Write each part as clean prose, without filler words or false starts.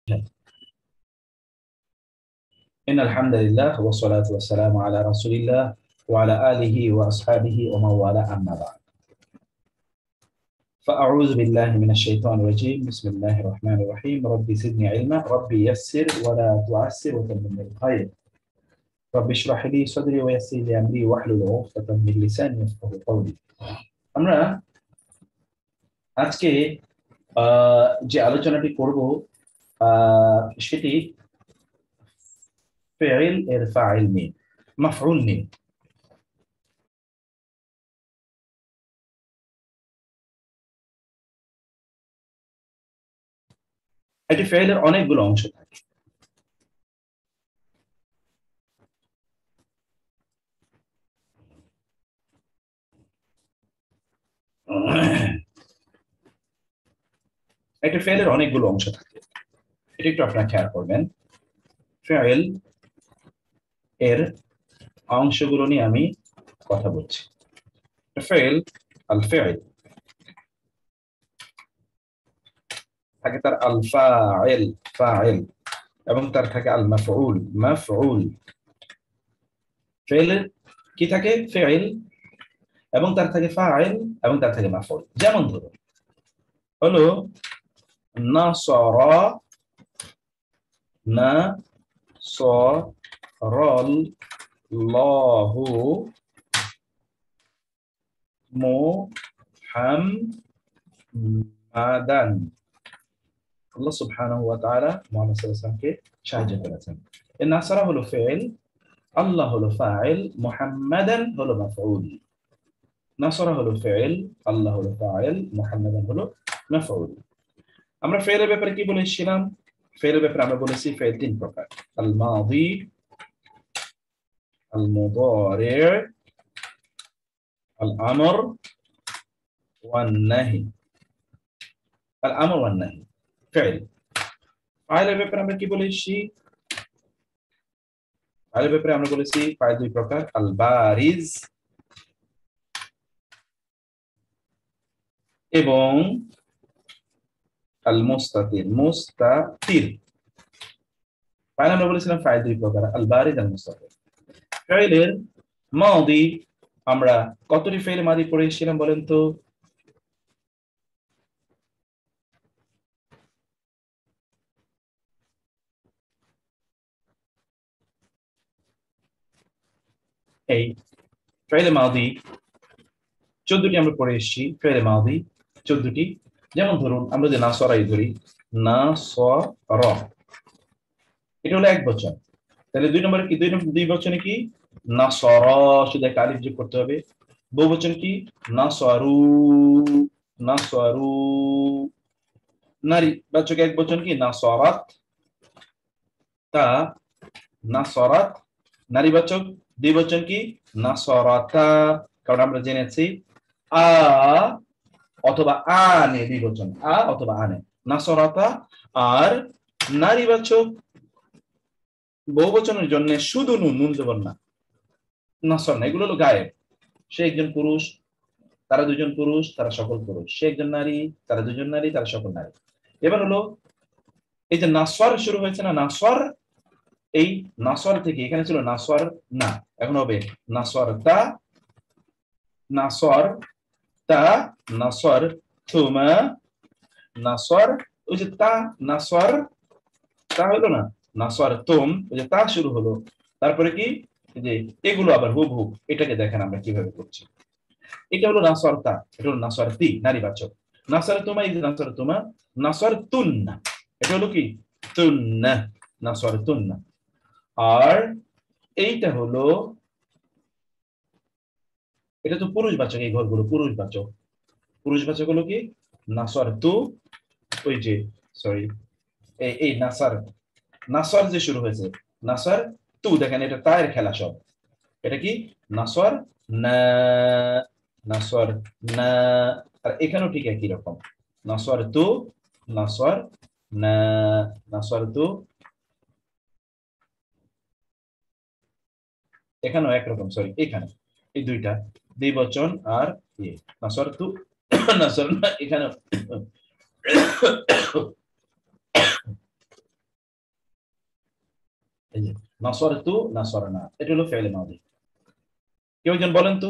إن الحمد لله والصلاة والسلام على رسول الله وعلى آله وأصحابه ومن والاه أما بعد فأعوذ بالله من الشيطان الرجيم بسم الله الرحمن الرحيم ربي زدني علما ربي يسر ولا تعسر وتمم الخير ربي اشرح لي صدري ويسر لي أمري واحلل عقدة من لساني يفقهوا قولي আমরা আজকে যে আলোচনাটি করব সেটি فعل এর ফাইল নিয়ে মাফউল নিয়ে একটি ফাইলের অনেকগুলো অংশ থাকে একটা ফাইলের অনেকগুলো অংশ থাকে এটা একটু আপনারা খেয়াল করবেন ফাইল এর অংশগুলো নিয়ে আমি কথা বলছি ফাইল আল ফাইল থাকে তার আল ফাইল ফাইল এবং তার থাকে আল মাফউল মাফউল ফাইলের কি থাকে ফাইল এবং তার থাকে ফাইল এবং তার থাকে মাফউল যেমন ধরুন হলো নাসারা নাসারাল্লাহু মুহাম্মাদান আল্লাহ সুবহানাহু ওয়া তাআলা মুহাম্মদ সাল্লাল্লাহু আলাইহি ওয়াসাল্লামকে সাহায্য করেছেন এই নাসারা হলো ফাইল আল্লাহ হলো ফাইল মুহাম্মাদান হলো মাফউল নাসারা হলো ফাইল আল্লাহ হলো ফাইল মুহাম্মাদান হলো মাফউল আমরা ফাইলের ব্যাপারে কি বলেছিলাম ফাইলের ব্যাপারে আমরা বলেছি ফাইল তিন প্রকার আল মাদি আল মুদারি আল আমর ওয়ান নাহি আল আমর ওয়ান নাহি ফাইল ফাইলের ব্যাপারে আমরা কি বলেছি ফাইলের ব্যাপারে আমরা বলেছি ফাইল দুই প্রকার আল বারিজ এবং আল মুস্তাতির মুস্তাতির ফাইল আমরা বলেছিলাম ফাইল দুই প্রকার আল বারিজ আল মুস্তাতির ফাইলের মাদি আমরা কতটি ফাইল মাদি পড়েছিলাম বলেন তো এই ফাইল মাদি 14টি আমরা পড়ে এসেছি ফাইল মাদি 14টি যেমন ধরুন আমরা যে নাসরাই ধরি নাসরা এটা হলো এক বচন তাহলে দুই নম্বরে কি দুই বচনে কি নাসরা শুধু একটা আলিফ যোগ করতে হবে বহুবচন কি নাসারু নাসারু নারী বাচক এক বচন কি নাসারাত তা নাসারাত নারীবাচক দ্বিবচন কি নাসারাতা কারণ আমরা জেনেছি আ অথবা আনে দ্বিবচন আ অথবা আনে নাসারাতা আর নারীবাচক বহুবচনের জন্য শুধু নুন জবর না নাসর না এগুলো হলো গায়েব সে একজন পুরুষ তারা দুজন পুরুষ তারা সকল পুরুষ সে একজন নারী তারা দুজন নারী তারা সকল নারী এবার হলো এই যে নাসর শুরু হয়েছে না নাসর এই নাসর থেকে এখানে ছিল নাসর না এখন হবে নাসর তা নাসর তা নাসর তুমা নাসর ওই যে তা নাসর তা হলো না নাসর তুম ওই যে তা শুরু হলো তারপরে কি যে এগুলো আবার হুবহু এটাকে দেখেন আমরা কিভাবে করছি এটা হলো নাসর তা এটা হলো নাসর তি নারীবাচক নাসর তুমা এই যে নাসর তুমা নাসর তুন্না এটা হলো কি তুন্না নাসর তুন্না আর এইটা হলো এটা তো পুরুষবাচক এই ঘরগুলো পুরুষবাচক হলো কি নাসর তু ওই যে সরি এই নাসর যে শুরু হয়েছে নাসর তু দেখেন এটা তায়ের খেলা সব এটা কি নাসর না নাসর না আর এখানেও ঠিক একই রকম নাসর তু নাসর না নাসর তু এখানেও একরকম সরি এখানে এই দুইটা দ্বিবচন আর ইয়ে নাসর তু নাসর না এখানে এই যে নাসরতু নাসরনা, এটা হলো ফেলে মাদি। কেউ একজন বলেন তো,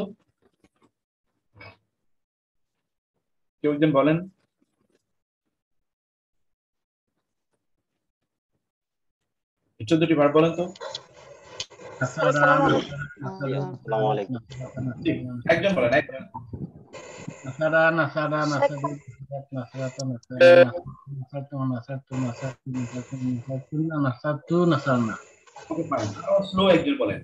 কেউ একজন বলেন। এই 14টি ভার্ব বলেন তো। আসসালামু আলাইকুম। জি, একজন বলেন, একজন। নাসারা নাসারা নাসারি নাসারাতা নাসারি নাসারতু নাসারতু নাসারতু নাসারতু নাসারতুনা নাসারতু নাসারনা। ওকে ফাইন, স্লো একজন বলেন।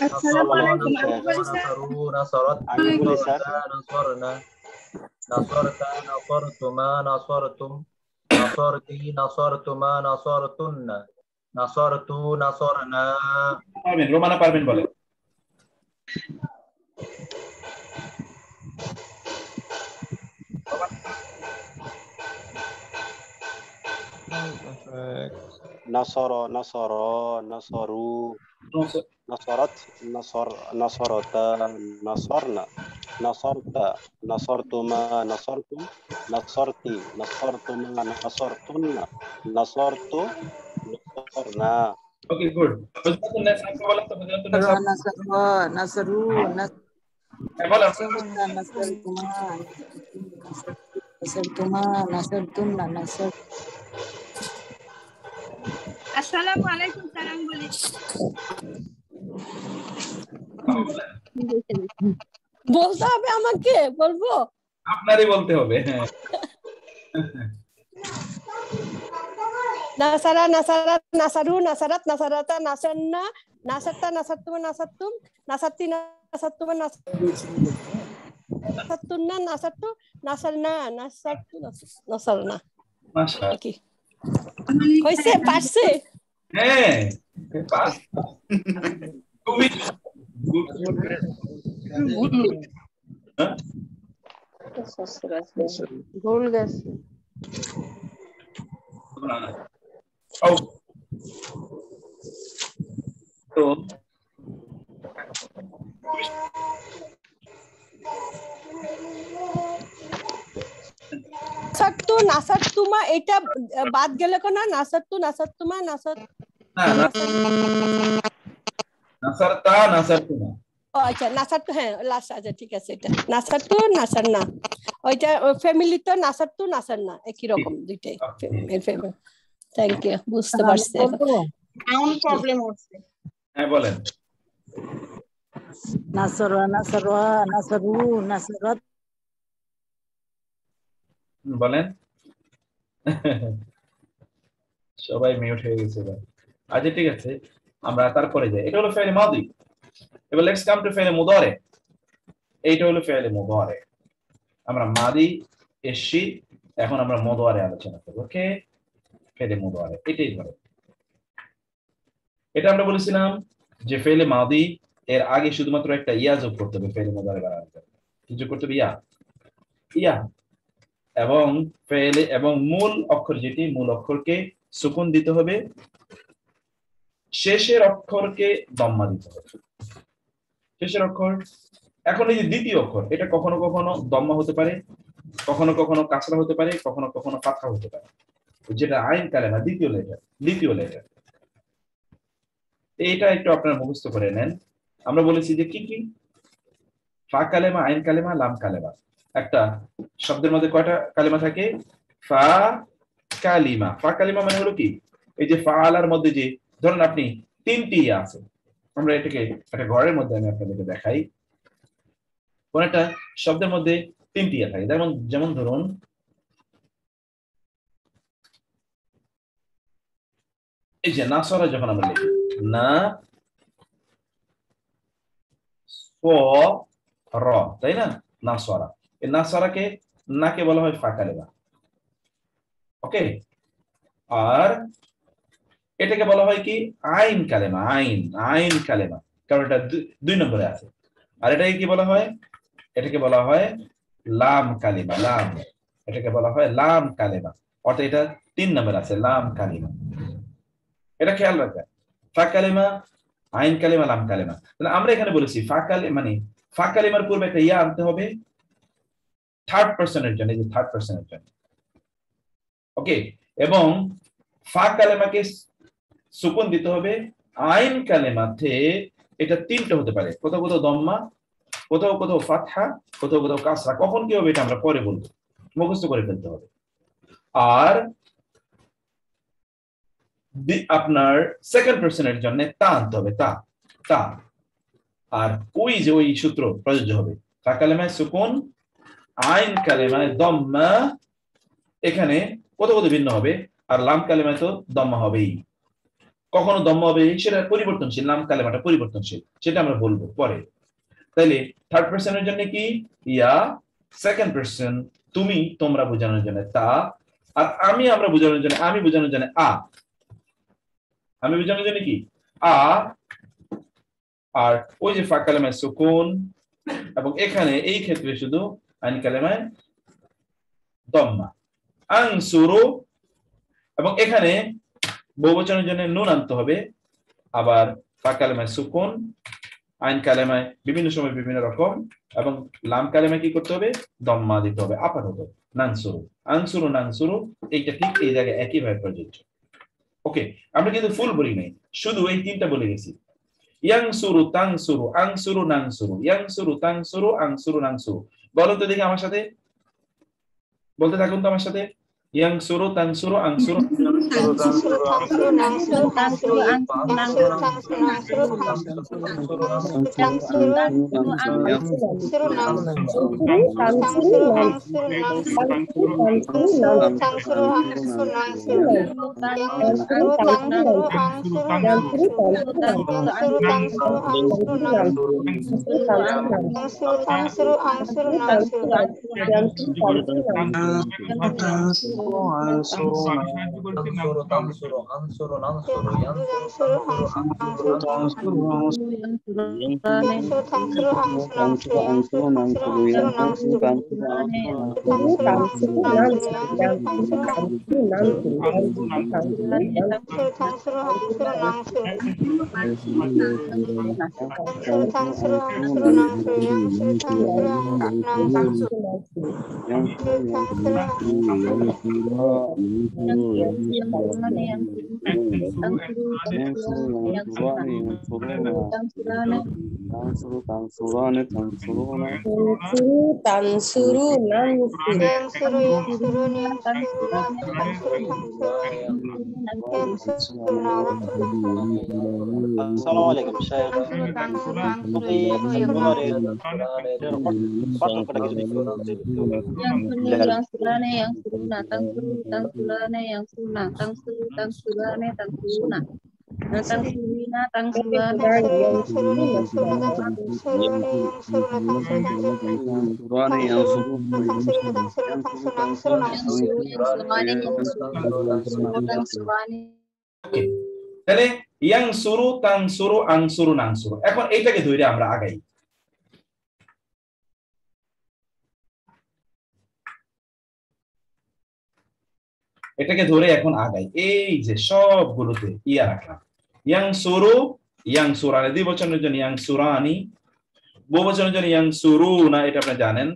আসসালামু আলাইকুম। নাসারু নাসারাত আমি বলি স্যার। নাসারনা নাসারতা নাসারতুমা নাসারতুম নাসারতি নাসারতুমা নাসারতুন্না নাসারতু নাসারনা। পারবেন, রোমানা পারবেন বলেন। নাসরা নাসরা নাসরু নাসরাত নাসরতা নাসরনা নাসরতা নাসরতুমা নাসরতুম নাসরতি নাসরতুমা নাসরতুন্না নাসরতু নাসরনা। Okay good. হুজরাতুন নাস আপনি বলেন তো, হুজরাতুন নাস নাসরু বলেন। নাসরতুমা নাসর। আসসালামু আলাইকুম স্যার, আমি বলি। বলতে হবে আমাকে? বলবো? আপনারই বলতে হবে। হ্যাঁ, নাসারা নাসারা নাসারু নাসারাত নাসারাতা নাসান্না নাসারতা নাসারতুমা নাসারতুম নাসারতি নাসারতুমা নাসারতুন্না নাসারতু নাসারনা নাসারতু নাসারনা। মাশাআল্লাহ। কি হইছে? পারছে? হ্যাঁ, পাস। খুবই ভুল গেছে। ও তো নাসারতু নাসারতুমা এটা বাদ গেল কেন? নাসারতু নাসারতুমা নাসার নাসারতা নাসারতুনা। ও আচ্ছা, নাসারতু, হ্যাঁ লাস্ট, আচ্ছা ঠিক আছে। এটা নাসারতু নাসারনা, ওইটা ফ্যামিলি তো নাসারতু নাসারনা একই রকম দুইটাই। থ্যাংক ইউ, বুঝতে পারছি। সাউন্ড প্রবলেম হচ্ছে। হ্যাঁ বলেন। নাসরা নাসরা নাসরু নাসরাত। বলেন। সবাই মিউট হয়ে গেছে এবার। আচ্ছা ঠিক আছে, আমরা তারপরে যাই। এটা হলো ফেলে মাদি। এবার লেটস কাম টু ফেলে মুদারে। এইটা হলো ফেলে মুদারে। আমরা মাদি এসছি, এখন আমরা মুদারে আলোচনা করব। ওকে, ফেলে মুদারে এটাই ধরে। এটা আমরা বলেছিলাম যে ফেলে মাদি এর আগে শুধুমাত্র একটা ইয়া যোগ করতে হবে ফেলে মুদারে বানাতে। কি যোগ করতে হবে? ইয়া। ইয়া এবং ফেলে এবং মূল অক্ষর, যেটি মূল অক্ষরকে সুকুন দিতে হবে, শেষের অক্ষরকে দম্মা দিতে হবে। শেষের অক্ষর, এখন এই যে দ্বিতীয় অক্ষর, এটা কখনো কখনো দম্মা হতে পারে, কখনো কখনো কাসরা হতে পারে, কখনো কখনো ফাতহা হতে পারে। যেটা আইন কালেমা দ্বিতীয় লেটার। এটা একটু আপনারা মুখস্থ করে নেন। আমরা বলেছি যে কি কি, ফা কালেমা, আইন কালেমা, লাম কালেমা। একটা শব্দের মধ্যে কয়টা কালেমা থাকে? ফা কালিমা। ফা কালিমা মানে হলো কি, এই যে ফাআলার মধ্যে যে ধরুন আপনি 3টি ইয়া আছে, আমরা এটাকে একটা ঘরের মধ্যে আমি আপনাদেরকে দেখাই। কোন একটা শব্দের মধ্যে 3টি ইয়া থাকে, যেমন ধরুন এই যে নাসরা, যখন আমরা লিখি না র, তাই না? নাসরা, এই নাসরাকে নাকে বলা হয় ফা কালিমা। ওকে, আর এটাকে বলা হয় কি? আইন কালেমা। আইন কালেমা, কারণ এটা 2 নম্বরে আছে। আর এটাকে কি বলা হয়? এটাকে বলা হয় লাম কালিমা। এটাকে বলা হয় লাম কালেমা, অর্থাৎ এটা 3 নম্বরে আছে, লাম কালিমা। এটা খেয়াল রাখবেন, ফা কালিমা, আইন কালিমা, লাম কালিমা। তাহলে আমরা এখানে বলেছি ফা কালিমা মানে ফা কালিমার পূর্বে একটা ইয়া আনতে হবে থার্ড পারসনের জন্য, এই যে থার্ড পারসনের জন্য। ওকে, এবং ফা কালেমাকে সুকুন দিতে হবে আইন কালেমাতে। এটা তিনটা হতে পারে, কোথাও কোথাও দম্মা, কোথাও কোথাও ফাতহা, কোথাও কোথাও কাসরা। কখন কি হবে এটা আমরা পরে বলবো, মুখস্থ করে ফেলতে হবে। আর আপনার সেকেন্ড পার্সনের জন্য তা আনতে হবে, তা তা। আর ওই যে ওই সূত্র প্রযোজ্য হবে, ফা কালেমায় সুকুন, আইন কালেমায় দম্মা, এখানে কোথাও কোথাও ভিন্ন হবে। আর লাম কালেমায় তো দম্মা হবেই, কখনো দম্মা হবে সেটা পরিবর্তনশীল, লাম কালেমাটা পরিবর্তনশীল, সেটা আমরা বলবো পরে। তাইলে থার্ড পার্সনের জন্য কি ইয়া, সেকেন্ড পার্সন তুমি তোমরা বোঝানোর জন্য তা, আর আমি আমরা বোঝানোর জন্য আমি বোঝানোর জন্য আ। আমি বোঝানোর জন্য কি আ। আর ওই যে ফা কালেমায় সুকুন, এবং এখানে এই ক্ষেত্রে শুধু আইন কালেমায় দম্মা। আনসুরু, এবং এখানে বহুবচনের জন্য নুন আনতে হবে। আবার ফা কালেমায় সুকুন, আইন কালেমায় বিভিন্ন সময় বিভিন্ন রকম, এবং লাম কালেমায় কি করতে হবে, দম্মা দিতে হবে আপাতত। নানসুরু, আনসুরু, নানসুরু, এইটা ঠিক এই জায়গায় একইভাবে প্রযোজ্য। ওকে, আমরা কিন্তু ফুল বলি নাই, শুধু এই তিনটা বলে গেছি। ইয়াংসুরু, তাংসুরু, আংসুরু, নাংসুরু। ইয়াংসুরু, তাংসুরু, আংসুরু, নাংসুরু। বলো তো দেখি আমার সাথে, বলতে থাকুন তো আমার সাথে। ইয়াংসুরু, তাংসুরু, আংসুরু, Assalamualaikum Syekh. তাহলে ইয়াংসুরু, তাংসুরু, আংসুরু, নাংসুরু। এখন এইটাকে ধরে আমরা আগাই। এটাকে ধরে এখন আগাই। এই যে সবগুলোতে ইয়া রাখলাম। ইয়াংসুরু, ইয়াংসুরানি, দ্বিবচনের জন্য ইয়াংসুরানি, বহুবচনের জন্য ইয়াংসুরুনা, এটা আপনি জানেন।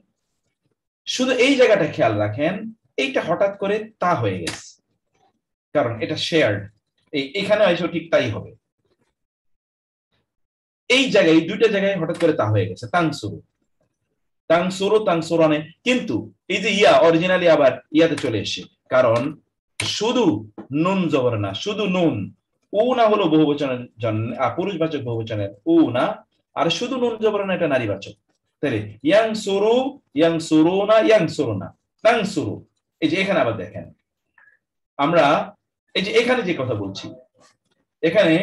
শুধু এই জায়গাটা খেয়াল রাখেন, এইটা হঠাৎ করে তা হয়ে গেছে, কারণ এটা শেয়ার্ড। এখানে এসে ঠিক তাই হবে। এই জায়গায়, দুইটা জায়গায় হঠাৎ করে তা হয়ে গেছে। তাংসুরু, তাংসুরু, তাংসুরানে, কিন্তু এই যে ইয়া অরিজিনালি আবার ইয়াতে চলে এসে, কারণ শুধু নুন জবর না, শুধু নুন। উ না হলো বহুবচনের জন্য, পুরুষবাচক বহুবচনের উ না, আর শুধু নুন জবর না, এটা নারীবাচক। তাহলে ইয়াংসুরু, ইয়াংসুরুনা, ইয়াংসুরুনা, তাংসুরু। এই যে এখানে আবার দেখেন, আমরা এই যে এখানে যে কথা বলছি, এখানে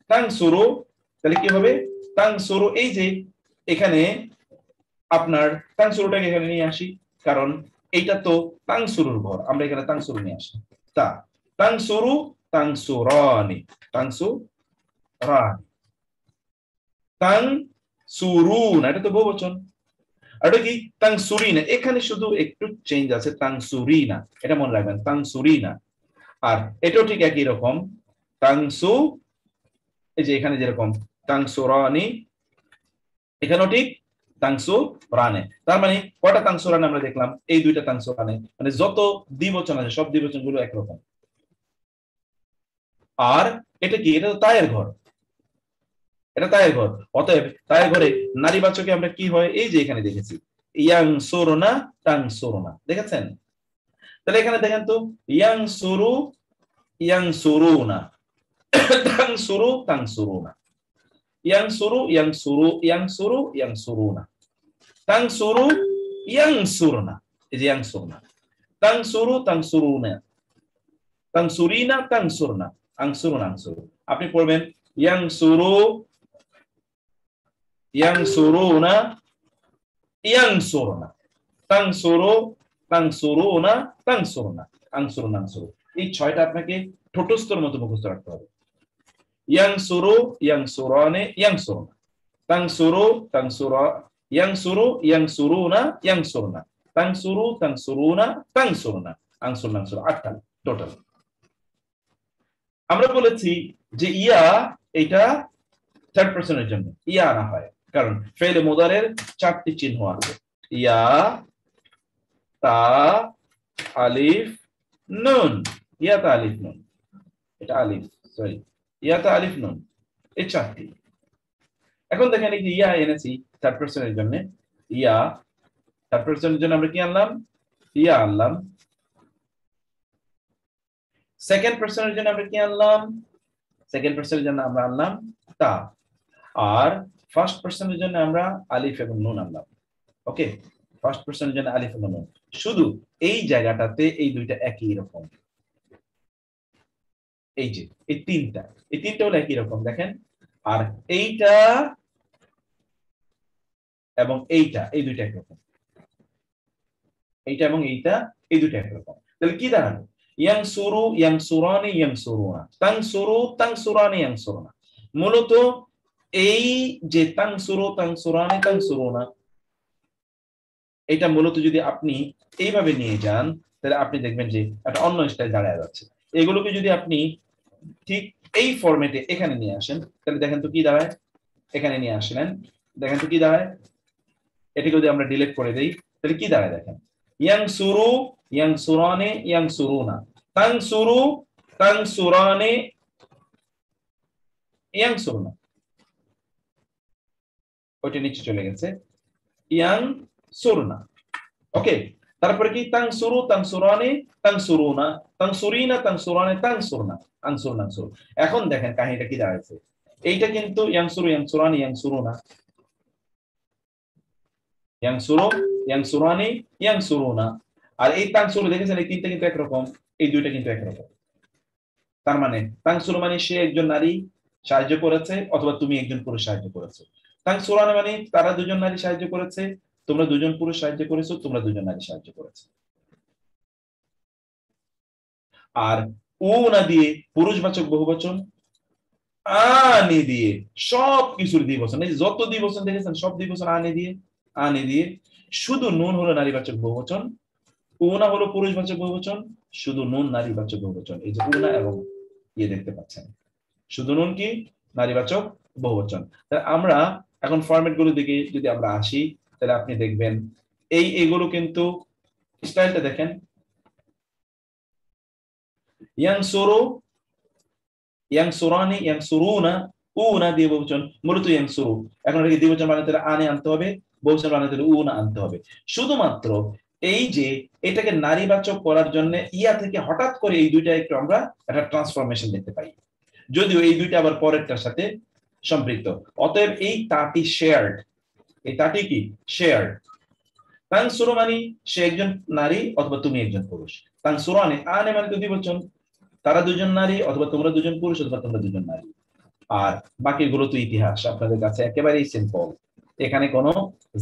তাংসুরু, তাহলে কি হবে তাংসুরু। এই যে এখানে আপনার তাংসুরুটাকে এখানে নিয়ে আসি, কারণ এইটা তো তাংসুরুর ঘর, আমরা এখানে তাংসুরু নিয়ে আসি। তা তাংসুরু, তাংসুরানি, তাংসুরানি, তাংসুরুনা, এটা তো বহুবচন। আর এটা কি তাংসুরিনা, এখানে শুধু একটু চেঞ্জ আছে, তাংসুরিনা, এটা মনে রাখবেন, তাংসুরিনা। আর এটাও ঠিক একই রকম, তাংসু, এই যে এখানে যেরকম তাংসুরানি, এখানেও ঠিক তাংসুরানে। তার মানে কয়টা তাংসুরানে আমরা দেখলাম? এই দুইটা তাংসুরানে, মানে যত দ্বিবচন আছে সব দ্বিবচন গুলো একরকম। আর এটা কি? এটা তো তায়ের ঘর, এটা তায়ের ঘর। অতএব তায়ের ঘরে নারীবাচকে আমরা কি হয়, এই যে এখানে দেখেছি ইয়ানসুরুনা তানসুরুনা, দেখেছেন? তাহলে এখানে দেখেন তো ইয়ানসুরু ইয়ানসুরুনা, তানসুরু তানসুরুনা, ইয়ানসুরু ইয়ানসুরু ইয়ানসুরু ইয়ানসুরুনা, তানসুরু ইয়ানসুরনা, এই যে ইয়ানসুরনা, তানসুরু তানসুরুনা, তানসুরিনা তানসুরনা, আনসুরুনা আনসুরু। আপনি পড়বেন ইয়ানসুরু ইয়ানসুরুনা ইয়ানসুরনা, তানসুরু তানসুরুনা তানসুরনা, আনসুরুনা আনসুরু। এই 6টা আপনাকে ঠোঁটস্থর মতো মুখস্থ রাখতে হবে। ইয়ানসুরু ইয়ানসুরানে ইয়ানসুরনা, তানসুরু তানসুরা ইয়ানসুরু ইয়ানসুরুনা ইয়ানসুরনা, তানসুরু তানসুরুনা তানসুরনা, আনসুরনা আনসুরু। 8টা টোটাল। আমরা বলেছি যে ইয়া এটা থার্ড পারসনের জন্য ইয়া আনা হয়, কারণ ফেলে মুদারের 4টি চিহ্ন আছে, ইয়া, তা, আলিফ, নুন। ইয়া, তা, আলিফ, নুন, এটা আলিফ, সরি, ইয়া, তা, আলিফ, নুন, এই 4টি। এখন দেখেন এই যে ইয়া এনেছি থার্ড পারসনের জন্য, ইয়া থার্ড পারসনের জন্য আমরা কি আনলাম? ইয়া আনলাম। সেকেন্ড পারসনের জন্য আমরা কি আনলাম? সেকেন্ড পারসনের জন্য আমরা আনলাম তা। আর ফার্স্ট পারসনের জন্য আমরা আলিফ এবং নুন আনলাম। ওকে, ফার্স্ট পারসনের জন্য আলিফ এবং নুন। শুধু এই জায়গাটাতে এই দুইটা একই রকম, এই যে এই তিনটা হলো একই রকম, দেখেন। আর এইটা এবং এইটা, এই দুইটা একরকম, এইটা এবং এইটা, এই দুইটা একরকম। তাহলে কি দাঁড়ালো? ইয়ানসুরু ইয়ানসুরানি ইয়ানসুরুনা, তানসুরু তানসুরানি ইয়ানসুরুনা। মূলত এই যে তানসুরু তানসুরানি তানসুরুনা, এটা মূলত যদি আপনি এইভাবে নিয়ে যান তাহলে আপনি দেখবেন যে একটা অন্য স্টাইল দাঁড়ায় যাচ্ছে। এগুলোকে যদি আপনি ঠিক এই ফরম্যাটে এখানে নিয়ে আসেন তাহলে দেখেন তো কি দাঁড়ায়। এখানে নিয়ে আসলেন, দেখেন তো কি দাঁড়ায়। এটাকে যদি আমরা ডিলিট করে দেই তাহলে কি দাঁড়ায় দেখেন, ইয়ানসুরু ইয়ানসুরানি ইয়ানসুরুনা, তানসুরু তানসুরানি ইয়ানসুরুনা। ওইটা নিচে চলে গেছে, ইয়ানসুরনা। ওকে, তারপরে কি তানসুরু তানসুরানি তানসুরুনা, তানসুরিনা তানসুরানি তানসুরনা, আনসুরনা আনসুর। এখন দেখেন কাহিনীটা কি দাঁড়াচ্ছে। এইটা কিন্তু ইয়ানসুরু ইয়ানসুরানি ইয়ানসুরুনা, ইয়ানসুরু ইয়ানসুরানি ইয়ানসুরুনা। আর এই তানসুরু দেখেছেন এই তিনটা কিন্তু একরকম, এই দুইটা কিন্তু একরকম। তার মানে তানসুরু মানে সে একজন নারী সাহায্য করেছে অথবা তুমি একজন পুরুষ সাহায্য করেছো। তানসুরানি মানে তারা দুজন নারী সাহায্য করেছে, তোমরা দুজন পুরুষ সাহায্য করেছো, তোমরা দুজন নারী সাহায্য করেছো। আর উনা দিয়ে পুরুষবাচক বহুবচন, আনি দিয়ে সব কিছুর দ্বিবচন, এই যত দ্বিবচন দেখেছেন সব দ্বিবচন আনি দিয়ে, আনি দিয়ে। শুধু নুন হলো নারীবাচক বহুবচন, উনা হলো পুরুষবাচক বহুবচন, শুধু নুন নারীবাচক বহুবচন। এই যে উনা এবং ইয়ে দেখতে পাচ্ছেন, শুধু নুন কি নারীবাচক বহুবচন। তাহলে আমরা এখন ফরম্যাট গুলো দিকে যদি আমরা আসি তাহলে আপনি দেখবেন এইগুলো কিন্তু স্টাইলটা দেখেন। ইয়ানসুরু ইয়ানসুরানি ইয়ানসুরুনা, উনা দিয়ে বহুবচন, মূলত ইয়ানসুরু। এখন এটাকে দ্বিবচন বানাতে হলে আনে আনতে হবে, বহুবচন বানাতে হলে উনা আনতে হবে। শুধুমাত্র এই যে এটাকে নারীবাচক করার জন্য ইয়া থেকে হঠাৎ করে এই দুইটা একটু আমরা একটা ট্রান্সফরমেশন দেখতে পাই, যদিও এই দুইটা আবার পরেরটার সাথে সম্পৃক্ত। অতএব এই তাটি শেয়ার্ড, এই তাটি কি শেয়ার্ড। তানসুরু মানে সে একজন নারী অথবা তুমি একজন পুরুষ, তানসুরানি আনে মানে তো দ্বিবচন, তারা দুজন নারী অথবা তোমরা দুজন পুরুষ অথবা তোমরা দুজন নারী। আর বাকিগুলো তো ইতিহাস, আপনাদের কাছে একেবারেই সিম্পল, এখানে কোনো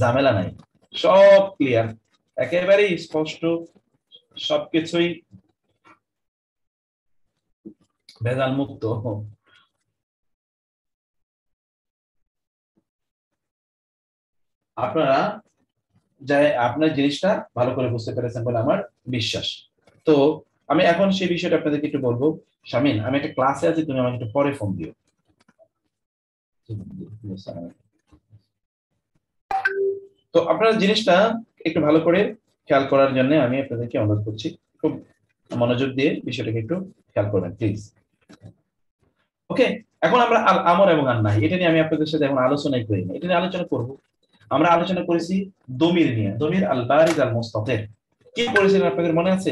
ঝামেলা নাই, সব ক্লিয়ার, একেবারেই স্পষ্ট, সবকিছুই ভেজাল মুক্ত। আপনারা আপনার জিনিসটা ভালো করে বুঝতে পেরেছেন বলে আমার বিশ্বাস। তো আমি এখন সেই বিষয়টা আপনাদেরকে একটু বলবো। শামিন, আমি একটা ক্লাসে আছি, তুমি আমাকে একটু পরে ফোন দিও। তো আপনারা জিনিসটা একটু ভালো করে খেয়াল করার জন্য আমি আপনাদেরকে অনুরোধ করছি, খুব মনোযোগ দিয়ে বিষয়টাকে একটু খেয়াল করবেন প্লিজ। ওকে, এখন আমরা আল আমর এবং আন নাহি এটা নিয়ে আমি আপনাদের সাথে এখন আলোচনাই করি না, এটা নিয়ে আলোচনা করব। আমরা আলোচনা করেছি দমির নিয়ে, দমির আল বারিজ আল মুস্তাতির। কি পড়েছিলেন আপনাদের মনে আছে?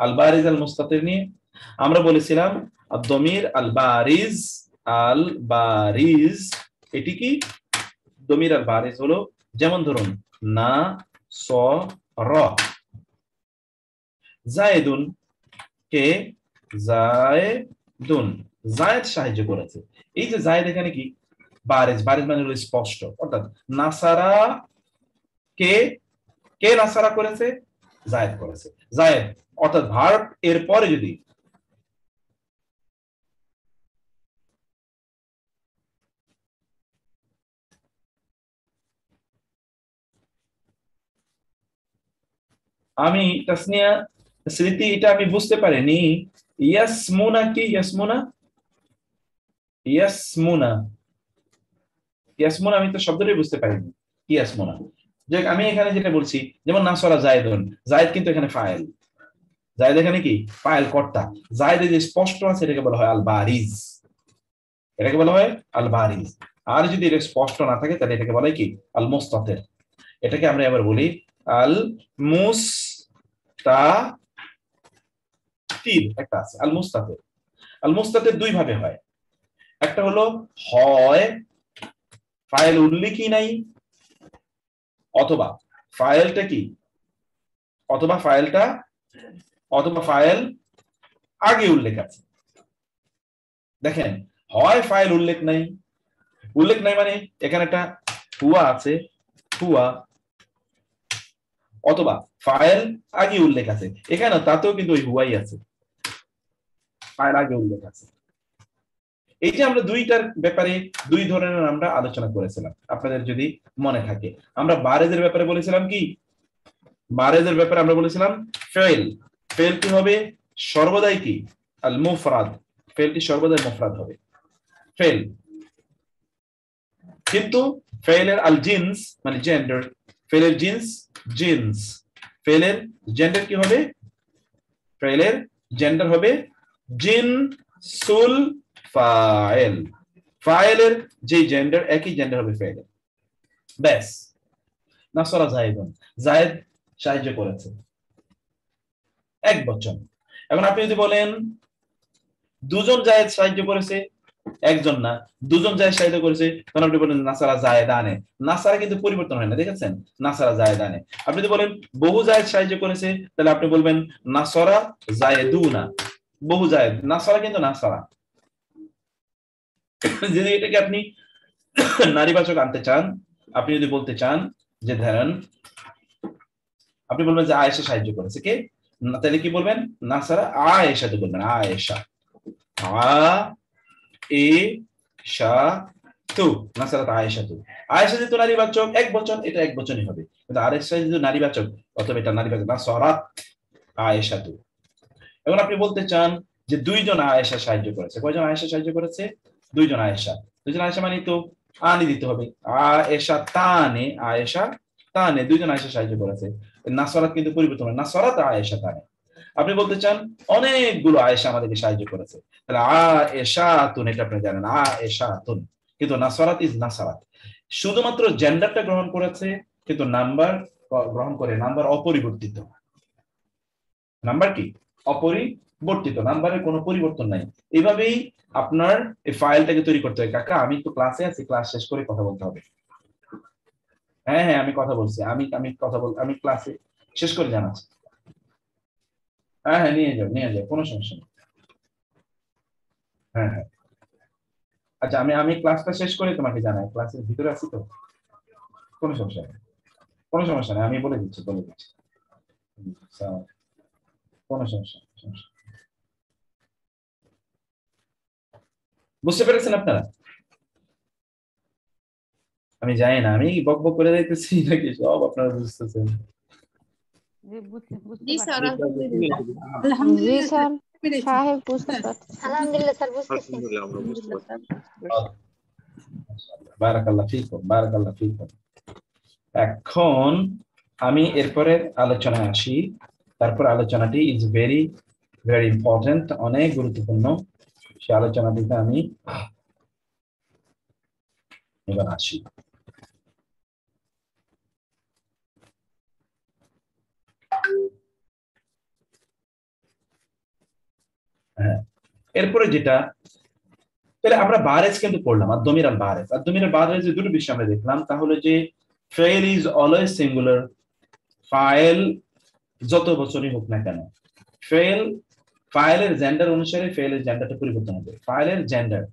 আল বারিজ আল মুস্তাতির নিয়ে আমরা বলেছিলাম দমির আল বারিজ, আল বারিজ এটি কি? দমির আল বারিজ হলো যেমন ধরুন না স র, জায়েদুন কে, জায়েদুন, জায়েদ সাহায্য করেছে। এই যে জায়েদ এখানে কি বারিজ, বারিজ মানে হলো স্পষ্ট, অর্থাৎ নাসারা কে, কে নাসারা করেছে? জায়েদ করেছে। জায়েদ অর্থাৎ ভার্ব এর পরে যদি আমি তাসনিয়া স্মৃতি এটা আমি বুঝতে পারিনি, ইয়াসমুনা কি? ইয়াসমুনা, ইয়াসমুনা, ইয়াসমুনা আমি তো শব্দটাই বুঝতে পারিনি, ইয়াসমুনা। যে আমি এখানে যেটা বলছি যেমন নাসরা জায়েদুন, জায়েদ কিন্তু এখানে ফাইল, জায়েদ এখানে কি ফাইল কর্তা, জায়েদ যে স্পষ্ট আছে এটাকে বলা হয় আল বারিজ, এটাকে বলা হয় আল বারিজ। আর যদি এটা স্পষ্ট না থাকে তাহলে এটাকে বলা হয় কি আল মুস্তাতির। এটাকে আমরা এবার বলি আল মুস্তাতির, একটা আছে আল মুস্তাতির। আল মুস্তাতির দুই ভাবে হয়, একটা হলো হয় ফাইল উল্লেখই নাই, অথবা ফাইলটা কি, অথবা ফাইলটা, অথবা ফাইল আগে উল্লেখ আছে। দেখেন হয় ফাইল উল্লেখ নাই, উল্লেখ নাই মানে এখানে একটা হুয়া আছে, হুয়া, অথবা ফাইল আগে উল্লেখ আছে, এখানে তাতেও কিন্তু ওই হুয়াই আছে, ফাইল আগে উল্লেখ আছে। এই যে আমরা দুইটার ব্যাপারে দুই ধরনের আমরা আলোচনা করেছিলাম, আপনাদের যদি মনে থাকে। আমরা বারেজের ব্যাপারে বলেছিলাম কি, বারেজের ব্যাপারে আমরা বলেছিলাম ফেল, ফেলটি হবে সর্বদাই কি আল মুফরাদ, ফেলটি সর্বদাই মুফরাদ হবে ফেল। কিন্তু ফেলের আল জিন্স মানে জেন্ডার, ফেলের জিন্স জিন্স, ফেলের জেন্ডার কি হবে? ফেলের জেন্ডার হবে জিনসুল ফাইল, ফাইলের যে জেন্ডার একই জেন্ডার হবে ফেলের। ব্যাস, নাসরা জায়েদুন, জায়েদ সাহায্য করেছে, এক বচন। এখন আপনি যদি বলেন দুজন জায়েদ সাহায্য করেছে, একজন না দুজন জায়েদ সাহায্য করেছে, তখন আপনি বলেন নাসারা জায়েদানে, নাসারা কিন্তু পরিবর্তন হয় না, দেখেছেন নাসারা জায়েদানে। আপনি যদি বলেন বহু জায়েদ সাহায্য করেছে তাহলে আপনি বলবেন নাসরা জায়েদুনা, বহু জায়েদ, নাসরা কিন্তু নাসারা। যদি এটাকে আপনি নারীবাচক আনতে চান, আপনি যদি বলতে চান যে ধরেন আপনি বলবেন যে আয়েশা সাহায্য করেছে, কে? তাহলে কি বলবেন? নাসারা আয়েশা তো বলবেন, আয়েশা, নাসারাত আয়েশাতু। আয়েশা যেহেতু নারীবাচক এক বচন, এটা এক বচনই হবে, কিন্তু আয়েশা যেহেতু নারীবাচক অথবা এটা নারীবাচক, নাসারাত আয়েশাতু। এখন আপনি বলতে চান যে দুইজন আয়েশা সাহায্য করেছে, কয়জন আয়েশা সাহায্য করেছে? দুইজন আয়েশা, দুইজন আয়েশা মানে তো আনি দিতে হবে, আয়েশা তানে, আয়েশা তানে, দুইজন আয়েশা সাহায্য করেছে। নাসরাত কিন্তু পরিবর্তন হয়, নাসরাত আয়েশা তানে। আপনি বলতে চান অনেকগুলো আয়েশা আমাদেরকে সাহায্য করেছে, তাহলে আয়েশাতুন, এটা আপনি জানেন আয়েশাতুন। কিন্তু নাসরাত ইজ নাসরাত, শুধুমাত্র জেন্ডারটা গ্রহণ করেছে কিন্তু নাম্বার গ্রহণ করে, নাম্বার অপরিবর্তিত, নাম্বার কি অপরিবর্তিত, নাম্বারের কোনো পরিবর্তন নাই। এভাবেই আপনার এই ফাইলটাকে তৈরি করতে হয়। কাকা আমি তো ক্লাসে আছি, ক্লাস শেষ করে কথা বলতে হবে। হ্যাঁ হ্যাঁ আমি কথা বলছি, আমি কথা বল, আমি ক্লাসে শেষ করে জানাচ্ছি। হ্যাঁ হ্যাঁ নিয়ে যাও কোনো সমস্যা নেই। হ্যাঁ হ্যাঁ আচ্ছা, আমি ক্লাসটা শেষ করে তোমাকে জানাই, ক্লাসের ভিতরে আছি তো, কোনো সমস্যা নেই, কোনো সমস্যা নেই, আমি বলে দিচ্ছি কোনো সমস্যা। বুঝতে পেরেছেন আপনারা? আমি জানি না আমি বক বক করে যাইতেছি নাকি সব আপনারা বুঝতেছেন? জি স্যার, জি স্যার, সাহেব বুঝতে পারছি। আলহামদুলিল্লাহ স্যার বুঝতেছি। বারাকাল্লাহ ফিকুম, বারাকাল্লাহ ফিকুম। এখন আমি এরপরে আলোচনায় আসি। তারপর আলোচনাটি ইজ ভেরি ভেরি ইম্পর্টেন্ট, অনেক গুরুত্বপূর্ণ। সে আলোচনা দিতে আমি এবার আসি। হ্যাঁ, এরপরে যেটা, তাহলে আমরা বারেজ কিন্তু পড়লাম, আদ-দমির আল বারেজ। আদ-দমির আল বারেজ যে দুটো বিষয় আমরা দেখলাম, তাহলে যে fail is always singular, file যত বছরই হোক না কেন, ফেল ফাইলের জেন্ডার অনুসারে ফেলের জেন্ডারটা পরিবর্তন হবে। ফাইলের জেন্ডার,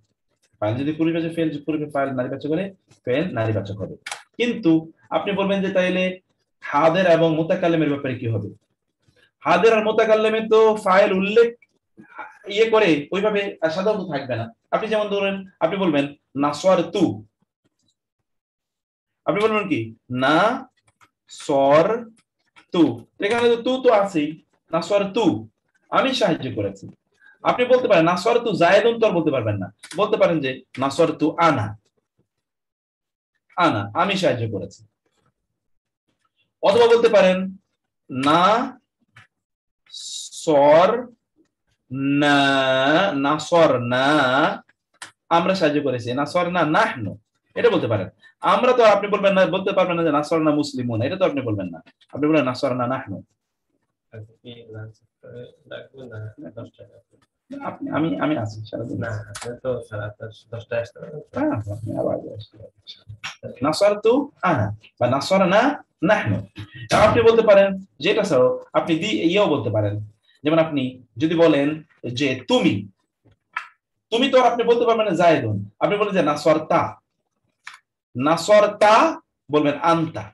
ফাইল যদি পুরুষবাচক, ফেল যদি ফাইল নারীবাচক হলে ফেল নারীবাচক হবে। কিন্তু আপনি বলবেন যে তাইলে হাদের এবং মুতাকাল্লিমের ব্যাপারে কি হবে? হাদের আর মুতাকাল্লিমে তো ফাইল উল্লেখ ইয়ে করে ওইভাবে সাধারণত থাকবে না। আপনি যেমন ধরেন, আপনি বলবেন নাসওয়ার তু, আপনি বলবেন কি না সর তু, এখানে তো তু তো আছেই, নাসওয়ার তু আমি সাহায্য করেছি। আপনি বলতে পারেন নাসওয়ার তু জায়েদুন, তো আর বলতে পারবেন না, বলতে পারেন যে নাসওয়ার তু আনা, আনা আমি সাহায্য করেছি। অথবা বলতে পারেন না সর না, নাসর না আমরা সাহায্য করেছি, নাসর না নাহনু এটা বলতে পারেন। আমরা তো আপনি বলবেন না, বলতে পারবেন না যে নাসর না মুসলিমুন, এটা তো আপনি বলবেন না, আপনি বলবেন নাসর না নাহনু। আমি আমি আছি সারাদিন না, তো সারা 10টা আসতে আপনি আবার নাসরতু আনা বা নাসরনা নাহনু। আপনি বলতে পারেন যেটা স্যার আপনি ইয়েও বলতে পারেন, যেমন আপনি যদি বলেন যে তুমি, তুমি তো আপনি বলতে পারবেন না জায়েদুন, আপনি বলেন যে নাসরতা, নাসরতা বলবেন আনতা,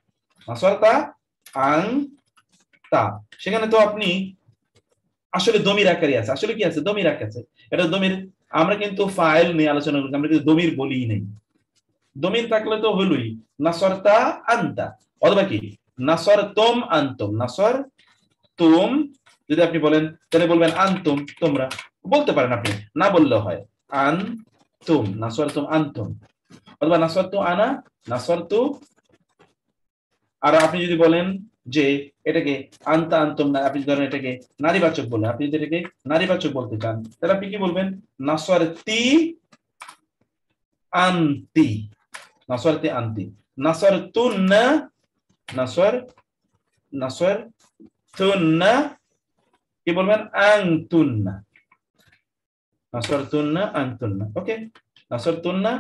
নাসরতা আনতা, সেখানে তো আপনি আসলে দমির আকারে আছে, আসলে কি আছে দমির আকারে আছে, এটা দমির। আমরা কিন্তু ফাইল নিয়ে আলোচনা করছি, আমরা কিন্তু দমির বলি নাই, দমির থাকলে তো হলোই নাসরতা আনতা, অথবা কি নাসরতুম আনতুম, নাসর তুম যদি আপনি বলেন তাহলে বলবেন আনতুম তোমরা, বলতে পারেন আপনি না বললেও হয় আনতুম, নাসরতুম আনতুম, অথবা নাসরতু আনা, নাসরতু। আর আপনি যদি বলেন যে এটাকে আনতা আনতুম না, আপনি ধরেন এটাকে নারীবাচক বলেন, আপনি যদি এটাকে নারীবাচক বলতে চান তাহলে আপনি কি বলবেন নাসরতি আনতি, নাসরতি আনতি, নাসরতুন্না, নাসর নাসরতুন্না কি বলবেন আনতুন্না, নাসরতুন্না আনতুন্না, ওকে নাসরতুন্না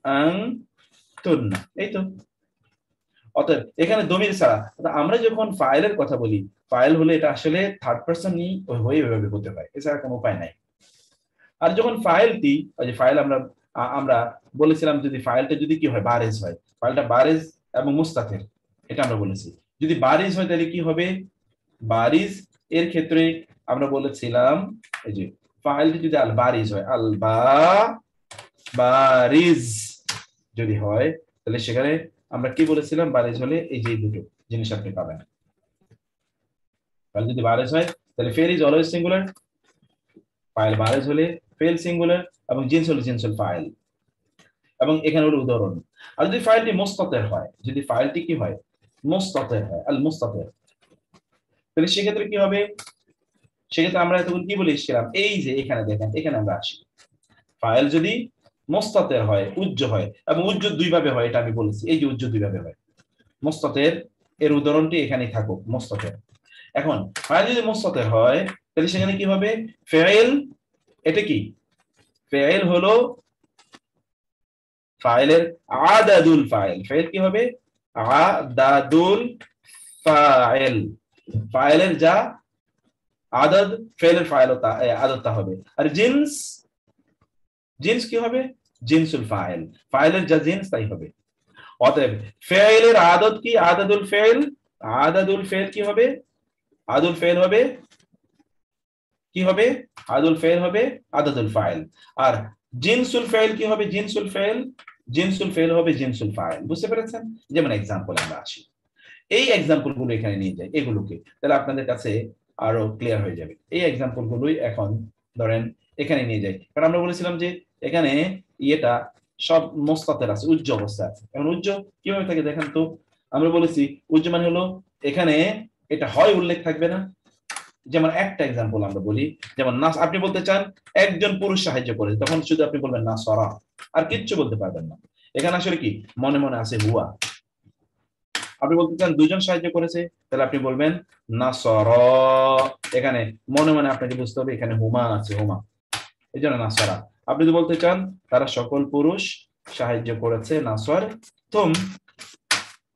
আনতুন্না, এই তো। অতএব এখানে দমির ছাড়া আমরা যখন ফাইলের কথা বলি, ফাইল হলে এটা আসলে থার্ড পারসনই হয়ে এভাবে হতে হয়, এছাড়া কোনো উপায় নাই। আর যখন ফাইলটি, ওই যে ফাইল আমরা আমরা বলেছিলাম যদি ফাইলটা যদি কি হয় বারেজ হয়, ফাইলটা বারেজ এবং মুস্তাতির, এটা আমরা বলেছি। যদি বারিজ হয় তাহলে কি হবে, বারিজ এর ক্ষেত্রে আমরা বলেছিলাম এই যে ফাইলটি যদি আল বারিজ হয়, আল বারিজ যদি হয় তাহলে সেখানে আমরা কি বলেছিলাম, বারিজ হলে এই যে দুটো জিনিস আপনি পাবেন। ফাইল যদি বারিজ হয় তাহলে ফেল ইজ অলওয়েজ সিঙ্গুলার, ফাইল বারিজ হলে ফেল সিঙ্গুলার, এবং জিন্স হলে জিন্সুল ফাইল। এবং এখানে হলো উদাহরণ। আর যদি ফাইলটি মুস্তাতির হয়, যদি ফাইলটি কি হয় মুস্তাতির হয়, আল মুস্তাতির, তাহলে সেক্ষেত্রে কি হবে, সেক্ষেত্রে আমরা এতক্ষণ কি বলে এসেছিলাম, এই যে এখানে দেখেন, এখানে আমরা আসি, ফাইল যদি মুস্তাতির হয়, উজ্জ হয়, এবং উজ্জ দুই ভাবে হয়, এটা আমি বলেছি, এই যে উজ্জ দুই ভাবে হয়, মুস্তাতির এর উদাহরণটি এখানেই থাকুক মুস্তাতির। এখন ফাইল যদি মুস্তাতির হয় তাহলে সেখানে কি হবে, ফাইল, এটা কি ফাইল হলো ফাইলের আদাদুল ফাইল, ফাইল কি হবে আদাদুল ফাইল, ফাইলের যা আদদ ফাইলের ফাইলতা আদদটা হবে। আর জিন্স, জিন্স কি হবে জিনসুল ফাইল, ফাইলের যা জিন্স তাই হবে। অতএব ফাইলের আদদ কি আদাদুল ফাইল, আদাদুল ফাইল কি হবে, আদুল ফাইল হবে কি হবে, আদুল ফাইল হবে আদাদুল ফাইল। আর জিনসুল ফাইল কি হবে, জিনসুল ফাইল, জিনসুল ফাইল হবে জিনসুল ফাইল। বুঝতে পেরেছেন? যেমন एग्जांपल আমরা আসি, এই एग्जांपल গুলো এখানে নিয়ে যাই এগুলোকে, তাহলে আপনাদের কাছে আরো ক্লিয়ার হয়ে যাবে। এই एग्जांपल গুলোই এখন ধরেন এখানে নিয়ে যাই, কারণ আমরা বলেছিলাম যে এখানে এটা সব মুস্তাতির আছে, উজ্জ অবস্থা আছে। এখন উজ্জ কিভাবে থাকে দেখেন তো, আমরা বলেছি উজ্জ মানে হলো এখানে এটা হয় উল্লেখ থাকবে না, যেমন একটা एग्जांपल আমরা বলি, যেমন নাস আপনি বলতে চান একজন পুরুষ সাহায্য করেছে, তখন শুধু আপনি বলবেন নাসরা, আর কিচ্ছু বলতে পারবেন না। এখানে আসলে কি মনে মনে আছে হুয়া। আপনি বলতে চান দুইজন সাহায্য করেছে, তাহলে আপনি বলবেন নাসরা। এখানে মনে মনে আপনাকে বুঝতে হবে এখানে হুমা আছে, হুমা, এইজন্য নাসরা। আপনি যদি বলতে চান তারা সকল পুরুষ সাহায্য করেছে, নাসর তুম,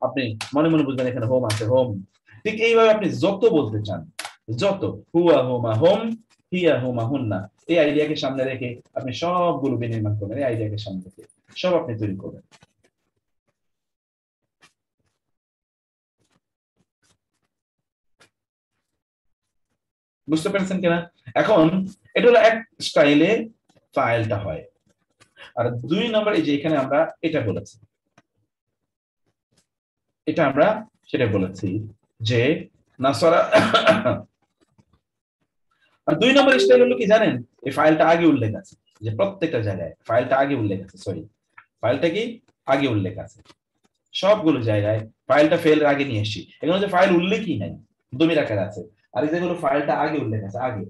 আপনি মনে মনে বুঝবেন এখানে হোম আছে, হোম। ঠিক এইভাবে আপনি যত বলতে চান, যত হুয়া হুমা হোম, হিয়া হুমা হুন্না, এই আইডিয়াকে সামনে রেখে আপনি সবগুলো বিনির্মাণ করবেন, এই আইডিয়াকে সামনে রেখে সব আপনি তৈরি করবেন। বুঝতে পেরেছেন কিনা? এখন এটা হলো এক স্টাইলে ফাইলটা হয়। আর 2 নম্বর এই যে এখানে আমরা এটা বলেছি, এটা আমরা সেটা বলেছি যে নাসরা। আর 2 নম্বর স্টাইল হলো কি জানেন, এই ফাইলটা আগে উল্লেখ আছে, যে প্রত্যেকটা জায়গায় ফাইলটা আগে উল্লেখ আছে, সরি ফাইলটা কি আগে উল্লেখ আছে সবগুলো জায়গায়, ফাইলটা ফেল আগে নিয়ে এসেছি। এখানে যে ফাইল উল্লেখই নাই, দমির আকারে আছে, আর এই যেগুলো ফাইলটা আগে উল্লেখ আছে, আগে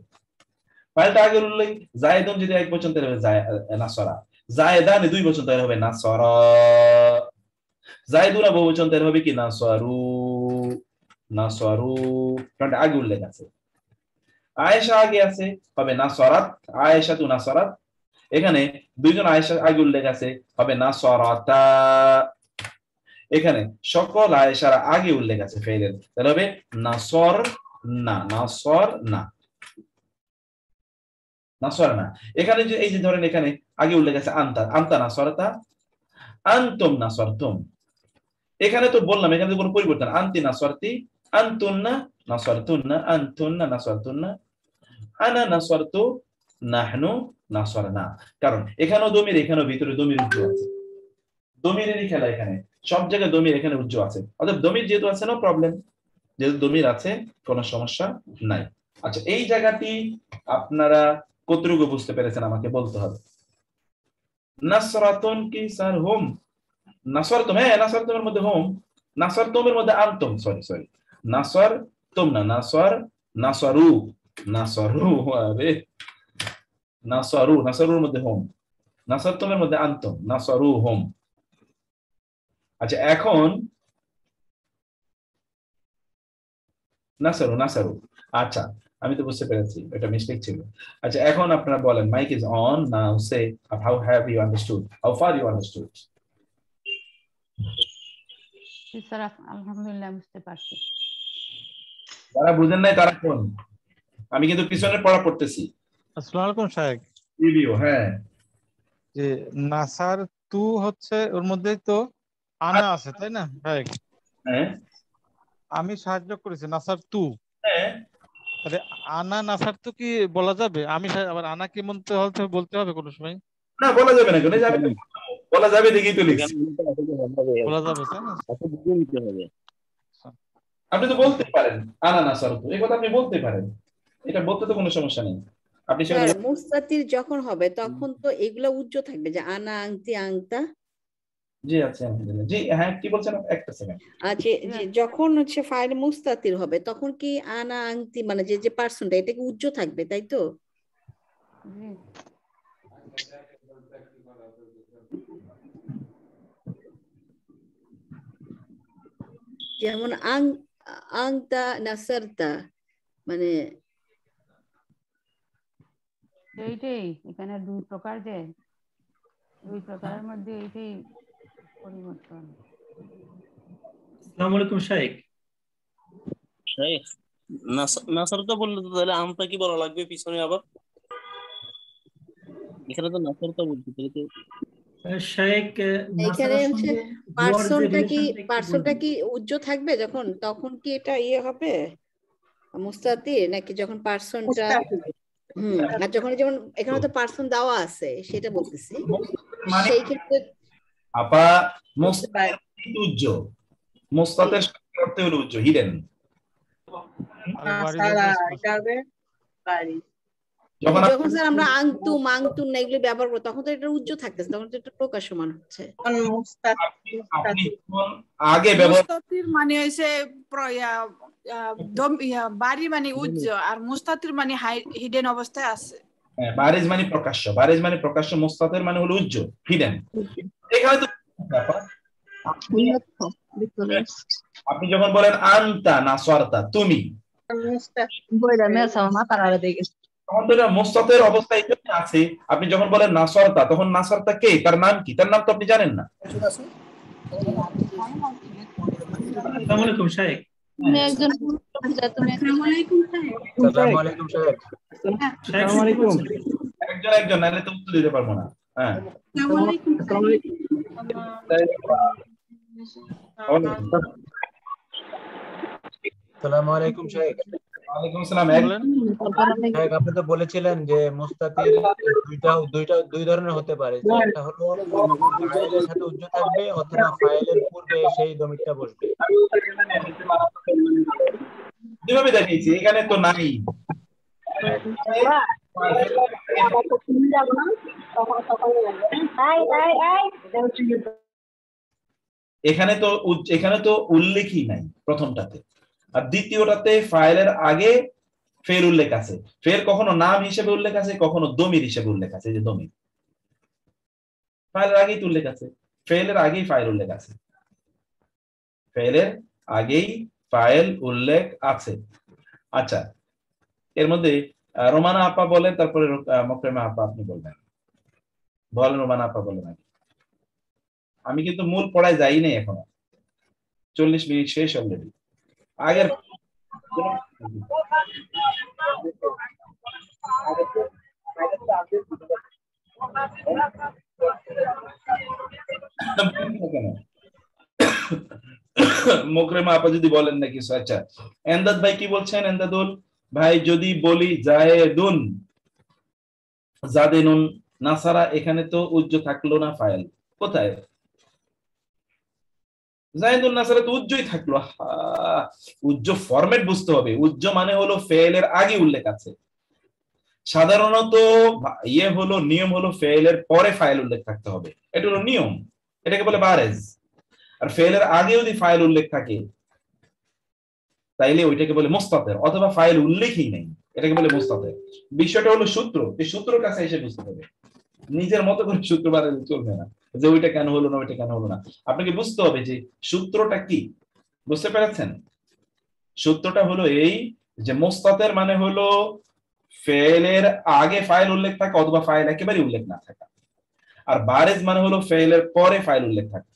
ফাইলটা আগে উল্লেখ। জায়েদুন যদি এক বচন তাহলে হবে নাসরা, জায়েদান 2 বচন তাহলে হবে নাসরা, জায়েদুনা বহুবচন তাহলে হবে কি নাসরু, নাসরু, কারণ আগে উল্লেখ আছে। আয়েশা আগে আছে, হবে নাসরাত, আয়েশা তু নাসরাত। এখানে দুইজন আয়েশা আগে উল্লেখ আছে, হবে নাসরাতা। এখানে সকল আয়েশার আগে উল্লেখ আছে ফেলের, তাহলে হবে নাসর না, নাসর না, নাসর না। এখানে যে এই যে ধরেন এখানে আগে উল্লেখ আছে আনতা, আনতা নাসরতা, আনতুম নাসরতুম। এখানে তো বললাম এখানে কোনো পরিবর্তন, আনতি নাসরতি, আনতুন্না নাসরতুন্না, আনতুন্না নাসরতুন্না, আনা নাসরতু, নাহনু নাসরনা। কারণ এখানেও দমির, এখানেও ভিতরে দমির উজ্জ্ব আছে, দমিরেরই খেলা এখানে, সব জায়গায় দমির এখানে উজ্জ্ব আছে। অর্থাৎ দমির যেহেতু আছে নো প্রবলেম, যেহেতু দমির আছে কোনো সমস্যা নাই। আচ্ছা এই জায়গাটি আপনারা কতটুকু বুঝতে পেরেছেন আমাকে বলতে হবে। নাসরাতুন কি স্যার হোম, নাসরতুম, হ্যাঁ নাসরতুমের মধ্যে হোম, নাসরতুমের মধ্যে আনতুম, সরি সরি নাসর তুম না, নাসর, নাসরু, নাসরু, আরে নাসরু, নাসরুর মধ্যে হোম, নাসরতুমের মধ্যে আনতুম, নাসরু হোম। আচ্ছা এখন নাসরু, নাসরু, আচ্ছা আমি তো বুঝতে পেরেছি এটা মিস্টেক ছিল। আচ্ছা এখন আপনারা বলেন, mic is on now, say how have you understood, how far you understood. Sir আলহামদুলিল্লাহ বুঝতে পারছি। যারা বুঝেন নাই তারা কোন, আমি কিন্তু পিছনের পড়া পড়তেছি। আসসালামু আলাইকুম শায়েখ। রিভিউ, হ্যাঁ যে নাসার তু হচ্ছে ওর মধ্যে তো আনা আছে তাই না শায়েখ? হ্যাঁ আমি সাহায্য করেছি নাসার তু, হ্যাঁ, তাহলে আনা নাসার তু কি বলা যাবে? আমি আবার আনা কি বলতে হবে কোনো সময়? না বলা যাবে না, কেন যাবে, বলা যাবে দেখি তো লিখছি। বলা যাবে তাই না? আপনি তো বলতে পারেন আনা নাসার, এই কথা আপনি বলতে পারেন, এটা বলতে তো কোনো সমস্যা নেই। আপনি স্যার মুস্তাতির যখন হবে তখন তো এগুলা উজ্জ্ব থাকবে, যে আনা, আংতি, আংতা। জি আচ্ছা আলহামদুলিল্লাহ, জি হ্যাঁ কি বলছেন একটা সেকেন্ড। আচ্ছা যখন হচ্ছে ফাইল মুস্তাতির হবে তখন কি আনা, আংতি মানে যে যে পার্সনটা এটা কি উজ্জ্ব থাকবে, তাই তো? যেমন আংতা নাসারতা, মানে এইটাই এখানে 2 প্রকার, যে 2 প্রকারের মধ্যে এইটাই পরিবর্তন। আসসালামু আলাইকুম শাইখ। শাইখ নাসার তো বললে তো তাহলে আমটা কি বলা লাগবে পিছনে আবার? এখানে তো নাসার তো বলতে তাহলে শাইখ এখানে হচ্ছে পার্সনটা কি উজ্জ্ব থাকবে যখন, তখন কি এটা ইয়ে হবে মুস্তাতির, নাকি যখন পার্সনটা আর যখন যেমন এখানে তো পার্সন দেওয়া আছে সেটা বলতেছি, সেই ক্ষেত্রে আপা মুস্তাতির উজ্জ্ব, মুস্তাতের অর্থ হলো উজ্জ্ব, হিডেন। যখন যখন স্যার আমরা আংতুম আংতুন না এগুলো ব্যবহার করবো তখন তো এটা উজ্জ্ব থাকতেছে, তখন তো এটা প্রকাশমান হচ্ছে। আপনি যখন আগে ব্যবহার মুস্তাতির মানে হইছে বাড়ি মানে উজ্জ, আর মুস্তাতির মানে হিডেন অবস্থায় আছে। বারিজ মানে প্রকাশ্য, বারিজ মানে প্রকাশ্য, মুস্তাতির মানে হলো উজ্জ্বল, হিডেন। এখানে তো আপনি যখন বলেন আনতা নাসরতা তুমি, তখন তো এটা মুস্তাতির অবস্থায় আছে। আপনি যখন বলেন নাসরতা, তখন নাসরতা কে, তার নাম কি? তার নাম তো আপনি জানেন না। আসসালামু আলাইকুম শাইখ। একজন নাহলে তো উত্তর দিতে পারবো না। হ্যাঁ আসসালামু আলাইকুম শাইখ। ওয়ালাইকুম আসসালাম। শাইখ, আপনি তো বলেছিলেন যে মুস্তাতির দুই ধরনের হতে পারে, যে একটা হলো ফাইলের সাথে উজ্জ্ব থাকবে অথবা ফাইলের পূর্বে সেই দমিরটা বসবে। কিভাবে দেখিয়েছি? এখানে তো নাই। এখানে তো উল্লেখই নাই প্রথমটাতে, আর দ্বিতীয়টাতে ফাইলের আগে ফেল উল্লেখ আছে। ফেল কখনো নাম হিসেবে উল্লেখ আছে, কখনো দমির হিসেবে উল্লেখ আছে। যে দমির ফাইলের আগেই তো উল্লেখ আছে, ফেলের আগেই ফাইল উল্লেখ আছে, ফেলের আগেই ফাইল উল্লেখ আছে। আচ্ছা, এর মধ্যে রোমানা আপা বলেন, তারপরে মকরেমা আপা আপনি বলবেন। বলেন রোমানা আপা বলেন আগে। আমি কিন্তু মূল পড়ায় যাই নাই এখনো, 40 মিনিট শেষ অলরেডি। আগের মোকরেমা আপা যদি বলেন না কিছু। আচ্ছা, এমদাদ ভাই কি বলছেন? এমদাদুল ভাই যদি বলি জায়েদুন জাদেনুন নাসারা, এখানে তো উজ্জ্ব থাকলো না, ফাইল কোথায়? জায়েদুন নাসারা তো উজ্জ্বই থাকলো। উজ্জ্ব ফরম্যাট বুঝতে হবে। উজ্জ্ব মানে হলো ফেলের আগে উল্লেখ আছে। সাধারণত হলো নিয়ম হলো ফেলের পরে ফাইল উল্লেখ থাকতে হবে, এটা হলো নিয়ম, এটাকে বলে বারেজ। আর ফেলের আগে যদি ফাইল উল্লেখ থাকে তাইলে ওইটাকে বলে মুস্তাতির, অথবা ফাইল উল্লেখই নেই, এটাকে বলে মুস্তাতির। বিষয়টা হলো সূত্র, এই সূত্রের কাছে এসে বুঝতে হবে। নিজের মতো করে সূত্র বানালে চলবে না, যে ওইটা কেন হলো না, ওইটা কেন হলো না। আপনাকে বুঝতে হবে যে সূত্রটা কি। বুঝতে পেরেছেন? সূত্রটা হলো এই যে মুস্তাতির মানে হলো ফেলের আগে ফাইল উল্লেখ থাকা অথবা ফাইল একেবারে উল্লেখ না থাকা, আর বারেজ মানে হলো ফেলের পরে ফাইল উল্লেখ থাকা।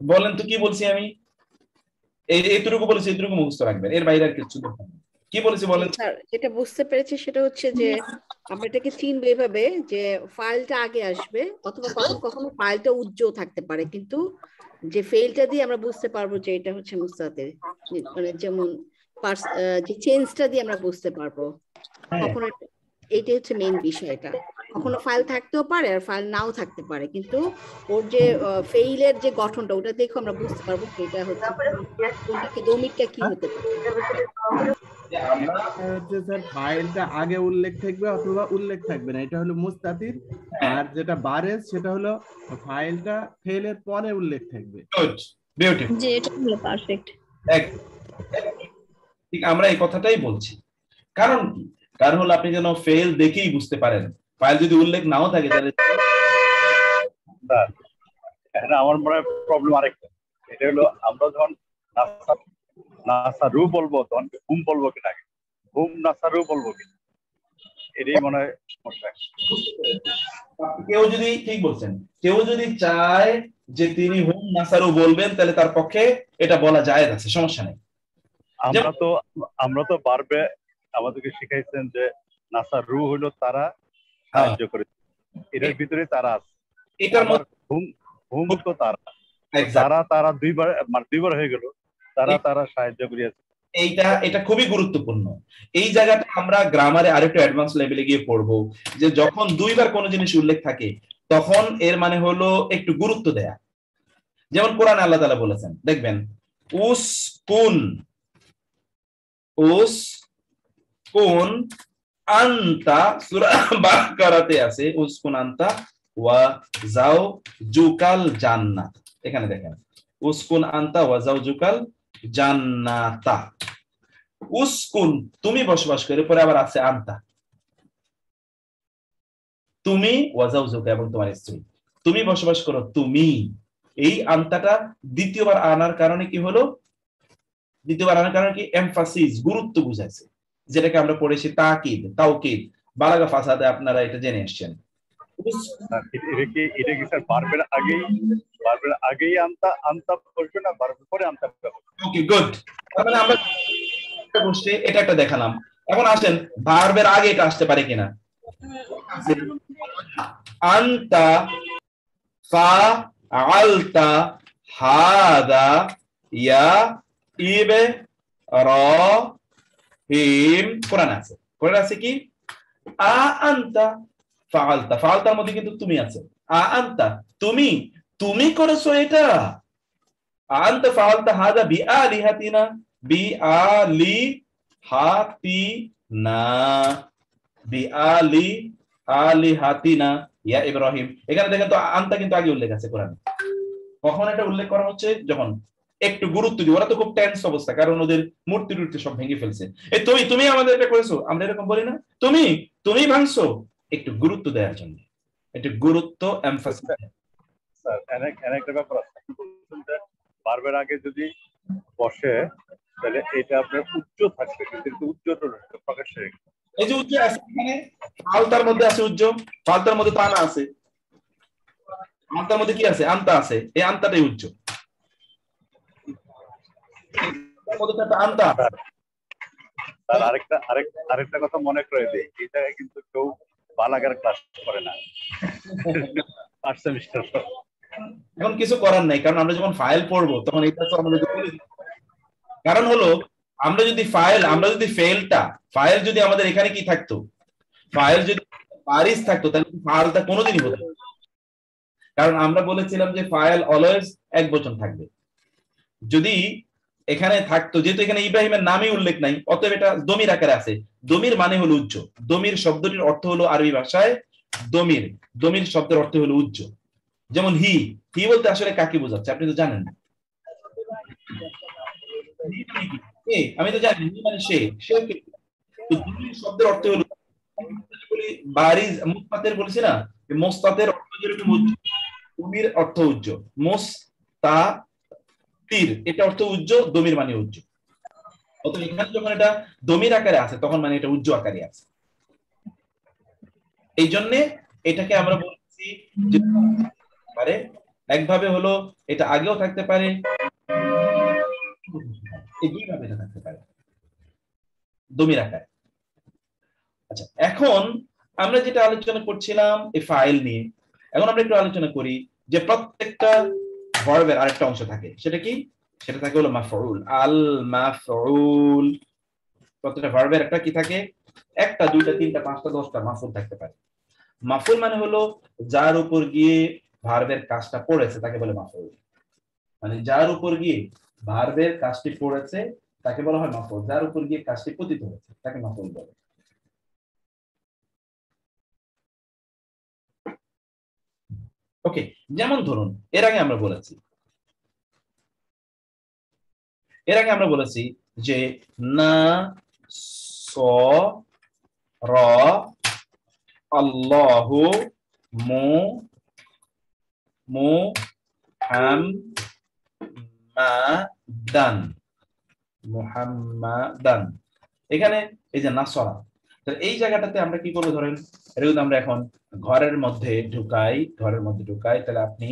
বলেন তো কি বলছি আমি? এইটুকু বলেছি, এইটুকু মুখস্থ রাখবেন, এর বাইরে আর কিছু কি বলেছি বলেন। স্যার যেটা বুঝতে পেরেছি সেটা হচ্ছে যে আমরা এটাকে চিনবো এভাবে যে ফাইলটা আগে আসবে, অথবা কখনো কখনো ফাইলটা উজ্জ্বল থাকতে পারে, কিন্তু যে ফেলটা দিয়ে আমরা বুঝতে পারবো যে এটা হচ্ছে মুস্তাতির। মানে যেমন যে চেঞ্জটা দিয়ে আমরা বুঝতে পারবো কখনো, এইটাই হচ্ছে মেইন বিষয়টা। কখনো ফাইল থাকতেও পারে আর ফাইল নাও থাকতে পারে, কিন্তু ওর যে ফেইলের যে গঠনটা ওটা দেখো আমরা বুঝতে পারবো এটা হচ্ছে দমিরটা কি হতে পারে। স্যার ফাইলটা আগে উল্লেখ থাকবে অথবা উল্লেখ থাকবে না, এটা হলো মুস্তাতির। আর যেটা বারেজ সেটা হলো ফাইলটা ফেলের পরে উল্লেখ থাকবে। জি, এটা হলো পারফেক্ট। ঠিক আমরা এই কথাটাই বলছি। কারণ কি? কারণ হলো আপনি যেন ফেল দেখেই বুঝতে পারেন। ফাইল যদি উল্লেখ নাও থাকে তাহলে আমার মনে হয় প্রবলেম আরেকটা, এটা হলো আমরা যখন নাসারু বলবো তখন হুম বলবো কিনা, হুম নাসারু বলবো কিনা, এটাই মনে হয় সমস্যা। কেউ যদি, ঠিক বলছেন, কেউ যদি চায় যে তিনি হুম নাসারু বলবেন তাহলে তার পক্ষে এটা বলা যায়, আছে, সমস্যা নেই। আমরা তো পারবে আমাদেরকে শিখাইছেন যে নাসারু হলো তারা সাহায্য করে, এটার ভিতরে তারা আছে। এটার হুম হুম তো তারা দুইবার হয়ে গেল, তারা সাহায্য করিয়াছে। এটা খুবই গুরুত্বপূর্ণ। এই জায়গাটা আমরা গ্রামারে আরেকটু অ্যাডভান্স লেভেলে গিয়ে পড়বো, যে যখন দুইবার কোনো জিনিস উল্লেখ থাকে তখন এর মানে হলো একটু গুরুত্ব দেয়া। যেমন কোরআনে আল্লাহ তাআলা বলেছেন, দেখবেন উস কুন আনতা সূরা বাকারাতে আছে উসকুন আনতা ওয়া যাওজুকাল জান্নাত। এখানে দেখেন উসকুন আনতা ওয়া যাওজুকাল জান্নাতা। উসকুন তুমি বসবাস করে, পরে আবার আছে আনতা, তুমি ওয়া যাওজুকা এবং তোমার স্ত্রী, তুমি বসবাস করো তুমি। এই আনতাটা দ্বিতীয়বার আনার কারণে কি হলো? দ্বিতীয়বার আনার কারণে কি? এমফাসিস, গুরুত্ব বুঝাইছে, যেটাকে আমরা পড়েছি তাকিদ, তাওকিদ। বালাগা ফাসাদে আপনারা এটা জেনে আসছেন। এটা কি স্যার ভার্বের আগেই আনতা বসবে না ভার্বের পরে আনতা বসবে? ওকে, গুড। তাহলে আমরা বসে এটা একটা দেখালাম। এখন আসেন ভার্বের আগে এটা আসতে পারে কিনা। আনতা ফাআলতা হাদা ইয়া ইবরাহিম। কোরআন আছে, কোরআন আছে কি? আ আনতা ফাআলতা, ফাআলতার মধ্যে কিন্তু তুমি আছে। আ আনতা তুমি, তুমি করেছো এটা। আনতা ফাআলতা হাদা বিআলিহাতিনা, বিআলিহাতিনা, বিআলিহাতিনা ইয়া ইব্রাহিম। এখানে দেখেন তো আনতা কিন্তু আগে উল্লেখ আছে কোরআনে। কখন এটা উল্লেখ করা হচ্ছে? যখন একটু গুরুত্ব দিই। ওরা তো খুব টেন্স অবস্থা, কারণ ওদের মূর্তি টুর্তি সব ভেঙে ফেলছে। এই তুমি আমাদের এটা করেছো, আমরা এরকম বলি না, তুমি ভাঙছো। একটু গুরুত্ব দেওয়ার জন্য, একটু গুরুত্ব এমফাসিস। স্যার একটা ব্যাপার আছে, ভার্বের আগে যদি বসে তাহলে এটা আপনার উচ্চ থাকবে, কিন্তু উচ্চটা প্রকাশ্যে। এই যে উচ্চ আছে এখানে, ফালতার মধ্যে আছে উচ্চ, ফালতার মধ্যে তো আনা আছে, আনতার মধ্যে কি আছে? আনতা আছে। এই আনতাটাই উচ্চ। আরেকটা কথা মনে করে দিই, এই জায়গায় কিন্তু কেউ বালাগার ক্লাস করে না ফার্স্ট সেমিস্টার। এখন কিছু করার নাই, কারণ আমরা যখন ফাইল পড়বো তখন এটা তো আমাদের, কারণ হলো আমরা যদি ফাইল যদি আমাদের এখানে কি থাকতো, ফাইল যদি পারিস থাকতো, তাহলে ফাইলটা কোনোদিনই হতো। কারণ আমরা বলেছিলাম যে ফাইল অলওয়েজ এক বচন থাকবে। যদি এখানে থাকতো, যেহেতু এখানে ইব্রাহিমের নামই উল্লেখ নাই, অতএব এটা দমির আকারে আছে। দমির মানে হলো উচ্চ। দমির শব্দটির অর্থ হলো আরবি ভাষায় দমির, দমির শব্দের অর্থ হলো উচ্চ। যেমন হি বলতে আসলে কাকে বোঝাচ্ছে আপনি তো জানেন। আমি তো জানি মানে সে শব্দের অর্থ হলো বারিজ। মুস্তাতের বলেছি না, মোস্তাতের অর্থ যেরকম উচ্চ, দমির অর্থ উচ্চ। মোস্তাতির এটা অর্থ উচ্চ, দমির মানে উচ্চ। অতএব এখানে যখন এটা দমির আকারে আছে তখন মানে এটা উচ্চ আকারে আছে। এই জন্য এটাকে আমরা বলছি যে পারে একভাবে হলো এটা আগেও থাকতে পারে, এই দুইভাবে এটা থাকতে পারে দমির আকারে। আচ্ছা, এখন আমরা যেটা আলোচনা করছিলাম এই ফাইল নিয়ে, এখন আমরা একটু আলোচনা করি যে প্রত্যেকটা ভার্বের আরেকটা অংশ থাকে। সেটা কি? সেটা থাকে হলো মাফউল। আল মাফউল। প্রত্যেকটা ভার্বের একটা কি থাকে? একটা, দুইটা, তিনটা, পাঁচটা, 10টা মাফউল থাকতে পারে। মাফউল মানে হলো যার উপর গিয়ে ভার্বের কাজটা পড়েছে তাকে বলে মাফউল। মানে যার উপর গিয়ে ভার্বের কাজটি পড়েছে তাকে বলা হয় মাফউল। যার উপর গিয়ে কাজটি পতিত হয়েছে তাকে মাফউল বলে। ওকে, যেমন ধরুন এর আগে আমরা বলেছি যে না স র আল্লাহু মুহাম্মাদান। এখানে এই যে নাসরা, তো এই জায়গাটাতে আমরা কি করব? ধরেন এটা যদি আমরা এখন ঘরের মধ্যে ঢুকাই, তাহলে আপনি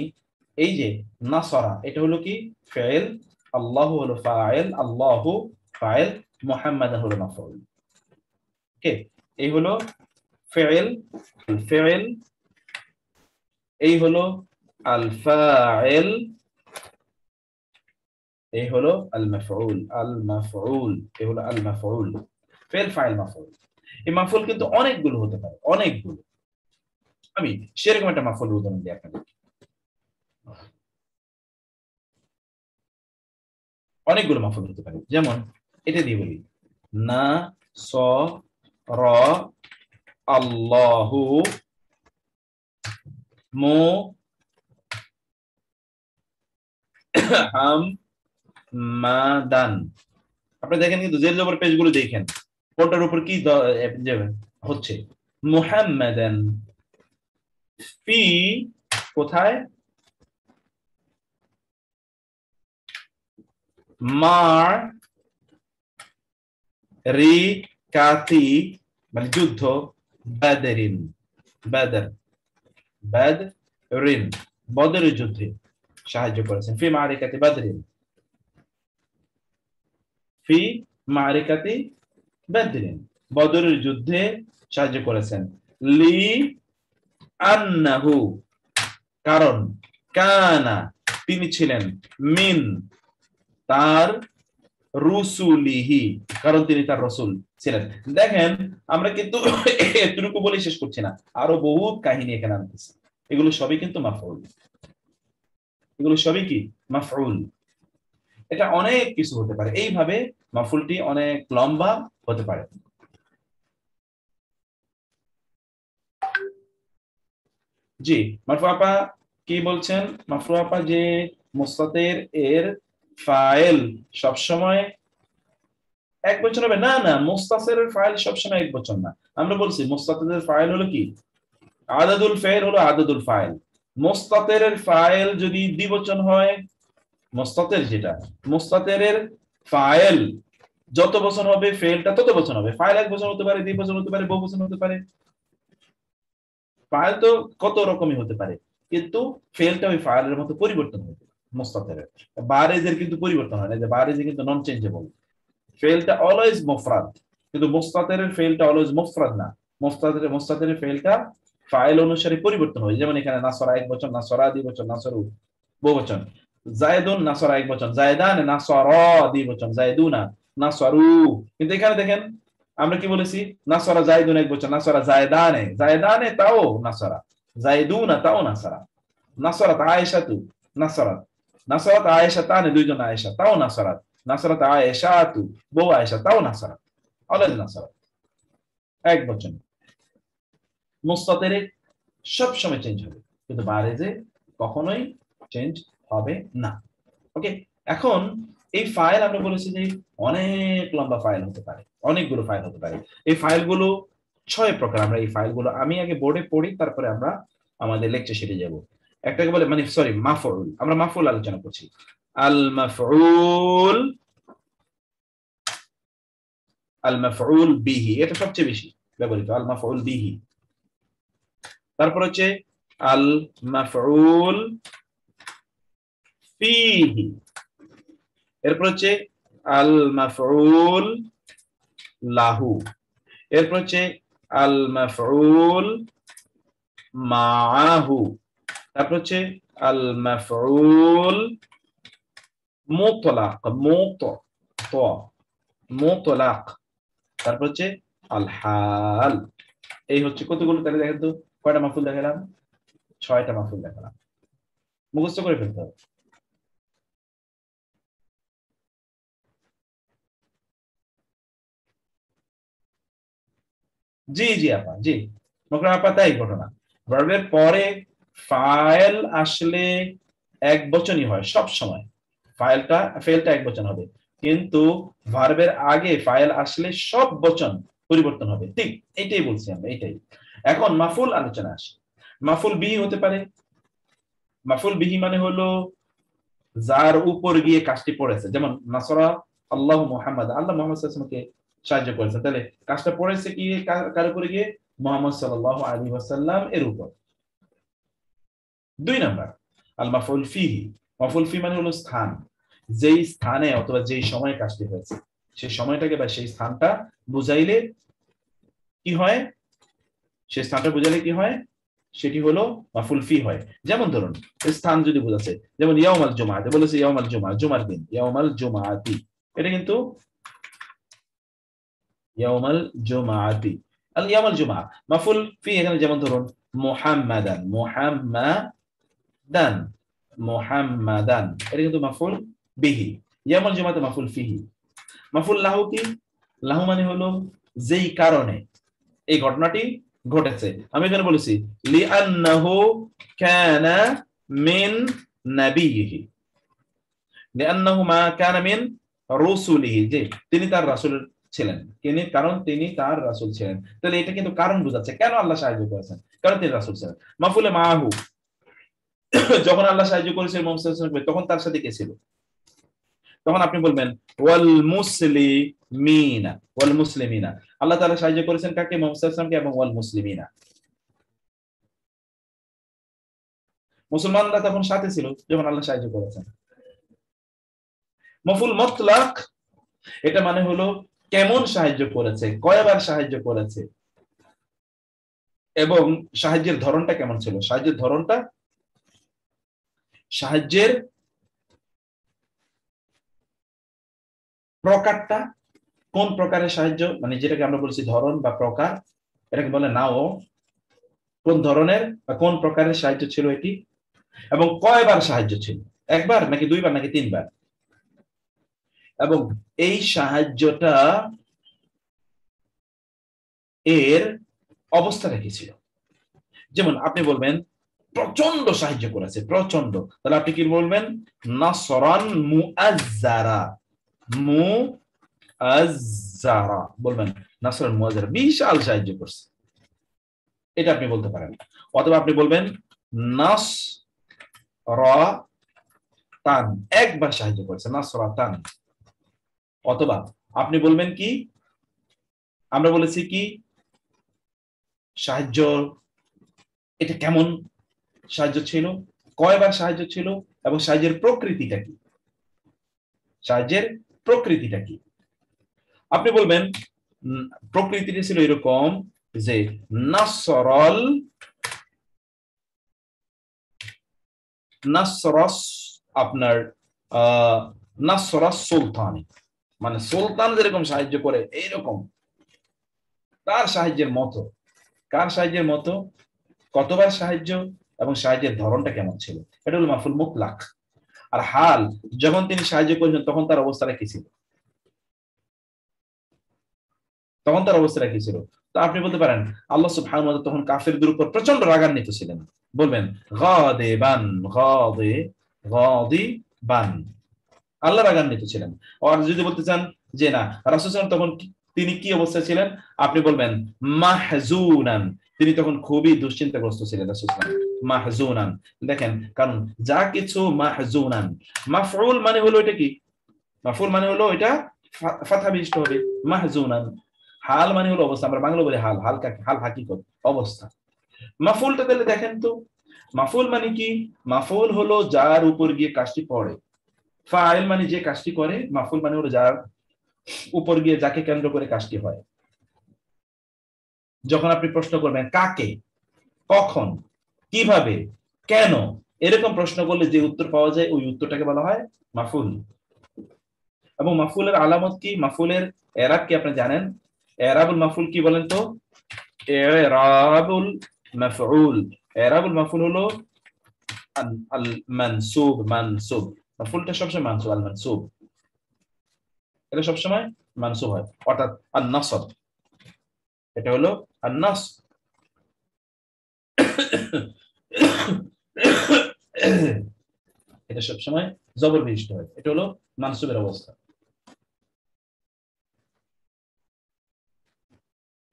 এই যে নাসরা, এটা হলো কি? ফাইল, আল্লাহু হলো ফাইল, আল্লাহু ফাইল, মুহাম্মাদান হলো মাফউল। ওকে, এই হলো ফাইল, এই হলো আল ফাইল, এই হলো আল মাফউল, এই হলো আল মাফউল। File, file, মাফউল। এই মাফউল কিন্তু অনেকগুলো হতে পারে, অনেকগুলো। আমি সেরকম একটা মাফউল উদাহরণ দিই আপনাদের। অনেকগুলো মাফউল হতে পারে, যেমন এটা দিয়ে বলি না স র আল্লাহু মুহাম্মাদান। আপনি দেখেন কিন্তু জের জবর পেজগুলো দেখেন কোনটার উপর কি হচ্ছে, মুহাম্মাদান। ফি কোথায়, মার রিকাতি মানে যুদ্ধ, বাদরিন বাদর বাদরিন বদরের যুদ্ধে সাহায্য করেছেন। ফি মারিকাতি বাদরিন, ফি মারিকাতি বাদরিন বদরের যুদ্ধে সাহায্য করেছেন। লি আন্নাহু কারণ, কানা তিনি ছিলেন, মিন তার, রুসুলিহি কারণ তিনি তার রাসূল ছিলেন। দেখেন আমরা কিন্তু এতটুকু বলে শেষ করছি না, আরো বহুত কাহিনী এখানে আনতেছি। এগুলো সবই কিন্তু মাফউল, এগুলো সবই কি মাফউল। এটা অনেক কিছু হতে পারে, এইভাবে মাফউলটি অনেক লম্বা হতে পারে। জি মারফু আপা কি বলছেন? মারফু আপা যে মুস্তাতির এর ফাইল সব সময় এক বচন হবে না, না মুস্তাতিরের ফাইল সব সময় এক বচন না। আমরা বলছি মুস্তাতিরের ফাইল হলো কি, আদাদুল ফাইল হলো আদাদুল ফাইল। মুস্তাতিরের ফাইল যদি দ্বিবচন হয়, মুস্তাতির যেটা মুস্তাতিরের ফাইল যত বচন হবে ফাইলটা তত বচন হবে। ফাইল এক বচন হতে পারে, দ্বিবচন হতে পারে, বহুবচন হতে পারে। ফাইল তো কত রকমই হতে পারে, কিন্তু ফেলটা ওই ফাইলের মতো পরিবর্তন হবে। মুস্তাতিরের বারেজের কিন্তু পরিবর্তন হয় না, যে বারেজে কিন্তু নন চেঞ্জেবল, ফেলটা অলওয়েজ মুফরাদ, কিন্তু মুস্তাতিরের ফেলটা অলওয়েজ মুফরাদ না। মুস্তাতিরের ফেলটা ফাইল অনুসারে পরিবর্তন হয়। যেমন এখানে নাসরা এক বচন, নাসরা দ্বিবচন, নাসরু বহুবচন, জায়দুন নাসরা এক বচন, জায়দান নাসরা দ্বিবচন, জায়দুনা নাসরু। কিন্তু এখানে দেখেন আমরা কি বলেছি, নাসরা জায়দুন এক বচন, নাসরা জায়দানে, জায়দানে তাও নাসরা, জায়দুনা তাও নাসরা, নাসরাত আয়েশাতু নাসরাত, নাসরাত আয়েশাতানে দুইজন আয়েশা তাও নাসরাত, নাসরাত আয়েশাতু বহু আয়েশা তাও নাসরাত, অলওয়েজ নাসরাত এক বচন। মুস্তাতিরে সব সময় চেঞ্জ হবে, কিন্তু বারেজে কখনোই চেঞ্জ হবে না। ওকে, এখন এই ফাইল আমরা বলেছি যে অনেক লম্বা ফাইল হতে পারে, অনেকগুলো ফাইল হতে পারে। এই ফাইলগুলো 6 প্রকার। আমরা এই ফাইলগুলো আমি আগে বোর্ডে পড়ি, তারপরে আমরা আমাদের লেকচার শিটে যাব। একটাকে বলে মানে সরি মাফউল, আমরা মাফউল আলোচনা করছি। আল মাফউল, আল মাফউল বিহি এটা সবচেয়ে বেশি ব্যবহৃত, আল মাফউল বিহি। তারপর হচ্ছে আল মাফউল ফিহি, এরপর হচ্ছে আল মাফউল লাহু, এরপর হচ্ছে আল মাফউল মাআহু, তারপর হচ্ছে আল মাফউল মুতলাক, মুতলাক, তারপর হচ্ছে আল হাল। এই হচ্ছে কতগুলো, তাহলে দেখেন তো কয়টা মাফউল দেখালাম? 6টা মাফউল দেখালাম, মুখস্থ করে ফেলতে হবে। জি জি আপা, জি মকরা আপা, তাই ঘটনা। ভার্বের পরে ফাইল আসলে এক বচনই হয় সব সময়, ফেলটা এক বচন হবে, কিন্তু ভার্বের আগে ফাইল আসলে সব বচন পরিবর্তন হবে। ঠিক এইটাই বলছি আমরা, এইটাই। এখন মাফউল আলোচনা আসে। মাফউল বিহি হতে পারে। মাফউল বিহি মানে হলো যার উপর গিয়ে কাজটি পড়েছে, যেমন নাসরা আল্লাহু মুহাম্মাদ, আল্লাহ মুহাম্মদ সাল্লাল্লাহু আলাইহি ওয়াসাল্লামকে সাহায্য করেছেন, তাহলে কাজটা পড়েছে কি কার উপরে গিয়ে? মুহাম্মদ সাল্লাল্লাহু আলাইহি ওয়াসাল্লাম এর উপর। 2 নাম্বার আল মাফউল ফিহি। মাফউল ফি মানে হলো স্থান, যেই স্থানে অথবা যেই সময়ে কাজটি হয়েছে সেই সময়টাকে বা সেই স্থানটা বুঝাইলে কি হয়, সেই স্থানটা বুঝাইলে কি হয়, সেটি হলো মাফউল ফি হয়। যেমন ধরুন স্থান যদি বোঝাচ্ছে, যেমন ইয়াউমাল জুমআতে বলেছে ইয়াউমাল জুমআ, জুমার দিন, ইয়াউমাল জুমআতি, এটা কিন্তু ইয়াউমাল জুমআতি, আল ইয়াউমাল জুমআ মাফউল ফি। এখানে যেমন ধরুন মুহাম্মাদান, মুহাম্মাদান, মুহাম্মাদান, এটা কিন্তু মাফউল বিহি। ইয়াউমাল জুমআতে মাফউল ফিহি। মাফউল লাহু কি? লাহু মানে হলো যেই কারণে, এই ঘটনাটি ঘটেছে। আমি এখানে বলেছি লিআন্নাহু কানা মিন নাবিয়িহি, লিআন্নাহু মা কানা মিন রাসূলিহি, যে তিনি তার রাসূল ছিলেন, কারণ তিনি তার রাসূল ছিলেন। তাহলে এটা কিন্তু কারণ বোঝাচ্ছে কেন আল্লাহ সাহায্য করেছেন, কারণ তিনি রাসূল ছিলেন। মাফুলে মাহু, যখন আল্লাহ সাহায্য করেছিলেন মুহাম্মদ সাল্লাল্লাহু আলাইহি ওয়াসাল্লাম, তখন তার সাথে কে ছিল? তখন আপনি বলবেন ওয়াল মুসলিমিনা, ওয়াল মুসলিমিনা। আল্লাহ তাআলা সাহায্য করেছেন কাকে? মুহাম্মদ সাল্লাল্লাহু আলাইহি ওয়াসাল্লামকে, এবং ওয়াল মুসলিমিনা, মুসলমানরা তখন সাথে ছিল যখন আল্লাহ সাহায্য করেছেন। মাফুল মুতলাক, এটা মানে হলো কেমন সাহায্য করেছে, কয়বার সাহায্য করেছে, এবং সাহায্যের ধরনটা কেমন ছিল। সাহায্যের ধরনটা, সাহায্যের প্রকারটা, কোন প্রকারের সাহায্য, মানে যেটাকে আমরা বলছি ধরন বা প্রকার, এটাকে বলে নাও, কোন ধরনের বা কোন প্রকারের সাহায্য ছিল এটি, এবং কয়বার সাহায্য ছিল, একবার নাকি দুইবার নাকি তিনবার, এবং এই সাহায্যটা এর অবস্থাটা কি ছিল। যেমন আপনি বলবেন প্রচন্ড সাহায্য করেছে, প্রচন্ড, তাহলে আপনি কি বলবেন? নাসরান মুআজ্জারা, মুআজ্জারা বলবেন, নাসরান মুআজ্জারা, বিশাল সাহায্য করছে, এটা আপনি বলতে পারেন। অথবা আপনি বলবেন নাসরাতান, একবার সাহায্য করেছে, নাসরাতান। অথবা আপনি বলবেন কি, আমরা বলেছি কি সাহায্য, এটা কেমন সাহায্য ছিল, কয়বার সাহায্য ছিল, এবং সাহায্যের প্রকৃতিটা কি, সাহায্যের প্রকৃতিটা কি। আপনি বলবেন প্রকৃতিটা ছিল এরকম যে নাসরাস আপনার নাসরাস সুলতানি, মানে সুলতান যেরকম সাহায্য করে এইরকম তার সাহায্যের মতো। কার সাহায্যের মতো, কতবার সাহায্য, এবং সাহায্যের ধরনটা কেমন ছিল, এটা হলো মাফুল মুতলাক। আর হাল, যখন তিনি সাহায্য করেছেন তখন তার অবস্থাটা কি ছিল, তখন তার অবস্থাটা কি ছিল। তো আপনি বলতে পারেন আল্লাহ সুবহানাহু ওয়া তাআলা তখন কাফিরদের উপর প্রচন্ড রাগান্বিত ছিলেন, বলবেন গাদিবান, গাদিবান, আল্লাহ রাগান্বিত ছিলেন। আর যদি বলতে চান যে না, রাসূল সাল্লাল্লাহু আলাইহি ওয়াসাল্লাম তখন তিনি কি অবস্থায় ছিলেন, আপনি বলবেন মাহজুনান, তিনি তখন খুবই দুশ্চিন্তাগ্রস্ত ছিলেন রাসূল সাল্লাল্লাহু আলাইহি ওয়াসাল্লাম। মাহজুনান, দেখেন, কারণ যা কিছু মাহজুনান, মাফউল মানে হলো এটা কি, মাফউল মানে হলো এটা ফাতহা বিশিষ্ট হবে, মাহজুনান। হাল মানে হলো অবস্থা, আমরা বাংলা বলি হাল, হালকা, হাল হাকিকত, অবস্থা। মাফউলটা তাহলে দেখেন তো, মাফউল মানে কি, মাফউল হলো যার উপর গিয়ে কাজটি পড়ে, ফাইল মানে যে কাজটি করে, মাফউল মানে হলো যার উপর গিয়ে যাকে কেন্দ্র করে কাজটি হয়। যখন আপনি প্রশ্ন করবেন কাকে, কখন, কিভাবে, কেন, এরকম প্রশ্ন করলে যে উত্তর পাওয়া যায় ওই উত্তরটাকে বলা হয় মাফউল। এবং মাফউলের আলামত কি, মাফউলের এরাব কি আপনি জানেন? এরাবুল মাফউল কি বলেন তো? এরাবুল মাফউল, এরাবুল মাফউল হলো আল মানসুব, মানসুব, মাফউলটা সবসময় মানসুব, আল মানসুব, এটা সবসময় মানসুব হয়, অর্থাৎ আন-নাসব, এটা হলো আন-নাস। এটা সবসময় জবর বিশিষ্ট হয়, এটা হলো মানসুবের অবস্থা,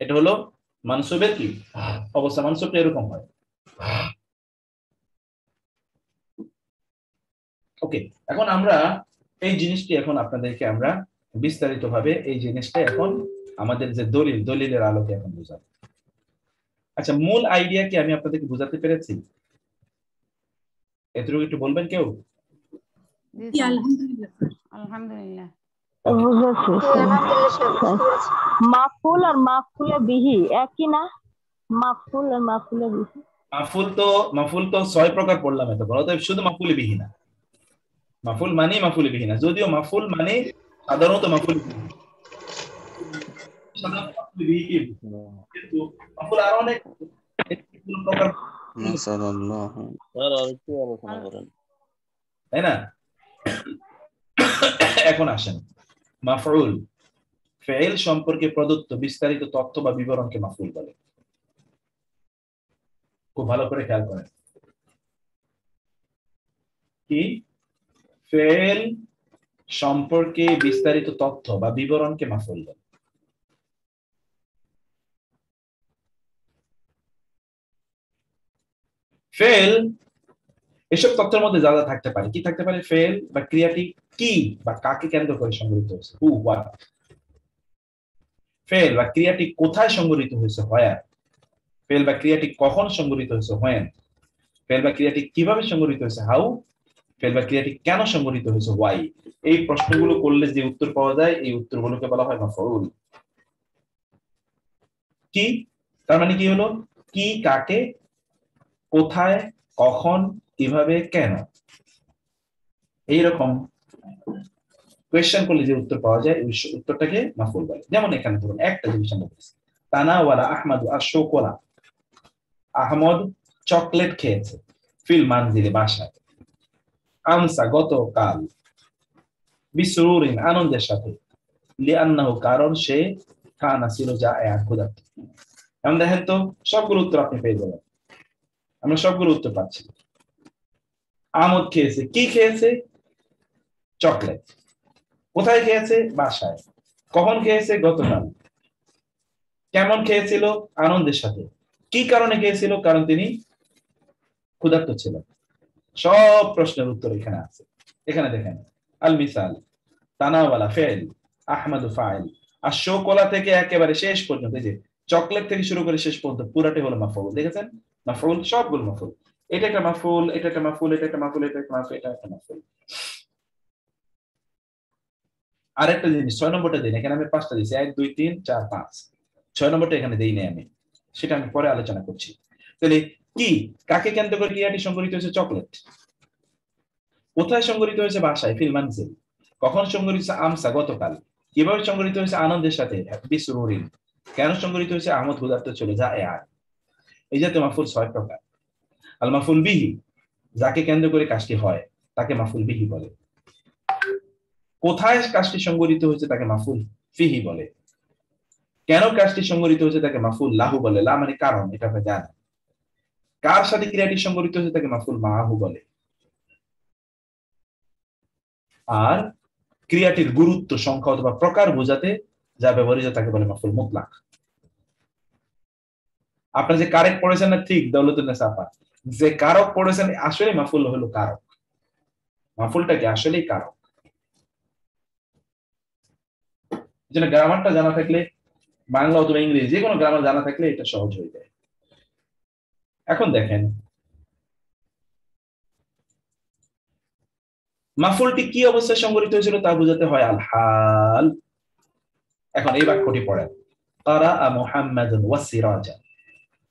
এটা হলো মানসুবের কি অবস্থা, মানসুবটা এরকম হয়। ওকে, এখন আমরা এই জিনিসটি এখন আপনাদেরকে আমরা বিস্তারিত ভাবে এই জিনিসটা এখন আমাদের যে দলিলের আলোকে এখন বোঝাবো। আচ্ছা, মূল আইডিয়া কি আমি আপনাদেরকে বোঝাতে পেরেছি? এতটুকু একটু বলবেন কেউ? আলহামদুলিল্লাহ। মাফুল আর মাফুলে বিহি একই না? মাফুল আর মাফুলে বিহি, মাফুল তো 6 প্রকার পড়লাম এতক্ষণ, অতএব শুধু মাফুলে বিহি না, মাফুল মানে মাফুলে বিহি না, যদিও মাফুল মানে সাধারণত মাফুল বিহি, কিন্তু মাফুল আরো অনেক প্রকার, তাই না? এখন আসেন মাফউল, ফেল সম্পর্কে প্রদত্ত বিস্তারিত তথ্য বা বিবরণকে মাফউল বলে। খুব ভালো করে খেয়াল করেন, কি ফেল সম্পর্কে বিস্তারিত তথ্য বা বিবরণকে মাফউল বলে। ফেল এসব তথ্যের মধ্যে যা যা থাকতে পারে, কি থাকতে পারে? ফেল বা ক্রিয়াটি কি বা কাকে কেন্দ্র করে সংগঠিত হয়েছে, হু হোয়াট। ফেল বা ক্রিয়াটি কোথায় সংগঠিত হয়েছে, হোয়ার। ফেল বা ক্রিয়াটি কখন সংগঠিত হয়েছে, হোয়েন। ফেল বা ক্রিয়াটি কিভাবে সংগঠিত হয়েছে, হাউ। ফেল বা ক্রিয়াটি কেন সংগঠিত হয়েছে, হোয়াই। এই প্রশ্নগুলো করলে যে উত্তর পাওয়া যায় এই উত্তরগুলোকে বলা হয় মাফউল। কি তার মানে কি হলো? কি, কাকে, কোথায়, কখন, কিভাবে, কেন, এইরকম কোয়েশ্চেন করলে যে উত্তর পাওয়া যায় ওই উত্তরটাকে মাফউল বলে। যেমন এখানে ধরুন একটা জিনিস আমরা বলছি, তানাওয়ালা আহমদু আশ-শুকলা, আহমদ চকলেট খেয়েছে, ফিল মানজিলে বাসায়, আমসা গতকাল, বিসরুরিন আনন্দের সাথে, লিআন্নাহু কারণ সে, কানা ছিল জায়েআন ক্ষুধার্ত। এখন দেখেন তো সবগুলো উত্তর আপনি পেয়ে যাবেন, আমরা সবগুলো উত্তর পাচ্ছি। আহমদ খেয়েছে, কি খেয়েছে? চকলেট। কোথায় খেয়েছে? বাসায়। কখন খেয়েছে? গতকাল। কেমন খেয়েছিল? আনন্দের সাথে। কি কারণে খেয়েছিল? কারণ তিনি ক্ষুধার্ত ছিলেন। সব প্রশ্নের উত্তর এখানে আছে। এখানে দেখেন আল মিসাল, তানাওয়ালা ফেল, আহমদু ফাইল, আর শুকলা থেকে একেবারে শেষ পর্যন্ত, এই যে চকলেট থেকে শুরু করে শেষ পর্যন্ত পুরাটাই হলো মাফউল। দেখেছেন মাফউল, সবগুলো মাফউল। এটা একটা মাফউল, এটা একটা মাফউল, এটা একটা মাফউল, এটা একটা মাফউল, এটা একটা মাফউল। আরেকটা জিনিস 6 নম্বরটা দিন, এখানে আমি 5টা দিয়েছি, 1 2 3 4 5। 6 নম্বরটা এখানে দেই নাই আমি, সেটা আমি পরে আলোচনা করছি। তাহলে কি, কাকে কেন্দ্র করে ক্রিয়াটি সংগঠিত হয়েছে? চকলেট। কোথায় সংগঠিত হয়েছে? বাসায়, ফিল মানজিল। কখন সংগঠিত হয়েছে? আমসা গতকাল। কিভাবে সংগঠিত হয়েছে? আনন্দের সাথে, বিসরুরিন। কেন সংগঠিত হয়েছে? আহমদ ক্ষুধার্ত ছিল, জায়েআন। এই জাতীয় মাফউল 6 প্রকার। আল মাফউল বিহি, যাকে কেন্দ্র করে কাজটি হয় তাকে মাফউল বিহি বলে। কোথায় কাজটি সংগঠিত হয়েছে তাকে মাফউল ফিহি বলে। কেন কাজটি সংগঠিত হয়েছে তাকে মাফউল লাহু বলে। লা মানে কারণ, এটা আপনি জানেন। কার সাথে ক্রিয়াটি সংগঠিত হয়েছে তাকে মাফউল মাহু বলে। আর ক্রিয়াটির গুরুত্ব, সংখ্যা অথবা প্রকার বোঝাতে যা ব্যবহৃত তাকে বলে মাফউল মুতলাক। আপনারা যে কারেক্ট পড়েছেন না, ঠিক দৌলতুন্নেসা আপা, যে কারক পড়েছেন আসলে মাফউল হলো কারক। মাফউলটা কি? আসলেই কারক। যেন গ্রামারটা জানা থাকলে, বাংলা অথবা ইংরেজি যে কোনো গ্রামার জানা থাকলে এটা সহজ হয়ে যায়। এখন দেখেন মাফউলটি কি অবস্থায় সংগঠিত হয়েছিল তা বোঝাতে হয় আল হাল। এখন এই বাক্যটি পড়েন, কারা মুহাম্মাদুন ওয়াসিরাজা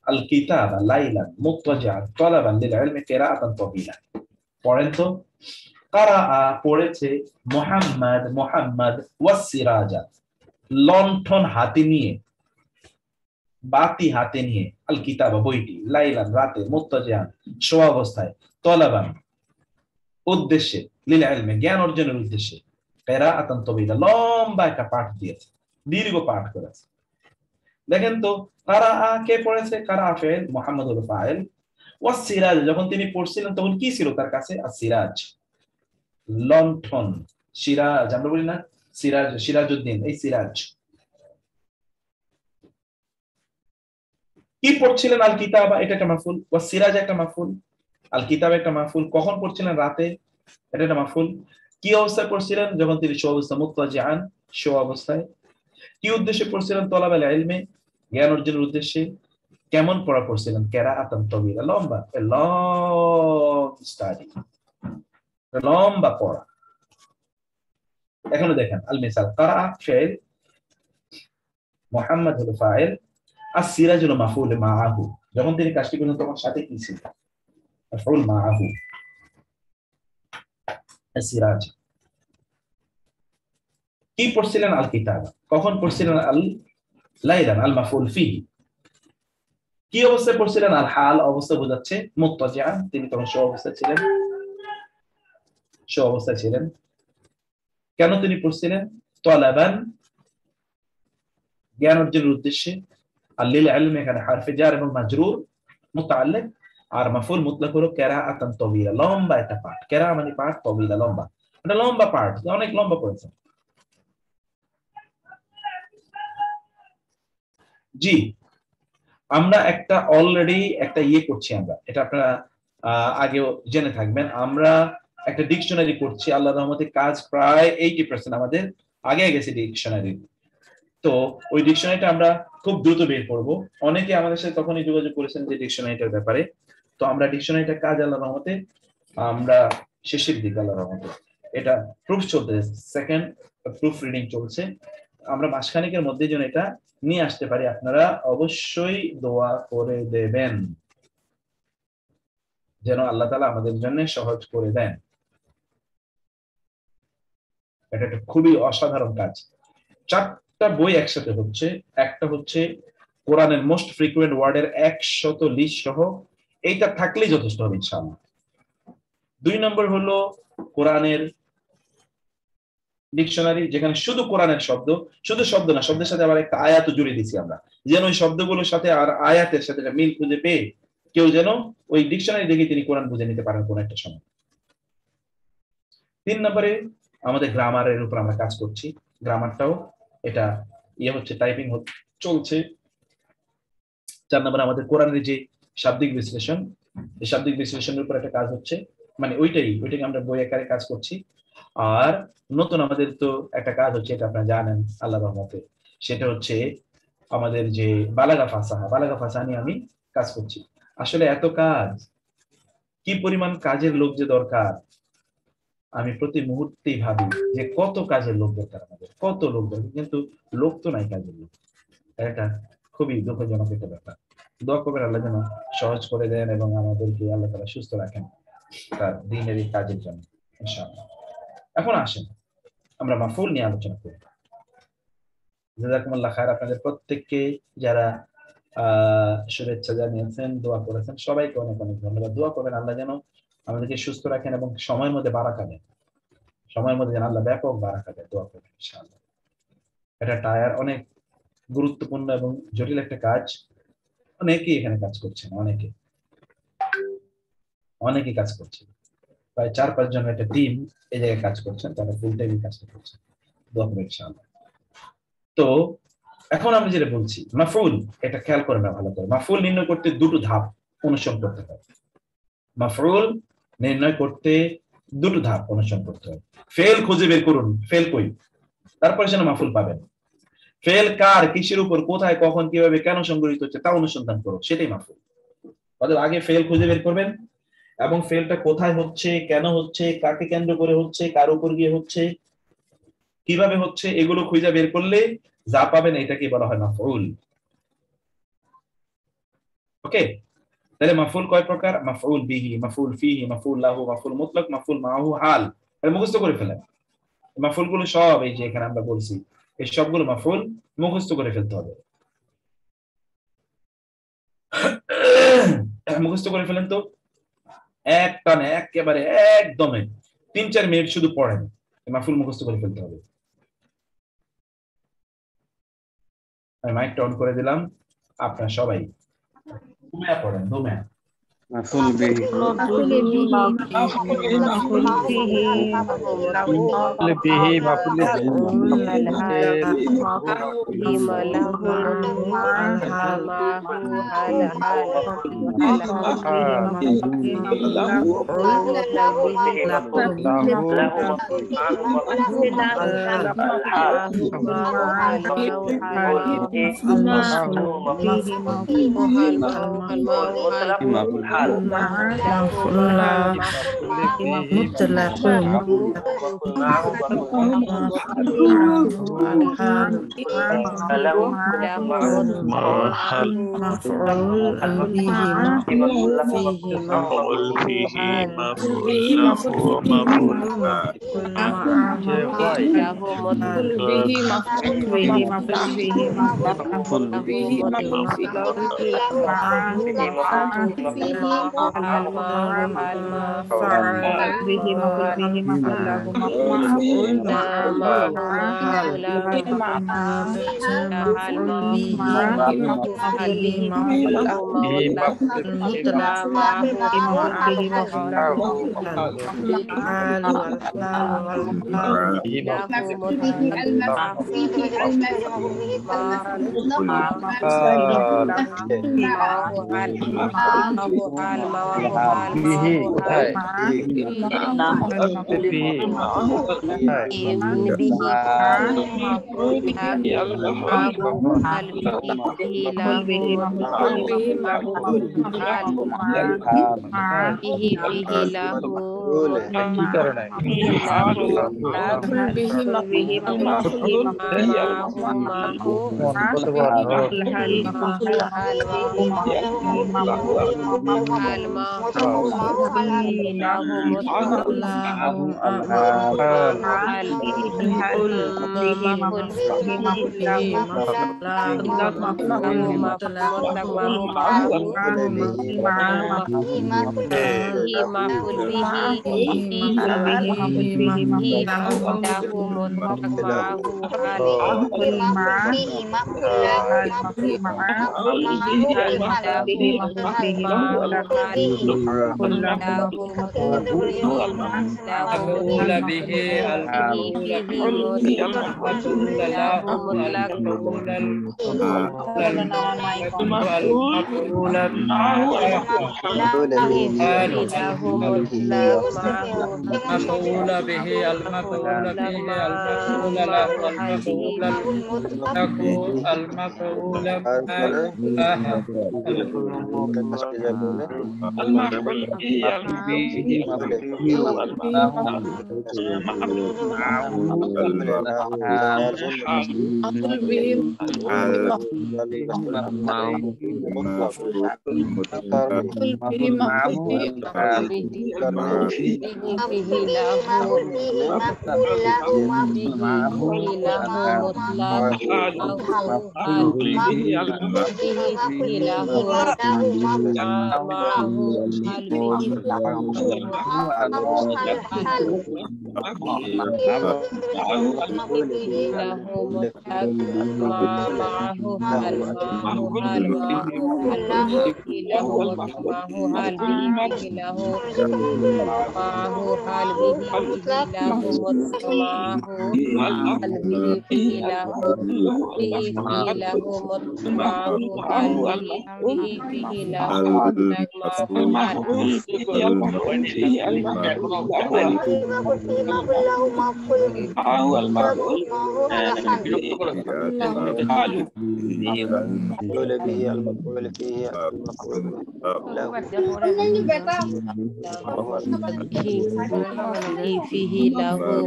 আল কিতাবা লাইলান মুত্তাজিআন তালাবান লিল ইলমি কিরাআতান তাবিলা। পড়েন তো, কারা পড়েছে, মুহাম্মদ ওয়াসিরাজা লণ্ঠন হাতে নিয়ে, বাতি হাতে নিয়ে, আল কিতাবা বইটি, লাইলান রাতে, মুত্তাজিআন শোয়া অবস্থায়, তালাবান উদ্দেশ্যে, লিল ইলমি জ্ঞান অর্জনের উদ্দেশ্যে, কিরাআতান তাবিলা লম্বা একটা পাঠ দিয়েছে, দীর্ঘ পাঠ করেছে। দেখেন তো কারা কে পড়েছে? কারা ফেল, মুহাম্মদ হলো ফাইল, ওয়াসিরাজ যখন তিনি পড়ছিলেন তখন কি ছিল তার কাছে? আসিরাজ, লণ্ঠন। সিরাজ আমরা বলি না, সিরাজ, সিরাজউদ্দিন, এই সিরাজ। কি পড়ছিলেন? আল কিতাবা, এটা একটা মাফউল, ওয়াসিরাজ একটা মাফউল, আল কিতাবা একটা মাফউল। কখন পড়ছিলেন? রাতে, এটা একটা মাফউল। কি অবস্থায় পড়ছিলেন? যখন তিনি শোয়া অবস্থা, মুত্তাজিআন শোয়া অবস্থায়। কি উদ্দেশ্যে পড়ছিলেন? তলাবাল ইলমে জ্ঞান অর্জনের উদ্দেশ্যে। কেমন পড়া পড়ছিলেন? কিরাআতান তাবিলা, লম্বা, লং স্টাডি, লম্বা পড়া। এখনো দেখেন আল মিসাল, কারা ফেল, মুহাম্মদ হলো ফাইল, আসিরাজ হলো মাফউল মাআহু। যখন তিনি কাজটি করলেন তখন সাথে কি ছিল? মাফউল মাআহু, আসিরাজ। কি পড়ছিলেন? আল কিতাবা। কখন পড়ছিলেন? আল লাইলান, আল মাফউল ফিহি। কি অবস্থায় পড়ছিলেন? আল হাল, অবস্থা বোঝাচ্ছে, মুত্তাজিআন তিনি তখন শোয়া অবস্থায় ছিলেন, শোয়া অবস্থায় ছিলেন। কেন তিনি পড়ছিলেন? তালাবান জ্ঞান অর্জনের উদ্দেশ্যে। আর লিল ইলম এখানে হারফে জার এবং মাজরুর মুতাআল্লিক। আর মাফউল মুতলাক হলো কিরাআতান তাওয়িলা, লম্বা একটা পাঠ। কিরা মানে পাঠ, তাওয়িলা লম্বা, এটা লম্বা পাঠ, অনেক লম্বা পড়েছে। জি, আমরা একটা অলরেডি একটা করছি আমরা, এটা আপনারা আগেও জেনে থাকবেন। আমরা একটা ডিকশনারি করছি, আল্লাহর রহমতে কাজ প্রায় 80% আমাদের আগে গেছে ডিকশনারি। তো ওই ডিকশনারিটা আমরা খুব দ্রুত বের করব। অনেকে আমাদের সাথে তখনই যোগাযোগ করেছেন যে ডিকশনারিটার ব্যাপারে। তো আমরা ডিকশনারিটার কাজ আল্লাহর রহমতে আমরা শেষের দিকে আল্লাহর রহমতে এটা প্রুফ চলছে, সেকেন্ড প্রুফ রিডিং চলছে। আমরা মাসখানেকের মধ্যে যেন এটা নিয়ে আসতে পারি, আপনারা অবশ্যই দোয়া করে দেবেন যেন আল্লাহ তাআলা আমাদের জন্য সহজ করে দেন। এটা একটা খুবই অসাধারণ কাজ। 4টা বই একসাথে হচ্ছে। একটা হচ্ছে কোরআনের মোস্ট ফ্রিকুয়েন্ট ওয়ার্ডের 100 লিস্ট সহ, এইটা থাকলেই যথেষ্ট হবে ইনশাআল্লাহ। 2 নম্বর হলো কোরআনের ডিকশনারি, যেখানে শুধু কোরআনের শব্দ, শুধু শব্দ না, শব্দের সাথে আবার একটা আয়াতও জুড়ে দিয়েছি আমরা, যেন ওই শব্দগুলোর সাথে আর আয়াতের সাথে মিল খুঁজে পেয়ে কেউ যেন ওই ডিকশনারি দেখে তিনি কোরআন বুঝে নিতে পারেন কোন একটা সময়। 3 নম্বরে আমাদের গ্রামারের উপর আমরা কাজ করছি। গ্রামারটাও এটা হচ্ছে টাইপিং চলছে। 4 নম্বরে আমাদের কোরআনের যে শাব্দিক বিশ্লেষণ, এই শাব্দিক বিশ্লেষণের উপর একটা কাজ হচ্ছে, মানে ওইটাকে আমরা বই আকারে কাজ করছি। আর নতুন আমাদের তো একটা কাজ হচ্ছে, এটা আপনারা জানেন আল্লাহর রহমতে, সেটা হচ্ছে আমাদের যে বালাগা ফাসাহা নিয়ে আমি কাজ করছি। আসলে এত কাজ, কি পরিমাণ কাজের লোক যে দরকার, আমি প্রতি মুহূর্তেই ভাবি যে কত কাজের লোক দরকার আমাদের, কত লোক দরকার, কিন্তু লোক তো নাই কাজের লোক। এটা খুবই দুঃখজনক একটা ব্যাপার। দোয়া করবেন আল্লাহ যেন সহজ করে দেন এবং আমাদেরকে আল্লাহ তাআলা সুস্থ রাখেন তার দ্বীনের এই কাজের জন্য ইনশাআল্লাহ। এখন আসেন আমরা মাফউল নিয়ে আলোচনা করি। জাযাকুমুল্লাহ খায়র। আপনাদের প্রত্যেককে যারা শুভেচ্ছা জানিয়েছেন, দোয়া করেছেন, সবাইকে অনেক অনেক ধন্যবাদ। দোয়া করবেন আল্লাহ যেন আমাদেরকে সুস্থ রাখেন এবং সময়ের মধ্যে বারাকা দেন, সময়ের মধ্যে যেন আল্লাহ ব্যাপক বারাকা দেন, দোয়া করবেন ইনশাআল্লাহ। এটা টায়ার অনেক গুরুত্বপূর্ণ এবং জটিল একটা কাজ। অনেকেই এখানে কাজ করছেন, অনেকে কাজ করছেন, প্রায় 4-5 জনের একটা টিম এই জায়গায় কাজ করছেন, তারা ফুল টাইম কাজটা করছেন, দোয়া করবেন ইনশাআল্লাহ। তো এখন আমি যেটা বলছি মাফউল, এটা খেয়াল করবেন ভালো করে। মাফউল নির্ণয় করতে 2টো ধাপ অনুসরণ করতে হয়। মাফউল নির্ণয় করতে 2টো ধাপ অনুসরণ করতে হয়। ফেল খুঁজে বের করুন, ফেল কই, তারপরে সেটা মাফউল পাবেন। ফেল কার, কিসের উপর, কোথায়, কখন, কিভাবে, কেন সংঘটিত হচ্ছে তা অনুসন্ধান করো, সেটাই মাফউল। অতএব আগে ফেল খুঁজে বের করবেন এবং ফেলটা কোথায় হচ্ছে, কেন হচ্ছে, কাকে কেন্দ্র করে হচ্ছে, কার উপর গিয়ে হচ্ছে, কিভাবে হচ্ছে, এগুলো খুঁজে বের করলে যা পাবেন এটাকে বলা হয় মাফউল। ওকে, তাহলে মাফউল কয় প্রকার? মাফউল বিহি, মাফউল ফিহি, মাফউল লাহু, মাফউল মুতলাক, মাফউল মাহু, হাল। এটা মুখস্থ করে ফেলেন। মাফউল গুলো সব এই যে এখানে আমরা বলছি, এই সবগুলো মাফউল মুখস্থ করে ফেলতে হবে। মুখস্থ করে ফেলেন তো এক টানে, একেবারে একদমে 3-4 মিনিট শুধু পড়েন, মাফউল মুখস্থ করে ফেলতে হবে। আমি মাইকটা অন করে দিলাম, আপনারা সবাই দুমেয়া পড়েন, দুমেয়া। মাফউল বিহি, মাফউল বিহি, মাফউল বিহি, মাফউল বিহি, মাফউল حال معه مفعول به مفعول به مفعول له مفعول معه مفعول له حال فيه له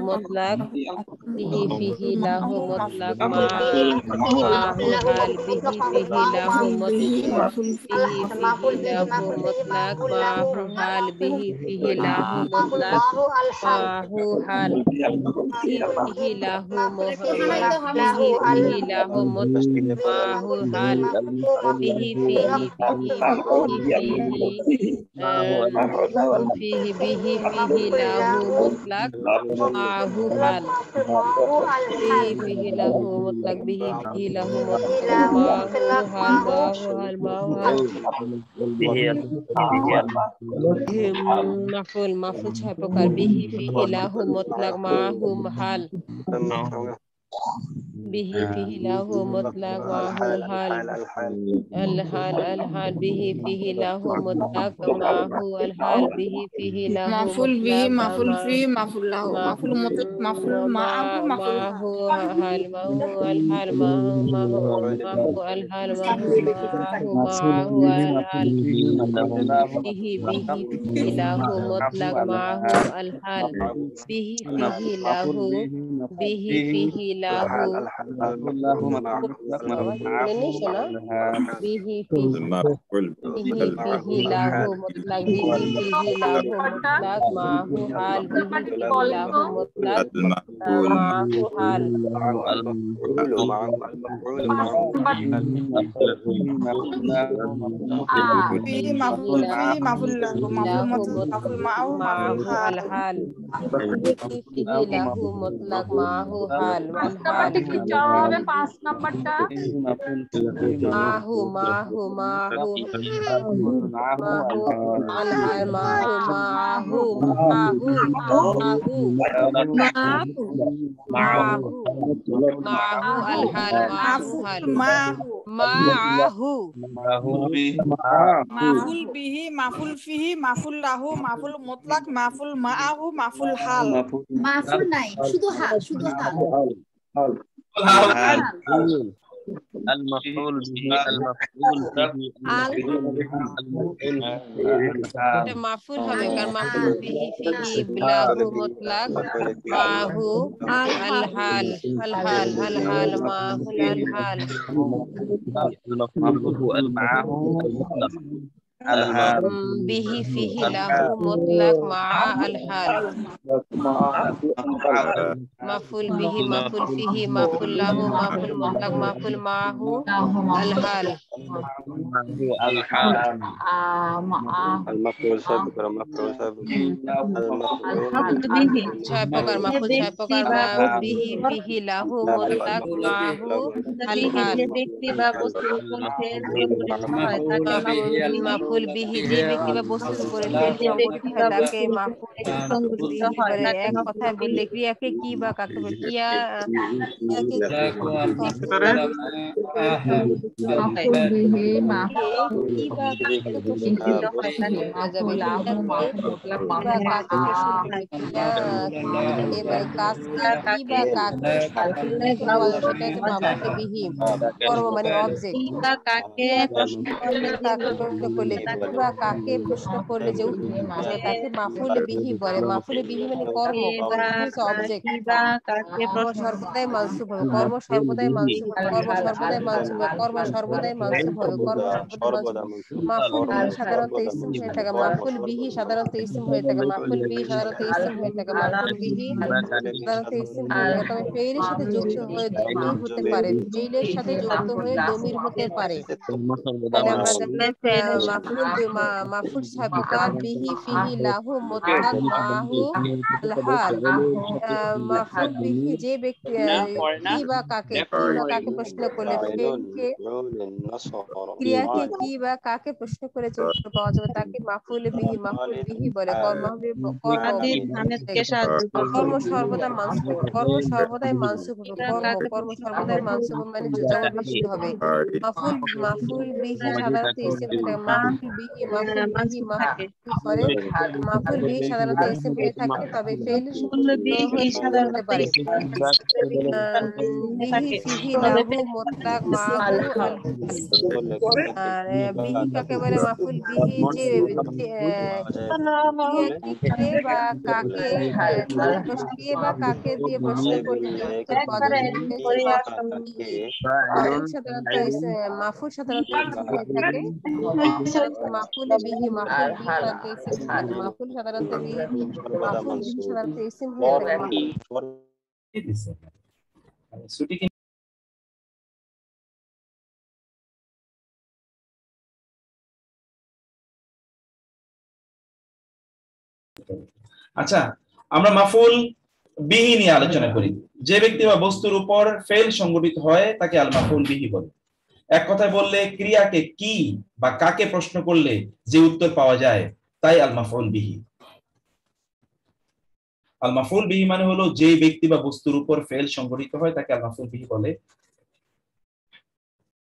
مطلق به فيه له مطلق معه حال به فيه له مطلق فيه له مطلق معه حال به فيه له مطلق معه حال فيه له مطلق معه حال به فيه له مطلق معه حال فيه له مطلق به فيه له مطلق معه مفعول 6 প্রকার به فيه له مطلق معه حال به فيه له مطلق معه الحال الحال به فيه له مطلق معه الحال به فيه له مفعول به مفعول فيه مفعول له مفعول مطلق مفعول معه مفعول الحال معه الحال معه الحال معه الحال به فيه له مطلق معه الحال به فيه له المفعول له مطلق مفعول معه bihi fihi fihi lahu mutlaq bihi fihi lahu mutlaq ma'hu hal bihi fihi lahu mutlaq ma'hu hal المفعول معه المفعول معه فيه مفعول فيه مفعول له مفعول مطلق مفعول معه مفعول حال hal fihi lahu mutlaq ma'hu hal wal hal কি চাওয়া হবে 5 নাম্বারটা ma'hu ma'hu ma'hu ma'hu al hal ma'hu ma'hu ma'hu ma'hu ma'hu al hal ma'hu hal ma'hu মাফুল বিহি মাফুল ফিহি মাফুল লাহু মাফুল মুতলাক মাফুল মাআহু মাফুল হাল মাফুল নাই শুধু হাল المفعول به المفعول এটা মাফুল হবে কারণ মাফুল বিহি ফিহি lahu mutlaq ma'hu al hal ma'hu al hal المفعول معه المطلق به فيه له مطلق مع الحال مفعول به مفعول فيه مفعول له مفعول مطلق مفعول معه الحال المفعول سابق المفعول سابق ছয় প্রকার মাফুল ছয় প্রকার বিহি ফিহি লাহু মুতলাক মাহু আল হাল ব্যক্তি বা বস্তুর উপর ফেল হয় তাকে মাফুল বিহি যে ব্যক্তি বা বস্তুর উপর ফেল সংগঠিত হয় তাকে মাফুল সংগঠিত হয় এক কথায় বললে ক্রিয়াকে কি বা কাকে ক্রিয়া মাফুল বিহি মাফুল কি বা কাকে প্রশ্নিত হয় তাকে মাফুল লাহু মুতলাক এবার কাজকে কি বা কাকে মাফুল বিহি কর্ম মানে অবজেক্ট কি বা কাকে প্রশ্ন করলে কি বা কাকে প্রশ্ন করলে যে উত্তর তাকে মাফুল বিহি বলে মাফুল বিহি মানে কর্ম অবজেক্ট কি বা কাকে প্রশ্ন সর্বদাই মানসুব হবে কর্ম সর্বদাই মানসুব কর্ম সর্বদাই মানসুব কর্ম সর্বদাই মানসুব হবে কর্ম সর্বদাই মাফুল সাধারণত ইসম হয়ে থাকে মাফুল বিহি সাধারণত ইসম হয়ে থাকে মাফুল বিহি সাধারণত ইসম হয়ে থাকে মাফুল বিহি সাধারণত ইসম হয়ে থাকে তবে ফেইলের সাথে যুক্ত হয়ে দমির হতে পারে ফেইলের সাথে যুক্ত হয়ে দমির হতে পারে তাহলে আমরা দেখলাম মাফুল ছয় প্রকার বিহি ফিহি লাহু মুতলাক মাহু আল হাল মাফুল বিহি যে ব্যক্তি কি বা কাকে প্রশ্ন করলে ফেইলকে ক্রিয়াকে কি বা কাকে প্রশ্ন করে যে উত্তর পাওয়া যাবে তাকে মাফুল বিহি বলে কর্ম সর্বদা মানসুব কর্ম সর্বদাই মানসুব হবে কর্ম সর্বদাই মানসুব মানে জবাবদিহি হবে মাফুল বিহি সাধারণত ইসম থাকে মাফুল বিহি মাফুল বিহি সাধারণত ইসম হয়ে থাকে তবে ফেইলের সাথে হতে পারে বিহি ফিহি লাহু মুতলাক মাহু আল আর বিহি কাকে বলে মাফুল বিহি যে কে বা কাকে দিয়ে প্রশ্ন করলে মাফুল সাধারণত থাকে মাফুল বিহি মাফুল সাধারণত ইসম হয়ে থাকে আচ্ছা আমরা মাফুল বিহি নিয়ে আলোচনা করি যে ব্যক্তি বা বস্তুর উপর ফেল সংগঠিত হয় তাকে আল মাফুল বিহি বলে এক কথায় বললে ক্রিয়াকে কি বা কাকে প্রশ্ন করলে যে উত্তর পাওয়া যায় তাই আল মাফুল বিহি আল মাফুল বিহি মানে হলো যে ব্যক্তি বা বস্তুর উপর ফেল সংগঠিত হয় তাকে আল মাফুল বিহি বলে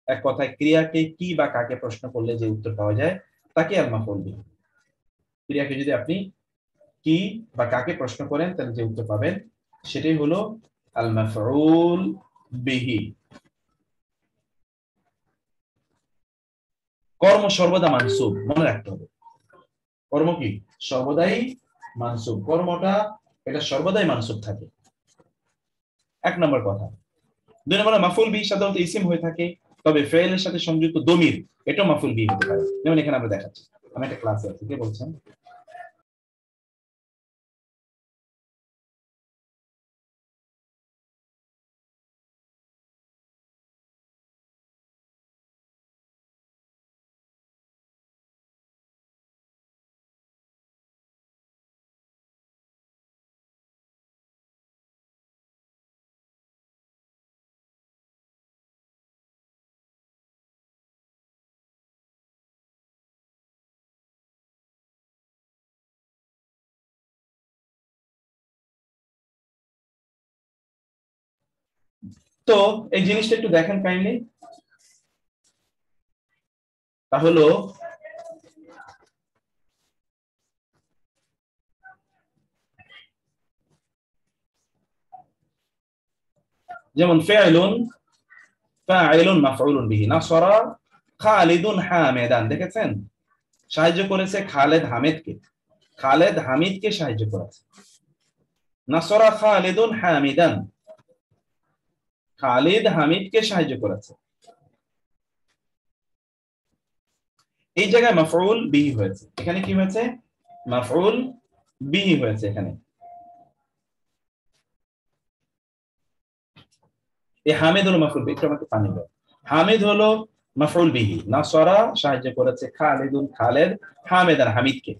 এক কথায় ক্রিয়াকে কি বা কাকে প্রশ্ন করলে যে উত্তর পাওয়া যায় তাকে আল মাফুল বিহি ক্রিয়াকে যদি আপনি কি বা কাকে প্রশ্ন করেন তাহলে যে উত্তর পাবেন সেটাই হলো আল মাফউল বিহি কর্ম সর্বদা মানসুব মনে রাখতে হবে কর্ম কি সর্বদাই মানসুব কর্মটা এটা সর্বদাই মানসুব থাকে এক নম্বর কথা দুই নম্বরে মাফউল বিহি সাধারণত ইসিম হয়ে থাকে, তবে ফেলের সাথে সংযুক্ত দমির এটাও মাফউল বিহি হতে পারে। যেমন এখানে আমরা দেখাচ্ছি, আমি একটা ক্লাসে আছি, কে বলছেন? তো এই জিনিসটা একটু দেখেন কাইন্ডলি। তা হলো যেমন ফাইলুন ফাইলুন মাফউলুন বিহি, নাসরা খালিদুন হামিদান, দেখেছেন সাহায্য করেছে খালেদ হামিদকে, খালেদ হামিদকে সাহায্য করেছে। নাসরা খালিদুন হামিদান, খালিদ হামিদকে সাহায্য করেছে। এই জায়গায় মাফউল বিহি হয়েছে, এখানে কি হয়েছে? মাফউল বিহি হয়েছে এখানে। এই হামিদ হলো মাফউল বিহি, একটু আমাকে পানি দাও। হামিদ হলো মাফউল বিহি, নাসরা সাহায্য করেছে খালিদুন খালেদ হামিদান হামিদকে।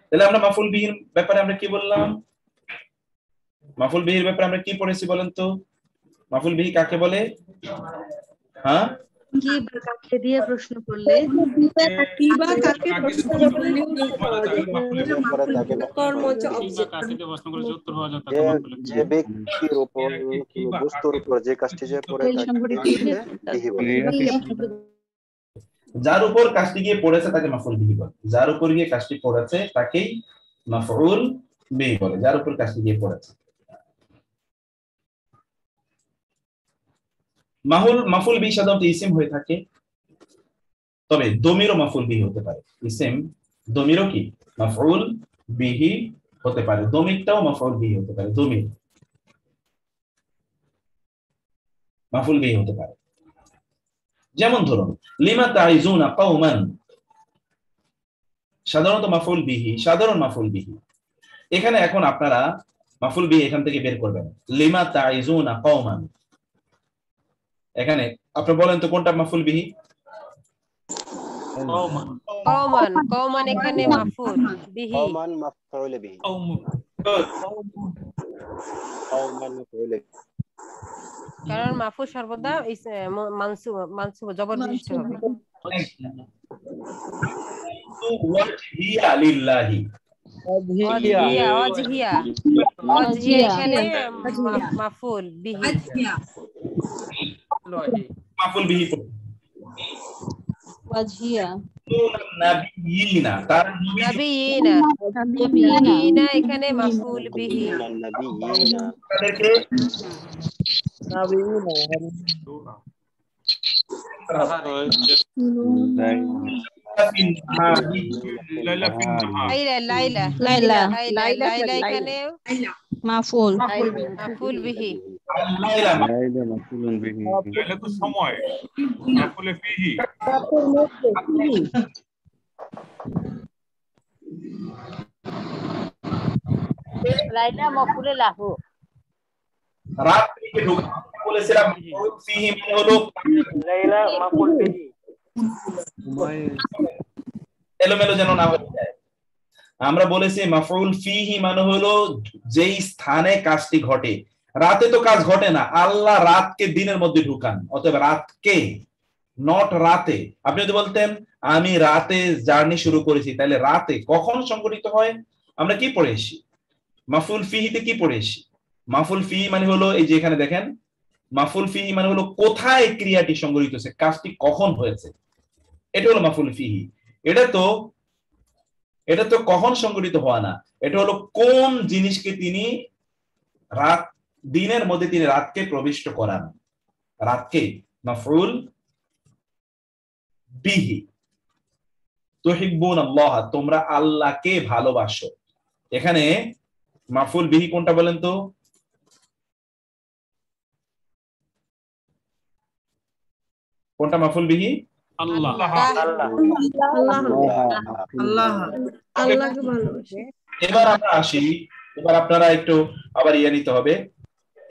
তাহলে আমরা মাফউল বিহির ব্যাপারে আমরা কি বললাম? মাফউল বিহির ব্যাপারে আমরা কি পড়েছি বলেন তো? মাফউল বিহি কাকে বলে? হ্যাঁ, কি বা কাকে দিয়ে প্রশ্ন করলে, কি বা কাকে প্রশ্ন করলে কর্মজ অবজেক্ট, যে ব্যক্তির উপর বস্তুর উপর যে কাজটি যে পড়ে তাকে বলে। যার উপর কাজটি গিয়ে পড়েছে তাকে মাফউল বিহি বলে, যার উপর গিয়ে কাজটি পড়েছে তাকেই মাফউল বিহি বলে, যার উপর কাজটি গিয়ে পড়েছে। মাফউল বিহি সাধারণত ইসিম হয়ে থাকে, তবে দমিরও মাফউল বিহি হতে পারে। ইসিম দমিরও কি মাফউল বিহি হতে পারে, দমিরটাও মাফউল বিহি হতে পারে, দমির মাফউল বিহি হতে পারে। যেমন ধরুন লিমা তাইজুনা কওমান, সাধারণত মাফউল বিহি, সাধারণ মাফউল বিহি। এখানে এখন আপনারা মাফউল বিহি এখান থেকে বের করবেন, লিমা তাইজুনা কওমান। এখানে আপনি বলেন তো কোনটা মাফউল বিহি? কওমান, কওমান এখানে মাফউল বিহি, কওমান মাফউল বিহি, কওমান মাফউল বিহি, কারণ মাফউল সর্বদা মানসুব জবর বিশিষ্ট হবে। ওয়াজহিয়া লিল্লাহি, ওয়াজহিয়া, ওয়াজহিয়া, ওয়াজহিয়া এখানে মাফউল বিহি, মাফউল বিহি। ওয়াজহিয়া নাবিয়িনা, তার নাবিয়িনা, নাবিয়িনা এখানে মাফউল বিহি, নাবিয়িনা, তাদেরকে লাইলা, লাইলা, লাইলা এখানে মাফউল মাফউল বিহি, লাইলা মাফউলুন বিহি, লাইলা তো সময় মাফউল বিহি, লাইলা মাফউল লাহু, রাত থেকে ঢোকা বলেছিলাম মাফউল ফিহি মানে হলো লাইলা মাফউল বিহি, এলোমেলো যেন না হয়ে যায়। আমরা বলেছি মাফউল ফিহি মানে হলো যেই স্থানে কাজটি ঘটে। রাতে তো কাজ ঘটে না, আল্লাহ রাতকে দিনের মধ্যে ঢুকান, অতএব রাতকে, নট রাতে। আপনি যদি বলতেন আমি রাতে জার্নি শুরু করেছি, তাহলে রাতে কখন সংঘটিত হয় আমরা কি পড়ে এসেছি? মাফউল ফিহিতে কি পড়ে এসেছি? মাফউল ফিহি মানে হলো এই যে এখানে দেখেন, মাফউল ফিহি মানে হলো কোথায় ক্রিয়াটি সংঘটিত হয়েছে, কাজটি কখন হয়েছে, এটা হলো মাফউল ফিহি। এটা তো কখন সংঘটিত হওয়া না, এটা হলো কোন জিনিসকে তিনি রাত দিনের মধ্যে তিনি রাতকে প্রবিষ্ট করান, রাতকে মাফউল বিহি। তুহিব্বুনাল্লাহ, তোমরা আল্লাহকে ভালোবাসো। এখানে মাফউল বিহি কোনটা বলেন তো? কোনটা মাফুল বিহি? আল্লাহ আল্লাহকে ভালোবাসে। এবার আমরা আসি, এবার আপনারা একটু আবার নিতে হবে।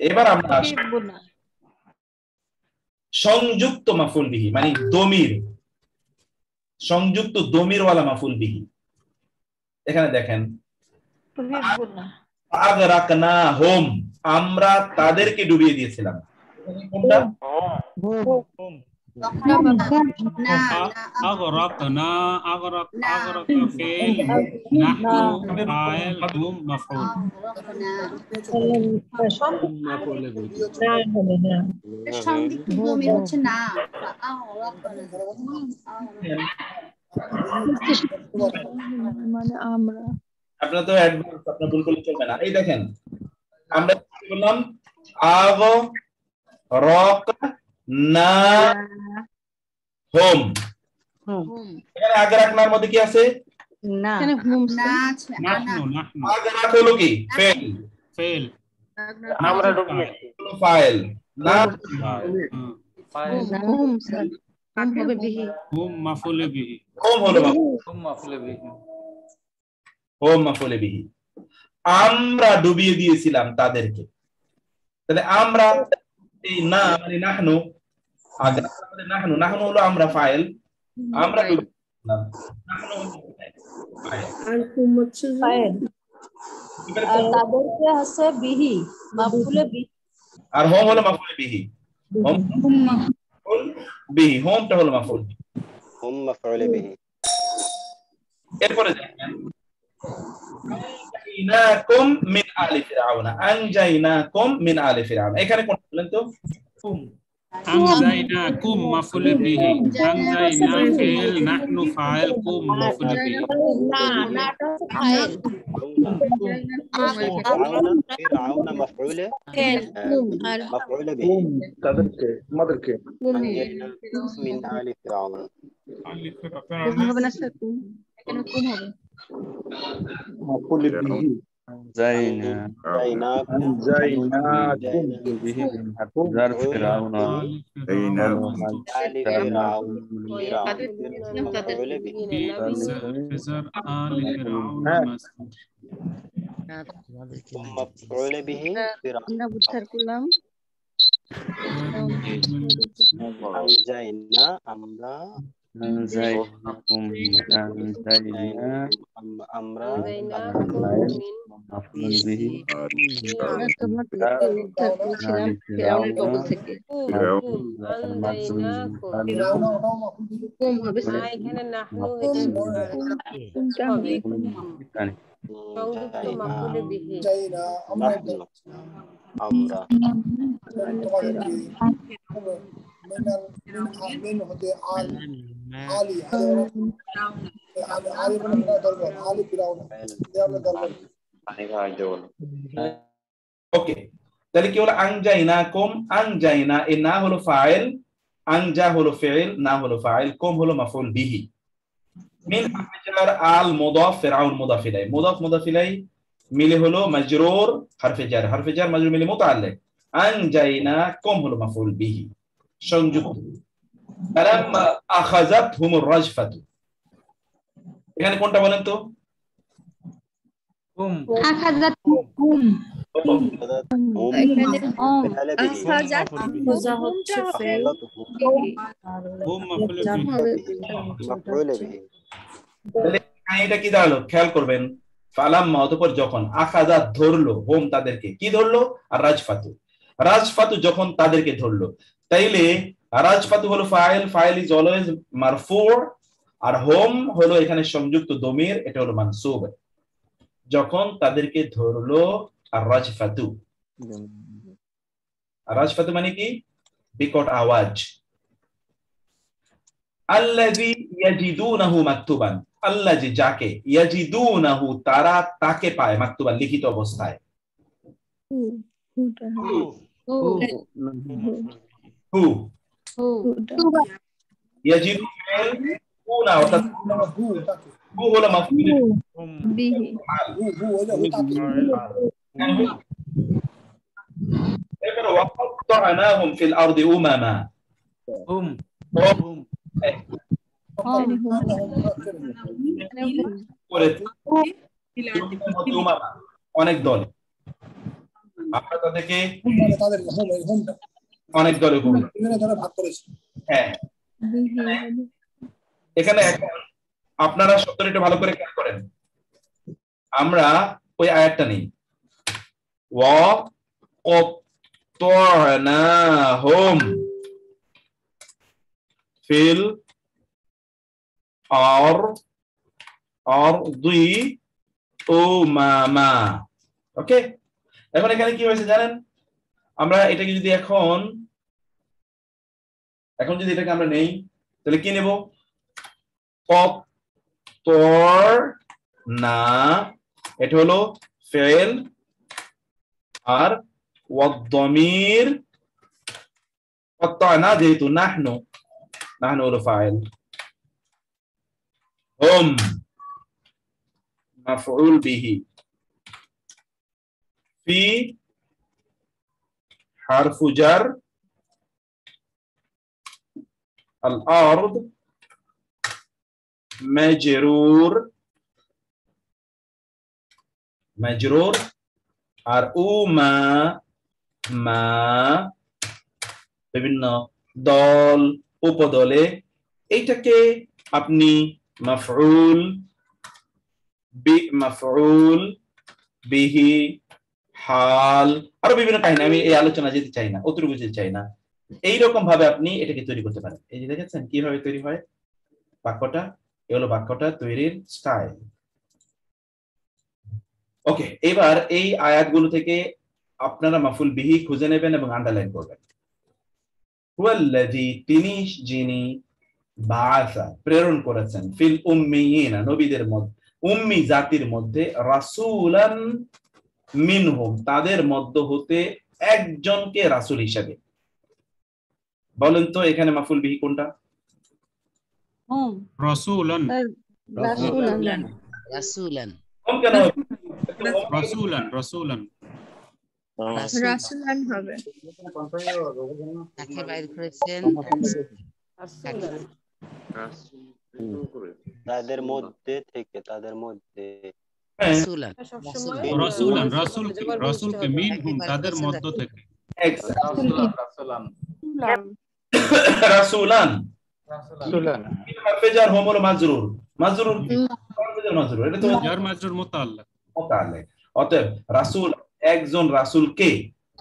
এবার আমরা আসি সংযুক্ত মাফুল বিহি, মানে দমির, সংযুক্ত দমিরওয়ালা মাফুল বিহি। এখানে দেখেন আগরাকনাহুম, আমরা তাদেরকে ডুবিয়ে দিয়েছিলাম। কোনটা? আগরাকনা ফিল, নাহনু ফাইল, হুম মাফউল। সংযুক্ত দমির হচ্ছে না। মানে আমরা আপনারা তো অ্যাডভান্স, আপনারা ভুল করলে চলবে না। এই দেখেন আমরা কি বললাম? আগরাকনাহুম। এখানে আগরাকনার মধ্যে কি আছে? না, আগরাক হলো কি? ফেল। আমরা ডুবিয়েছি। ফাইল না হুম স্যার, হুম হবে বিহি। হুম মাফউলে বিহি। হুম হলো হুম মাফউলে বিহি। হুম মাফউলে বিহি। আমরা ডুবিয়ে দিয়েছিলাম তাদেরকে। তাহলে আমরা এই না মানে নাহনু, আগে নাহনু, নাহনু হলো আমরা ফাইল, আমরা ডুবিয়ে দিয়েছিলাম। নাহনু আর হুম হচ্ছে ফাইল, আর তাদেরকে হচ্ছে বিহি, মাফউলে বিহি। আর হোম হলো মাফউলে বিহি। হোম মাফউল বিহি, হোমটা হলো মাফউল বিহি। হুম মাফউলে বিহি। এরপরে দেখেন আনজাইনাকুম মিন আলি ফিরআউনা, আনজাইনাকুম মিন আলি ফিরআউনা। এখানে কোন বলেন তো? আনজাইনাকুম মাফউলে বিহি, আনজাইনা ফিল, নাহনু ফাইল, কুম মাফউলে বিহি। না এটা ফাইল। ফিরআউনা মাফউলে মাফউলে বিহি। তাদেরকে, আমাদেরকে আনজাইনাকুম মিন আলি ফিরআউনা। হবে না স্যার, এখানে কোন হবে? মাফউলে বিহি। আনজাইনাকুম বিহি জার ফিরআউনা আলি ফিরআউন। মাফউলে বিহি। ফিজার আলি ফিরআউন মাসফুর। হুম মাফউলে বিহি ফিরআউন। আমরা বুঝার করলাম আনজাইনা, আমরা আমরা উদ্ধার করেছিলাম ফিরআউনের কবল থেকে। হবে স্যার, এখানে নাহনু এটা হবে সংযুক্ত মাফউলে বিহি। আমরা ওকে, তাহলে কি হলো? আনজাইনাকুম, আনজাইনা এ না হলো ফাইল, আনজা হলো ফিল, না হলো ফাইল, কুম হলো মাফউল বিহি। মিন হারফে আল মুদাফ, ফিরআউন মুদাফ ইলাইহি, মুদাফ মুদাফ ইলাইহি মিলে হলো মাজরুর হারফে জার মাজরুর মিলে মুতাআল্লিক। আনজাইনাকুম হলো মাফউল বিহি সংযুক্ত। ফালাম্মা আখাযাতহুমুর রাজফাতু, এখানে কোনটা বলেন তো? আখাযাতহুম এখানে আখাযাতহুম হচ্ছে ফেল, হুম মাফউলে বিহি। তাহলে এটা কি দাঁড়ালো? খেয়াল করবেন, ফালাম্মা অতঃপর যখন, আখাযাত ধরলো, হোম তাদেরকে, কি ধরলো? আর রাজফাতু, রাজফাতু যখন তাদেরকে ধরলো। তাইলে রাজফাতু হলো ফাইল, ফাইল ইজ অলওয়েজ মারফু, আর হোম হলো এখানে সংযুক্ত দমির, এটা হলো মানসুব। যখন তাদেরকে ধরলো আর রাজফাতু, আর রাজফাতু মানে কি? বিকট আওয়াজ। আল্লাযী ইয়াজিদুনাহু মাকতুবান, আল্লাযী যাকে, ইয়াজিদুনাহু তারা তাকে পায়, মাকতুবান লিখিত অবস্থায়। হু ইয়াজিদু ফিল, কুনা অর্থাৎ হু হলো মাফউল বিহি। এবারে ওয়াকাত্তানাহুম ফিল আরদি উমামা, অনেক দল, আমরা তাদেরকে অনেক দলে ভাগ করেছি। হ্যাঁ, এখানে আপনারা শব্দটা একটু ভালো করে খেয়াল করেন। আমরা ওই আয়াতটা নেই, ওয়া قطعناهم في الأرض أمما। ওকে, এখন এখানে কি হয়েছে জানেন? আমরা এটাকে যদি এখন যদি এটাকে আমরা নেই, তাহলে কি নেব? না, এটা হলো ফেল, আর ওয়াদ-দামির قطعنا যেহেতু নাহনু হলো ফাইল, হুম মাফউল বিহি, ফি হারফু জার, الأرض مجرور আর মা বিভিন্ন দল উপদলে, এইটাকে আপনি মাফউল বিহি, হাল, আরো বিভিন্ন কাহিনী, আমি এই আলোচনা যেতে চাই না, অতটুকু যেতে চাই না। এইরকম ভাবে আপনি এটাকে তৈরি করতে পারেন। এই যে দেখেছেন কিভাবে তৈরি হয় বাক্যটা, এই হলো বাক্যটা তৈরির স্টাইল। ওকে, এবার এই আয়াতগুলো থেকে আপনারা মাফুল বিহি খুঁজে নেবেন এবং আন্ডারলাইন করবেন। হুয়াল্লাযী, তিনি যিনি, বাআসা প্রেরণ করেছেন, ফিল উম্মিয়িনা নবীদের মধ্যে, উম্মি জাতির মধ্যে, রাসূলান মিনহুম তাদের মধ্য হতে একজনকে রাসূল হিসেবে। বলেন তো এখানে মাফুল বিহি কোনটা? রাসূলান। রাসূলান হবে। তাকে বাইর করেছেন তাদের মধ্যে থেকে, তাদের মধ্যে রাসূলকে মিনহুম তাদের মধ্য থেকে। রাসূলান হারফে জার হুম হলো মাজরুর কি? মাজরুর, এটা তো জার মাজরুর মুতাআল্লিক। অতএব রাসূল একজন রাসূলকে,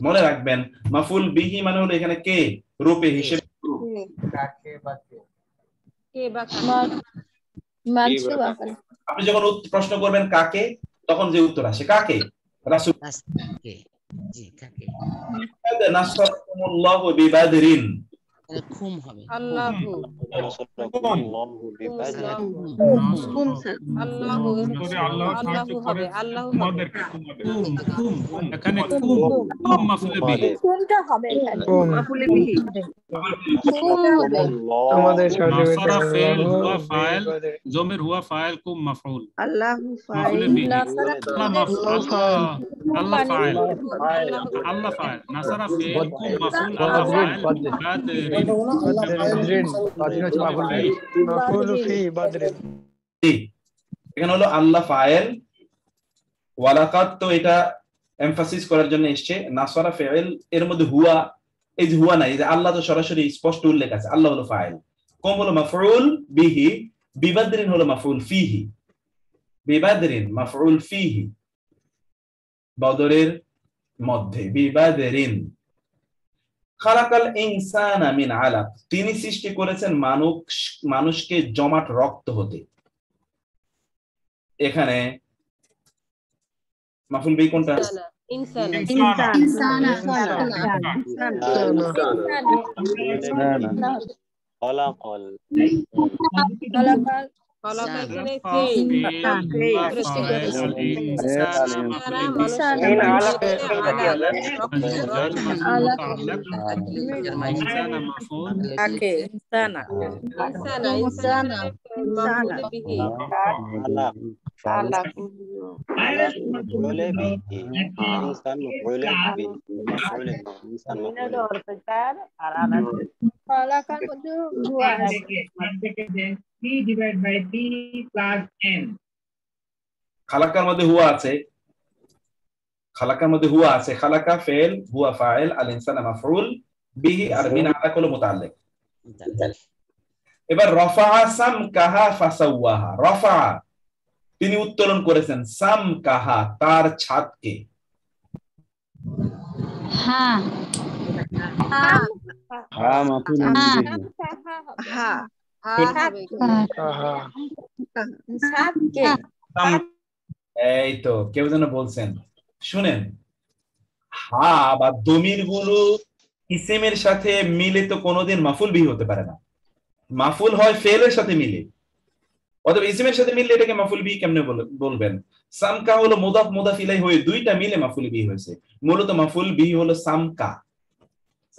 মনে রাখবেন মাফুল বিহি মানে হলো এখানে কে রূপে হিসেবে, আপনি যখন প্রশ্ন করবেন কাকে, তখন যে উত্তর আসে কাকে, রাসূল। জি, কাকে? নাসরাকুমুল্লাহু বিবাদরিন, খুম হবে, আল্লাহু হবে, আল্লাহু হবে, এখানে কুম মাফুল বিহি, কোনটা হবে এখানে? মাফুল বিহি আমাদের নাসরা ফাইল হুয়া ফাইল, জমির হুয়া ফাইল, কুম মাফউল, আল্লাহু ফাইল, আল্লাহ ফাইল, নাসরা ফাইল, কুম মাফউল, আল্লাহ ফাইল, এখানে হলো আল্লাহ ফাইল, ওয়ালাকাত তো এটা এমফাসিস করার জন্য এসেছে, নাসরা ফাইল এর মধ্যে হুয়া, এই যে হুয়া নাই, এই যে আল্লাহ তো সরাসরি স্পষ্ট উল্লেখ আছে, আল্লাহ হলো ফাইল, কুম হলো মাফউল বিহি, বিবাদরিন হলো মাফউল ফিহি, বিবাদরিন মাফউল ফিহি, বদরের মধ্যে, বিবাদরিন। খালাকাল ইনসানা মিন আলাক, তিনি সৃষ্টি করেছেন মানুষকে জমাট রক্ত হতে। এখানে মাফুল বিহি কোনটা? مفعول به إنسان مفعول به مفعول به إنسان مفعول খালাকার মধ্যে হুয়া আছে P divided by P plus N. খালাকার মধ্যে হুয়া আছে, খালাকার মধ্যে হুয়া আছে, খালাকা ফেল, হুয়া ফাইল, আল ইনসান মাফউল বিহি, আর বিন আলা হলো মুতাআল্লিক। এবার রাফা সামকাহা ফাসাওয়াহা, রাফা তিনি উত্তোলন করেছেন, সামকাহা তার ছাদকে। হ্যাঁ হ্যাঁ মাফুল এই তো কেউ যেন বলছেন, শুনেন, হা বা দমির গুলো ইসিমের সাথে মিলে তো কোনোদিন মাফুল বিহি হতে পারে না, মাফুল হয় ফেলের সাথে মিলে, অথবা ইসিমের সাথে মিললে এটাকে মাফুল বিহি কেমনে বলবেন? সামকা হলো মুদাফ মুদাফ ইলাইহি হয়ে দুইটা মিলে মাফুল বিহি হয়েছে, মূলত মাফুল বিহি হলো সামকা।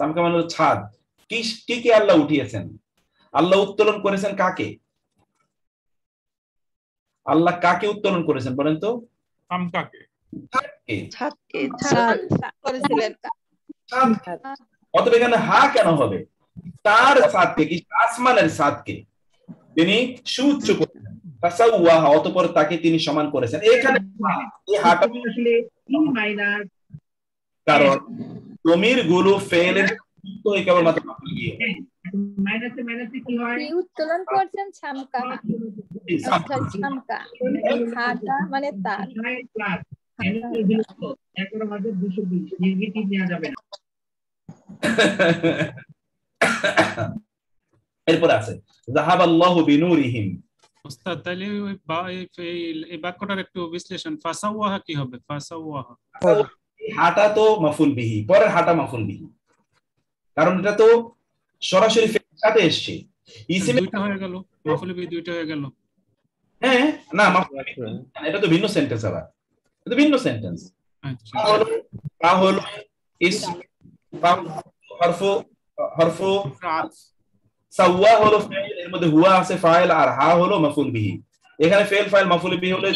সামকা মানে হলো ছাদ। কি কি আল্লাহ উঠিয়েছেন? আল্লাহ উত্তোলন করেছেন কাকে? আল্লাহ কাকে উত্তোলন করেছেন বলেন তো? সামকাকে, ছাদকে ছাদ করেছিলেন। অতএব এখানে হা কেন হবে? তার ছাদকে, কি আসমানের ছাদকে তিনি সুউচ্চ করেছেন, ফাসাওয়াহা অতঃপর তাকে তিনি সমান করেছেন। এখানে এই হাটা আসলে P minus কারণ দমির গুলো ফেলের যুক্ত হয়ে কেবলমাত্র মাফুল বিহি হয়। মাইনাসে মাইনাসে কি হয়? কি উত্তোলন করছেন ছামকা, আচ্ছা ছামকা হাটা মানে তার প্লাস N এর বিলুপ্ত একের মধ্যে 220 নেগেটিভ নেওয়া যাবে না। এরপর আছে যাহাবাল্লাহু বিনুরিহিম। ওস্তাদ তাহলে এই বাক্যটার একটু বিশ্লেষণ, ফাসাওয়াহা কি হবে? ফাসাওয়াহা হাটা তো মাফুল বিহি, পরের হাটা মাফুল বিহি, কারণ এটা তো সরাসরি ফেলের সাথে এসেছে। ইসিমে দুইটা হয়ে গেল, মাফুল বিহি দুইটা হয়ে গেল। হ্যাঁ না, মাফুল বিহি এটা তো ভিন্ন সেন্টেন্স, আবার এটা ভিন্ন সেন্টেন্স। আচ্ছা তা হলো ইসম, হরফু সাওয়া হলো ফাইল, এর মধ্যে হুয়া আছে ফাইল, আর হা হলো মাফুল বিহি। এখানে ফেল ফাইল মাফুল বিহি হলো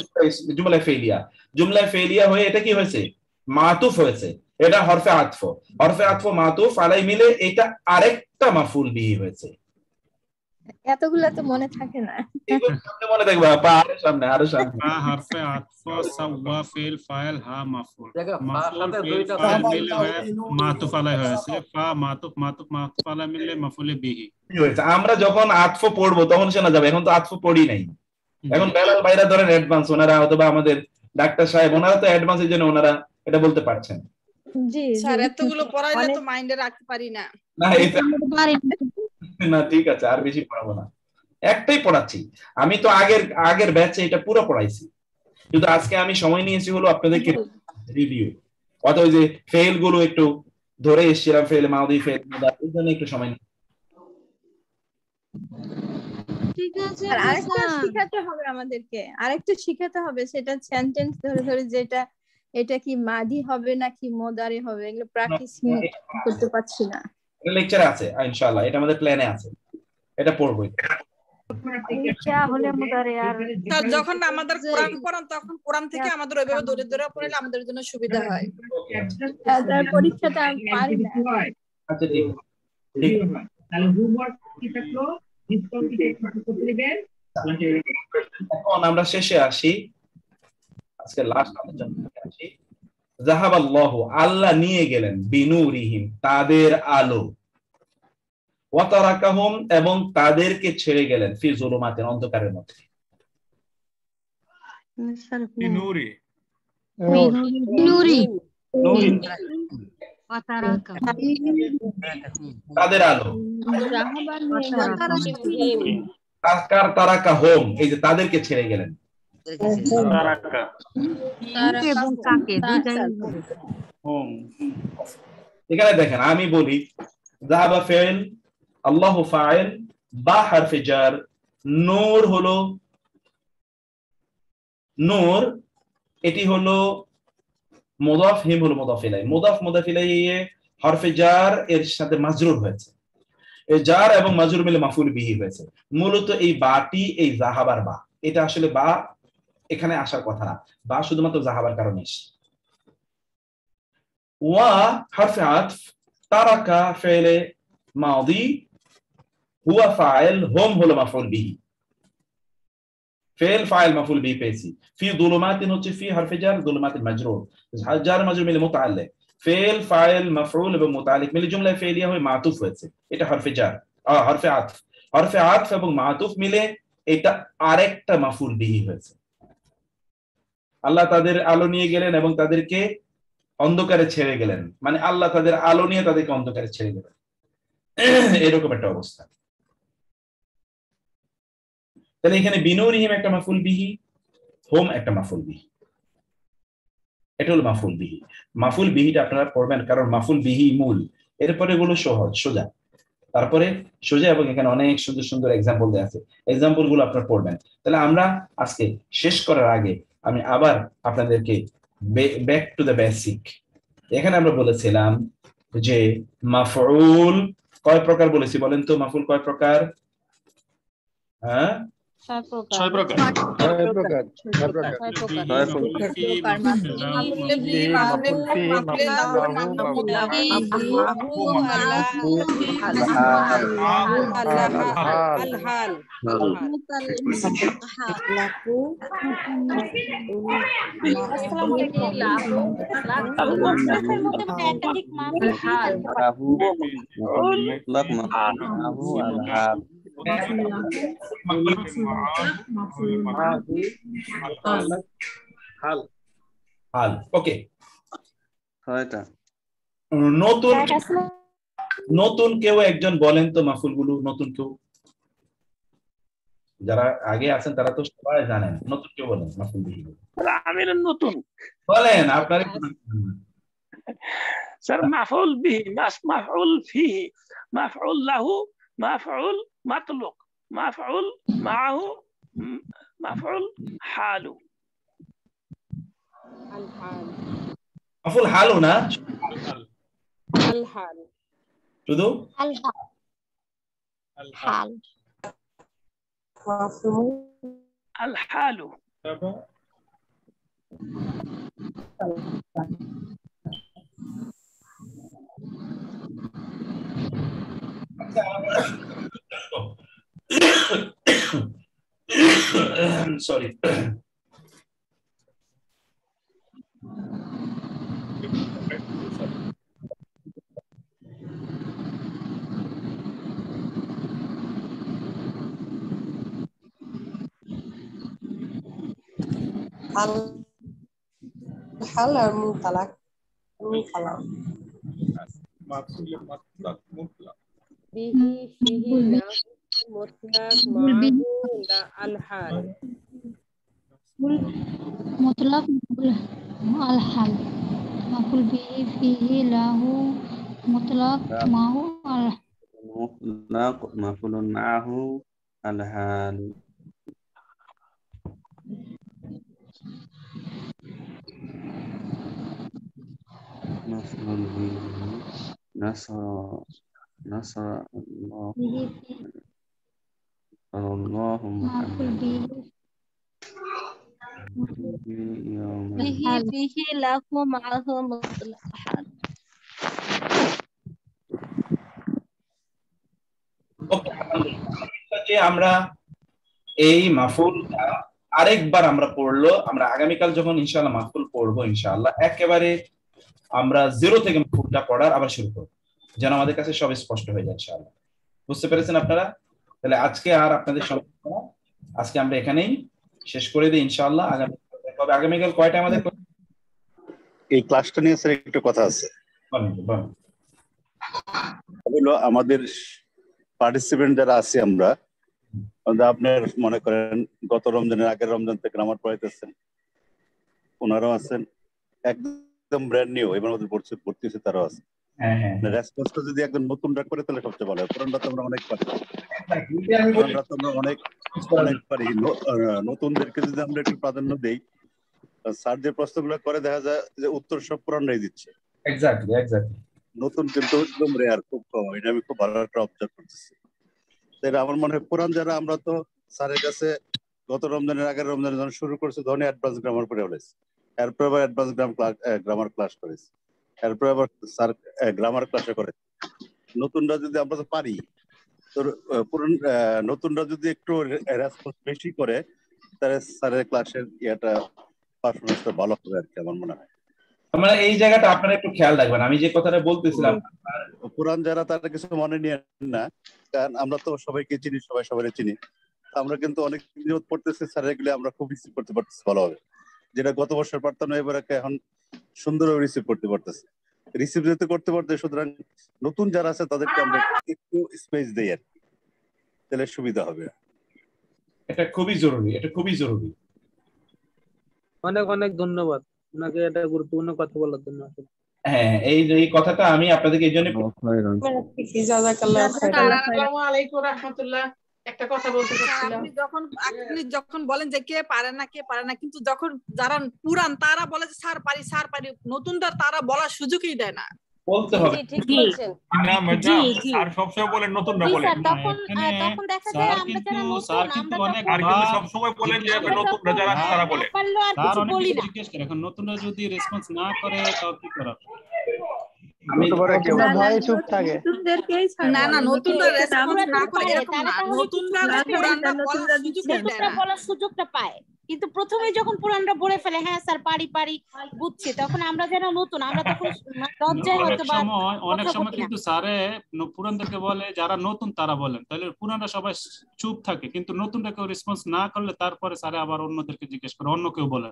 জুমলা ফেলিয়া, জুমলা ফেলিয়া হয়ে এটা কি হয়েছে? মাতুফ হয়েছে। এটা হরফে আতফ, হরফে আতফ মাতুফ আলাই মিলে এটা আরেকটা মাফুল বিহি হয়েছে। এতগুলা তো মনে থাকে না, মনে থাকবে আরো সামনে, আরো সামনে। হরফে আতফ সাওয়া ফেল ফাইল হা মাফুল, মাফুল ফেল ফাইল মিলে হয়ে মাতুফ আলাই হয়েছে, ফা মাতুফ মাতুফ মাতুফ আলাই মিলে মাফুল বিহি হয়েছে। আমরা যখন আতফ পড়বো তখন শোনা যাবে, এখন তো আতফ পড়ি নাই। এখন বেলাল ভাইরা ধরেন অ্যাডভান্স, ওনারা অথবা আমাদের ডাক্তার সাহেব ওনারা তো অ্যাডভান্স, এর জন্য ওনারা এটা বলতে পারছেন। জি স্যার এতগুলো পড়াইলে তো মাইন্ডে রাখতে পারি না। না এটা না, ঠিক আছে, আর বেশি পড়াবো না, একটাই পড়াচ্ছি। আমি তো আগের ব্যাচে এটা পুরো পড়াইছি, কিন্তু আজকে আমি সময় নিয়েছি হলো আপনাদেরকে রিভিউ, অথবা ওই যে ফেল গুলো একটু ধরে এসেছিলাম, ফেল মাউদি ফেল মুদাফ, এর জন্য একটু সময় নিই। ঠিক আছে, আর আরেকটা শিখাতে হবে আমাদেরকে, আরেকটা শিখাতে হবে, সেটা সেন্টেন্স ধরে ধরে, যেটা এটা কি মাদি হবে নাকি মোদারে হবে, এগুলো প্র্যাকটিস করতে পারছি না। এটা লেকচারে আছে ইনশাআল্লাহ, এটা আমাদের প্ল্যানে আছে, এটা পড়বো। স্যার যখন আমাদের কোরআন পড়ান তখন কোরআন থেকে আমাদের ওইভাবে ধরে ধরে পড়লে আমাদের জন্য সুবিধা হয়। তার পরীক্ষাটা আমি পারি না। আচ্ছা ঠিক আছে, তাহলে হোমওয়ার্ক কি থাকলো? এখন আমরা শেষে আসি, আজকে লাস্ট আলোচনা আসি। যাহাবাল্লাহু আল্লাহ নিয়ে গেলেন, বিনুরিহিম তাদের আলো, ওয়া তারাকাহুম এবং তাদেরকে ছেড়ে গেলেন, ফি যুলুমাতিন অন্ধকারের মধ্যে। বিনুরি বিনুরি তাদের আলো, তারাকাহুম এই যে তাদেরকে ছেড়ে গেলেন। এখানে দেখেন আমি বলি যাহাবা ফেল, আল্লাহু ফাইল, বা হারফে জার, নূর হলো নূর, এটি হলো মুদাফ, হিম হলো মুদাফ ইলাইহি, মুদাফ মুদাফ ইলাইহি হরফে জার এর সাথে মাজরুর হয়েছে, এই জার এবং মাজরুর মিলে মাফুল বিহি হয়েছে। মূলত এই বাটি এই যাহাবার বা, এটা আসলে বা এখানে আসার কথা না, বা শুধুমাত্র জাহাবার কারণে এসে। ওয়া হারফে আতফ, তারাকা ফেলে মাদি, হুয়া ফাইল, হোম হলো মাফউল বিহি। ফেল ফাইল মাফউল বিহি পেয়েছি। ফি যুলুমাতিন হচ্ছে ফি হারফে জার, যুলুমাতিন মাজরুর, জার মাজরুর মিলে মুতাআল্লিক, ফেল ফাইল মাফউল এবং মুতাআল্লিক মিলে জুমলা ফেলিয়া হয়ে মাতুফ হয়েছে, এটা হারফে জার হারফে আতফ। হারফে আতফ এবং মাতুফ মিলে এটা আরেকটা মাফউল বিহি হয়েছে। আল্লাহ তাদের আলো নিয়ে গেলেন এবং তাদেরকে অন্ধকারে ছেড়ে গেলেন, মানে আল্লাহ তাদের আলো নিয়ে তাদেরকে অন্ধকারে ছেড়ে গেলেন, এরকম একটা অবস্থা। তাহলে এখানে বিনুরিহিম একটা মাফউল বিহি, হোম একটা মাফউল বিহি, এটা হলো মাফউল বিহি। মাফউল বিহিটা আপনারা পড়বেন, কারণ মাফউল বিহি মূল, এরপরে গুলো সহজ সোজা, তারপরে সোজা, এবং এখানে অনেক সুন্দর সুন্দর এক্সাম্পল দেওয়া আছে, এক্সাম্পল গুলো আপনারা পড়বেন। তাহলে আমরা আজকে শেষ করার আগে আমি আবার আপনাদেরকে ব্যাক টু দ্য বেসিক। এখানে আমরা বলেছিলাম যে মাফউল কয় প্রকার বলেছি বলেন তো? মাফউল কয় প্রকার? হ্যাঁ, 6 প্রকার। 6 প্রকার। ওকে, নতুন কেউ একজন বলেন তো মাফুল গুলো, নতুন কেউ, যারা আগে আছেন তারা তো সবাই জানেন, নতুন কেউ বলেন মাফুল বিহি আমি নতুন বলেন আপনার। স্যার মাফউল বিহি, মাফউল ফিহি, মাফউল লাহু, মাফউল মাতলুক, মাফউল মাআহু, মাফউল হালু। মাফউল হালু না, আল হাল, শুধু আল হাল, মাফউল আল হালু। সরি, আল হাল আর মুতালাক, মুতালাক বিহি ফিহি না মুতলাক মাহু লা আল হাল, মুতলাক আল হাল, মাফুল বিহি ফিহি লাহু, মুতলাক মাহু আল মুতলাক মাফুলুন মাহু আল হাল। مفعول به نصر الله الله محمد به فيه له معه مطلق حال. আমরা এই মাফুল আরেকবার আমরা পড়লো, আমরা আগামীকাল যখন ইনশাআল্লাহ মাফুল পড়বো ইনশাআল্লাহ একেবারে আমরা জিরো থেকে মাফুলটা পড়ার আবার শুরু করব, যেন আমাদের কাছে সব স্পষ্ট হয়ে যায় ইনশাআল্লাহ। বুঝতে পেরেছেন আপনারা? তাহলে আজকে আর আপনাদের সমস্যা না, আজকে আমরা এখানেই শেষ করে দিই ইনশাআল্লাহ। আগামীকাল কয়টা আমাদের এই ক্লাসটা নিয়ে স্যার একটু কথা আছে। হলো আমাদের পার্টিসিপেন্ট যারা আছে আমরা, আপনার মনে করেন গত রমজানের আগের রমজান থেকে গ্রামার পড়াইতেছেন, ওনারাও আছেন, একদম ব্র্যান্ড নিউ এবার মধ্যে ভর্তি হচ্ছে তারাও আছে। রেসপন্সটা যদি একদম নতুনরা করে তাহলে সবচেয়ে ভালো হয়। পুরানরা তো আমরা অনেক পারি, অনেক পারি। নতুনদেরকে যদি আমরা একটু প্রাধান্য দেই, স্যার যে প্রশ্নগুলো করে দেখা যায় যে উত্তর সব পুরানরাই দিচ্ছে। নতুন কিন্তু একদম রেয়ার, খুব কম। এটা আমি খুব ভালো একটা অবজার্ভ করতেছি। আমার মনে হয় পুরান যারা আমরা তো স্যারের কাছে গত রমজানের আগের রমজানে যখন শুরু করছে তখন অ্যাডভান্স গ্রামার পড়ে ফেলেছে, এরপর আবার অ্যাডভান্স গ্রামার ক্লাস করেছে, এরপর আবার স্যার গ্রামার ক্লাসে করে। নতুনরা যদি আমরা তো পারি, তো নতুনরা যদি একটু রেসপন্স বেশি করে তাহলে স্যারের ক্লাসের ইয়েটা পারফরমেন্সটা ভালো হবে আর কি, আমার মনে হয়। আমরা এই জায়গাটা আপনারা একটু খেয়াল রাখবেন, আমি যে কথাটা বলতেছিলাম। পুরান যারা তারা কিছু মনে নিয়ে না, কারণ আমরা তো সবাইকে চিনি, সবাই সবাই চিনি। আমরা কিন্তু অনেক নিয়ত পড়তেছি, স্যার এগুলো আমরা খুব রিসিভ করতে পারতেছি ভালোভাবে, যেটা গত বছর পারতাম না, এবার এখন সুন্দরভাবে রিসিভ করতে পারতেছি। রিসিভ যেতে করতে পারতে, সুতরাং নতুন যারা আছে তাদেরকে আমরা একটু স্পেস দেই আর কি, তাহলে সুবিধা হবে। এটা খুবই জরুরি, এটা খুবই জরুরি। অনেক অনেক ধন্যবাদ আপনাকে এটা গুরুত্বপূর্ণ কথা বলার জন্য। হ্যাঁ, এই কথাটা আমি আপনাদেরকে এই জন্য আসসালামু আলাইকুম রাহমাতুল্লাহ। একটা কথা বলতে চাচ্ছিলাম, আপনি যখন বলেন যে কে পারে না কে পারে না, কিন্তু যখন যারা পুরান তারা বলে যে স্যার পারি স্যার পারি, নতুনরা তারা বলার সুযোগই দেয় না। বলতে হবে ঠিক বলছেন। না ম্যাডাম, স্যার সবসময় বলেন নতুনরা বলে, তখন দেখা যায় আমরা যারা নতুন আর কিন্তু সবসময় বলেন যে নতুনরা যারা তারা বলে। স্যার অনেক কিছু জিজ্ঞেস করে, এখন নতুনরা যদি রেসপন্স না করে তাও কি করা? না না, নতুনরা রেসপন্স না করে এরকম না, নতুনরা পুরানরা বলার সুযোগটা পায়, কিন্তু প্রথমে যখন পুরানরা বলে ফেলে হ্যাঁ স্যার পারি পারি বুঝছি, তখন আমরা যেন নতুন আমরা তখন লজ্জায় হয়তো বা অনেক সময় কিন্তু স্যারে পুরানদেরকে বলে যারা নতুন তারা বলেন, তাহলে পুরানরা সবাই চুপ থাকে, কিন্তু নতুনরা কেউ রেসপন্স না করলে তারপরে স্যারে আবার অন্যদেরকে জিজ্ঞেস করে, অন্য কেউ বলে।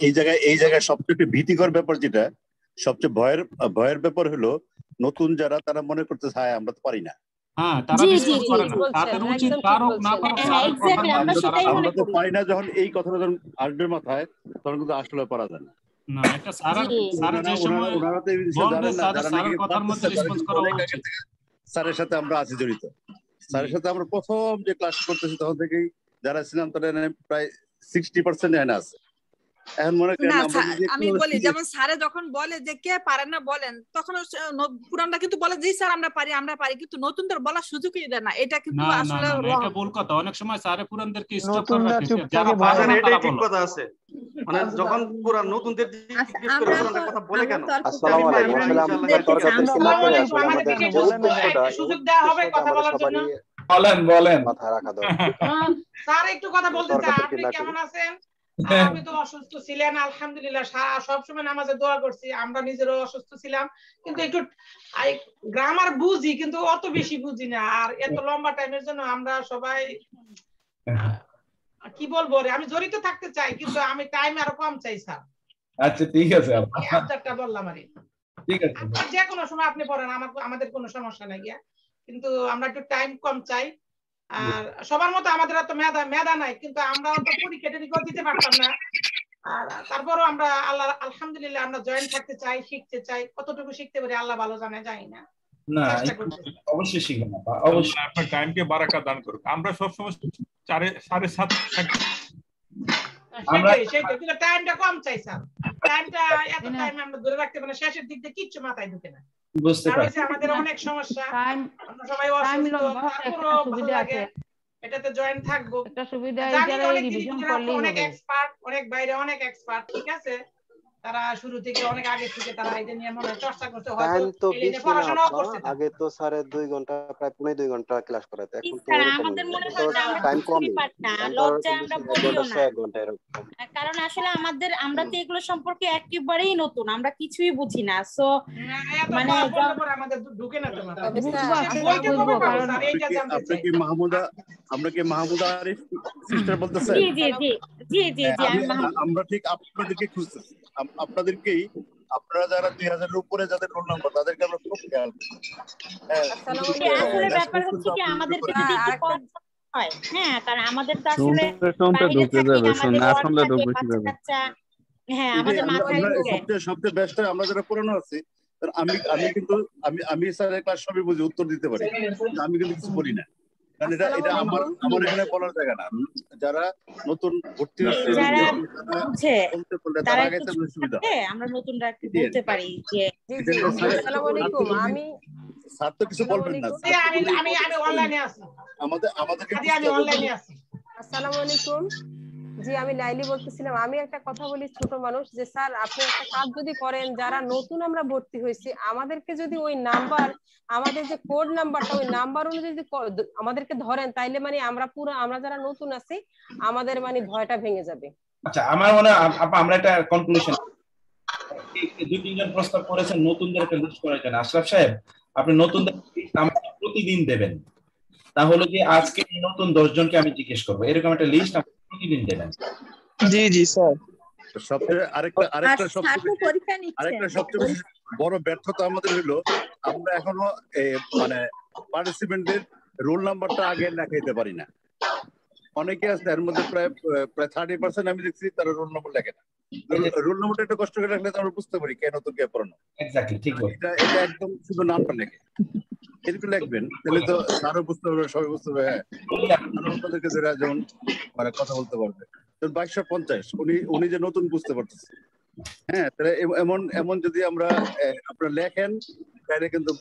এই জায়গায় সবচেয়ে ভীতিকর ব্যাপার, যেটা সবচেয়ে ভয়ের ব্যাপার হলো নতুন যারা তারা মনে করতেছে হ্যাঁ আমরা তো পারি না। হ্যাঁ, তারা রেসপন্স করে না, তাদের উচিত পারুক না পারুক আমরা তো পারি না, যখন এই কথাটা যখন আসবে মাথায় তখন কিন্তু আসলে পারা যায় না। না, একটা স্যারের যে সময় বলবে স্যারের কথার মধ্যে রেসপন্স করা উচিত। স্যারের সাথে আমরা আছি জড়িত, স্যারের সাথে আমরা প্রথম যে ক্লাস করতেছি তখন থেকেই যারা ছিলাম তারা প্রায় 60% এখানে আছে। এখন মনে করেন আমি বলি, যেমন স্যারে যখন বলে যে কে পারে না বলেন, তখন পুরানরা কিন্তু বলে জি স্যার আমরা পারি, কিন্তু নতুনদের বলার সুযোগই দেয় না। এটা কিন্তু আসলে এটা ভুল কথা। অনেক সময় স্যারে পুরানদেরকে স্টপ করে নতুনরা রাখে, চুপ যারা থাকে পারে না এটাই তারা ঠিক বলে। কথা আছে, মানে যখন পুরান নতুনদের জিজ্ঞেস করে পুরানরা কথা বলে কেন? আসসালামু আলাইকুম। আসলে আমরা তর্কাতর্কি না করে আসলে আমাদের যে উদ্দেশ্যটা, সুযোগ দেওয়া হবে কথা বলার জন্য। বলেন মাথায় রাখা দরকার। স্যার একটু কথা বলতে চাই, আপনি কেমন আছেন? আপনি তো অসুস্থ ছিলেন, আলহামদুলিল্লাহ সবসময় নামাজে দোয়া করছি, আমরা নিজেরও অসুস্থ ছিলাম, কিন্তু একটু গ্রামার বুঝি কিন্তু অত বেশি বুঝি না, আর এত লম্বা টাইমের জন্য আমরা সবাই কি বলবো রে, আমি জড়িত থাকতে চাই কিন্তু আমি টাইম আরো কম চাই স্যার। আচ্ছা ঠিক আছে, আপনারটা বললাম আরে ঠিক আছে, যে কোনো সময় আপনি পড়েন, আমাদের কোনো সমস্যা নাই গিয়া, কিন্তু আমরা একটু টাইম কম চাই। আর সবার মতো আমাদের তো মেধা নাই, কিন্তু আমরা তো পরীক্ষা দিতে পারতাম না, আর তারপরও আমরা আলহামদুলিল্লাহ আমরা জয়েন্ট থাকতে চাই, শিখতে চাই, কতটুকু শিখতে পারি আল্লাহ ভালো জানে, জানি না। না অবশ্যই শিখবেন, অবশ্যই আপনার টাইমকে বারাকা দান করুক। আমরা সবসময় 7:30 আমরা সেটাই টাইমটা কম চাই স্যার, টাইমটা এত টাইম আমরা ধরে রাখতে পারি না, শেষের দিক দিয়ে কিচ্ছু মাথায় ঢুকে না, বুঝতে পারছি। আমাদের অনেক সমস্যা, আমরা সবাই অসুস্থ, তারপরও ভালো লাগে এটাতে জয়েন থাকবো। একটা সুবিধা অনেক এক্সপার্ট, অনেক বাইরে অনেক এক্সপার্ট, ঠিক আছে, তারা শুরু থেকে অনেক আগে থেকে তারা এটা নিয়ে মনে চর্চা করতে, হয়তো এই নিয়ে পড়াশোনাও করছে। আগে তো স্যারের 2 ঘন্টা প্রায় 2.5 ঘন্টা ক্লাস করাতে, এখন তো আমাদের মনে হয় যে আমরা টাইম কম, লজ্জায় আমরা বলিও না, 1 ঘন্টা এরকম। কারণ আসলে আমরা তো এগুলো সম্পর্কে একেবারেই নতুন, আমরা কিছুই বুঝি না, সো মানে আমাদের ঢুকে না তোমার আমরা কি মাহমুদা আরিফ সিস্টার বলতেছেন? জি জি জি জি জি জি আমরা ঠিক আপনাদেরকে খুঁজতেছি, আপনাদেরকেই, আপনারা যারা 2000 এর উপরে যাদের রোল নাম্বার তাদেরকে আমরা খুব খেয়াল করি। আসলে ব্যাপার হচ্ছে কি আমাদেরকে যদি হয়, হ্যাঁ, কারণ আমাদের তো আসলে ঢুকে যাবে, না শুনলে ঢুকে যাবে। হ্যাঁ, আমাদের মাথায় সবচেয়ে বেস্ট হয় আমরা যারা পুরানো আছি, আমি কিন্তু আমি স্যারের ক্লাস সবই বুঝি, উত্তর দিতে পারি, আমি কিন্তু কিছু বলি না, কারণ এটা আমার এখানে বলার জায়গা না। যারা নতুন ভর্তি হচ্ছে তারা আগে সুবিধা, আমরা নতুনরা একটু বলতে পারি যে আসসালামু আলাইকুম। আমি স্যার তো কিছু বলবেন না, আমি অনলাইনে আছি, আমাদেরকে আমি অনলাইনে আছি। আসসালামু আলাইকুম। জি আমি লাইলি বলতেছিলাম। আমি একটা কথা বলি, ছোট মানুষ, যে স্যার আপনি একটা কাজ যদি করেন, যারা নতুন আমরা ভর্তি হয়েছি আমাদেরকে যদি ওই নাম্বার, আমাদের যে কোড নাম্বারটা ওই নাম্বার অনুযায়ী যদি আমাদেরকে ধরেন, তাইলে মানে আমরা যারা নতুন আছি আমাদের মানে ভয়টা ভেঙে যাবে। আচ্ছা, আমার মনে হয় আমরা একটা কনক্লুশন, দুই তিনজন প্রস্তাব করেছেন নতুনদের একটা লিস্ট করার জন্য। আশরাফ সাহেব, আপনি নতুনদের আমাকে প্রতিদিন দেবেন, তাহলে কি আজকে এই নতুন 10 জনকে আমি জিজ্ঞেস করবো, এরকম একটা লিস্ট আপনি প্রতিদিন দেবেন। জি জি স্যার। সবচেয়ে আরেকটা সবচেয়ে বেশি বড় ব্যর্থতা আমাদের হলো, আমরা এখনো মানে পার্টিসিপেন্টদের রোল নাম্বারটা আগে লেখাইতে পারি না। অনেকে আছে এর মধ্যে প্রায় 30% আমি দেখছি তারা রোল নাম্বার লেখে না। রোল নাম্বারটা একটু কষ্ট করে রাখলে আমরা বুঝতে পারি কে নতুন কে পুরানো। এক্স্যাক্টলি, ঠিক বলেছেন। এটা একদম শুধু নামটা লেখে এরকম লিখবেন, তাহলে তো আরো বুঝতে পারবে, সবাই বুঝতে পারবে। হ্যাঁ, আপনাদেরকে যেমন মানে কথা বলতে পারবে। 2250 উনি যে নতুন বুঝতে পারতেছে। হ্যাঁ, তাহলে এমন যদি আমরা আপনারা লেখেন, তাহলে কিন্তু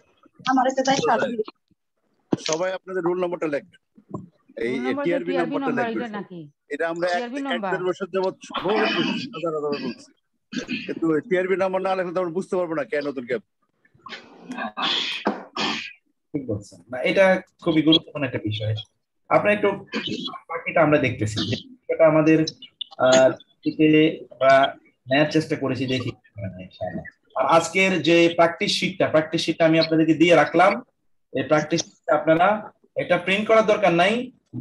সবাই আপনাদের রোল নাম্বারটা লিখবেন। এই টিআরবি নাম্বারটা লিখবেন। এটা আমরা 1 বছর যাবত হাজার বলছি, কিন্তু টিআরবি নাম্বার না লিখলে আমরা বুঝতে পারবো না কে নতুন কে। ঠিক বলছেন না, এটা খুবই গুরুত্বপূর্ণ একটা বিষয়। আপনার একটু বাকিটা আমরা দেখতেছি, এটা আমাদের থেকে আমরা নেওয়ার চেষ্টা করেছি, দেখি। আর আজকের যে প্র্যাকটিস শিটটা আমি আপনাদেরকে দিয়ে রাখলাম। এই প্র্যাকটিস শিটটা আপনারা এটা প্রিন্ট করার দরকার নাই,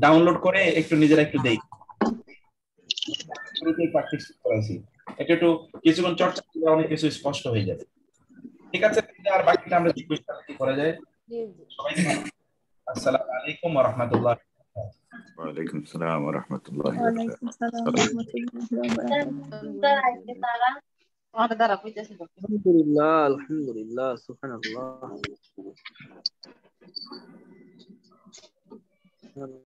ডাউনলোড করে একটু নিজেরা একটু দেখি। প্র্যাকটিস করেছি, এটা একটু কিছুক্ষণ চর্চা করলে অনেক কিছু স্পষ্ট হয়ে যাবে। ঠিক আছে, আর বাকিটা আমরা কি করা যায়। আসসালামু আলাইকুম ওয়া রাহমাতুল্লাহ। ওয়ালাইকুম আসসালাম ওয়া রাহমাতুল্লাহি ওয়া বারাকাতুহু। আলহামদুলিল্লাহ আলহামদুলিল্লাহ সুবহানাল্লাহ।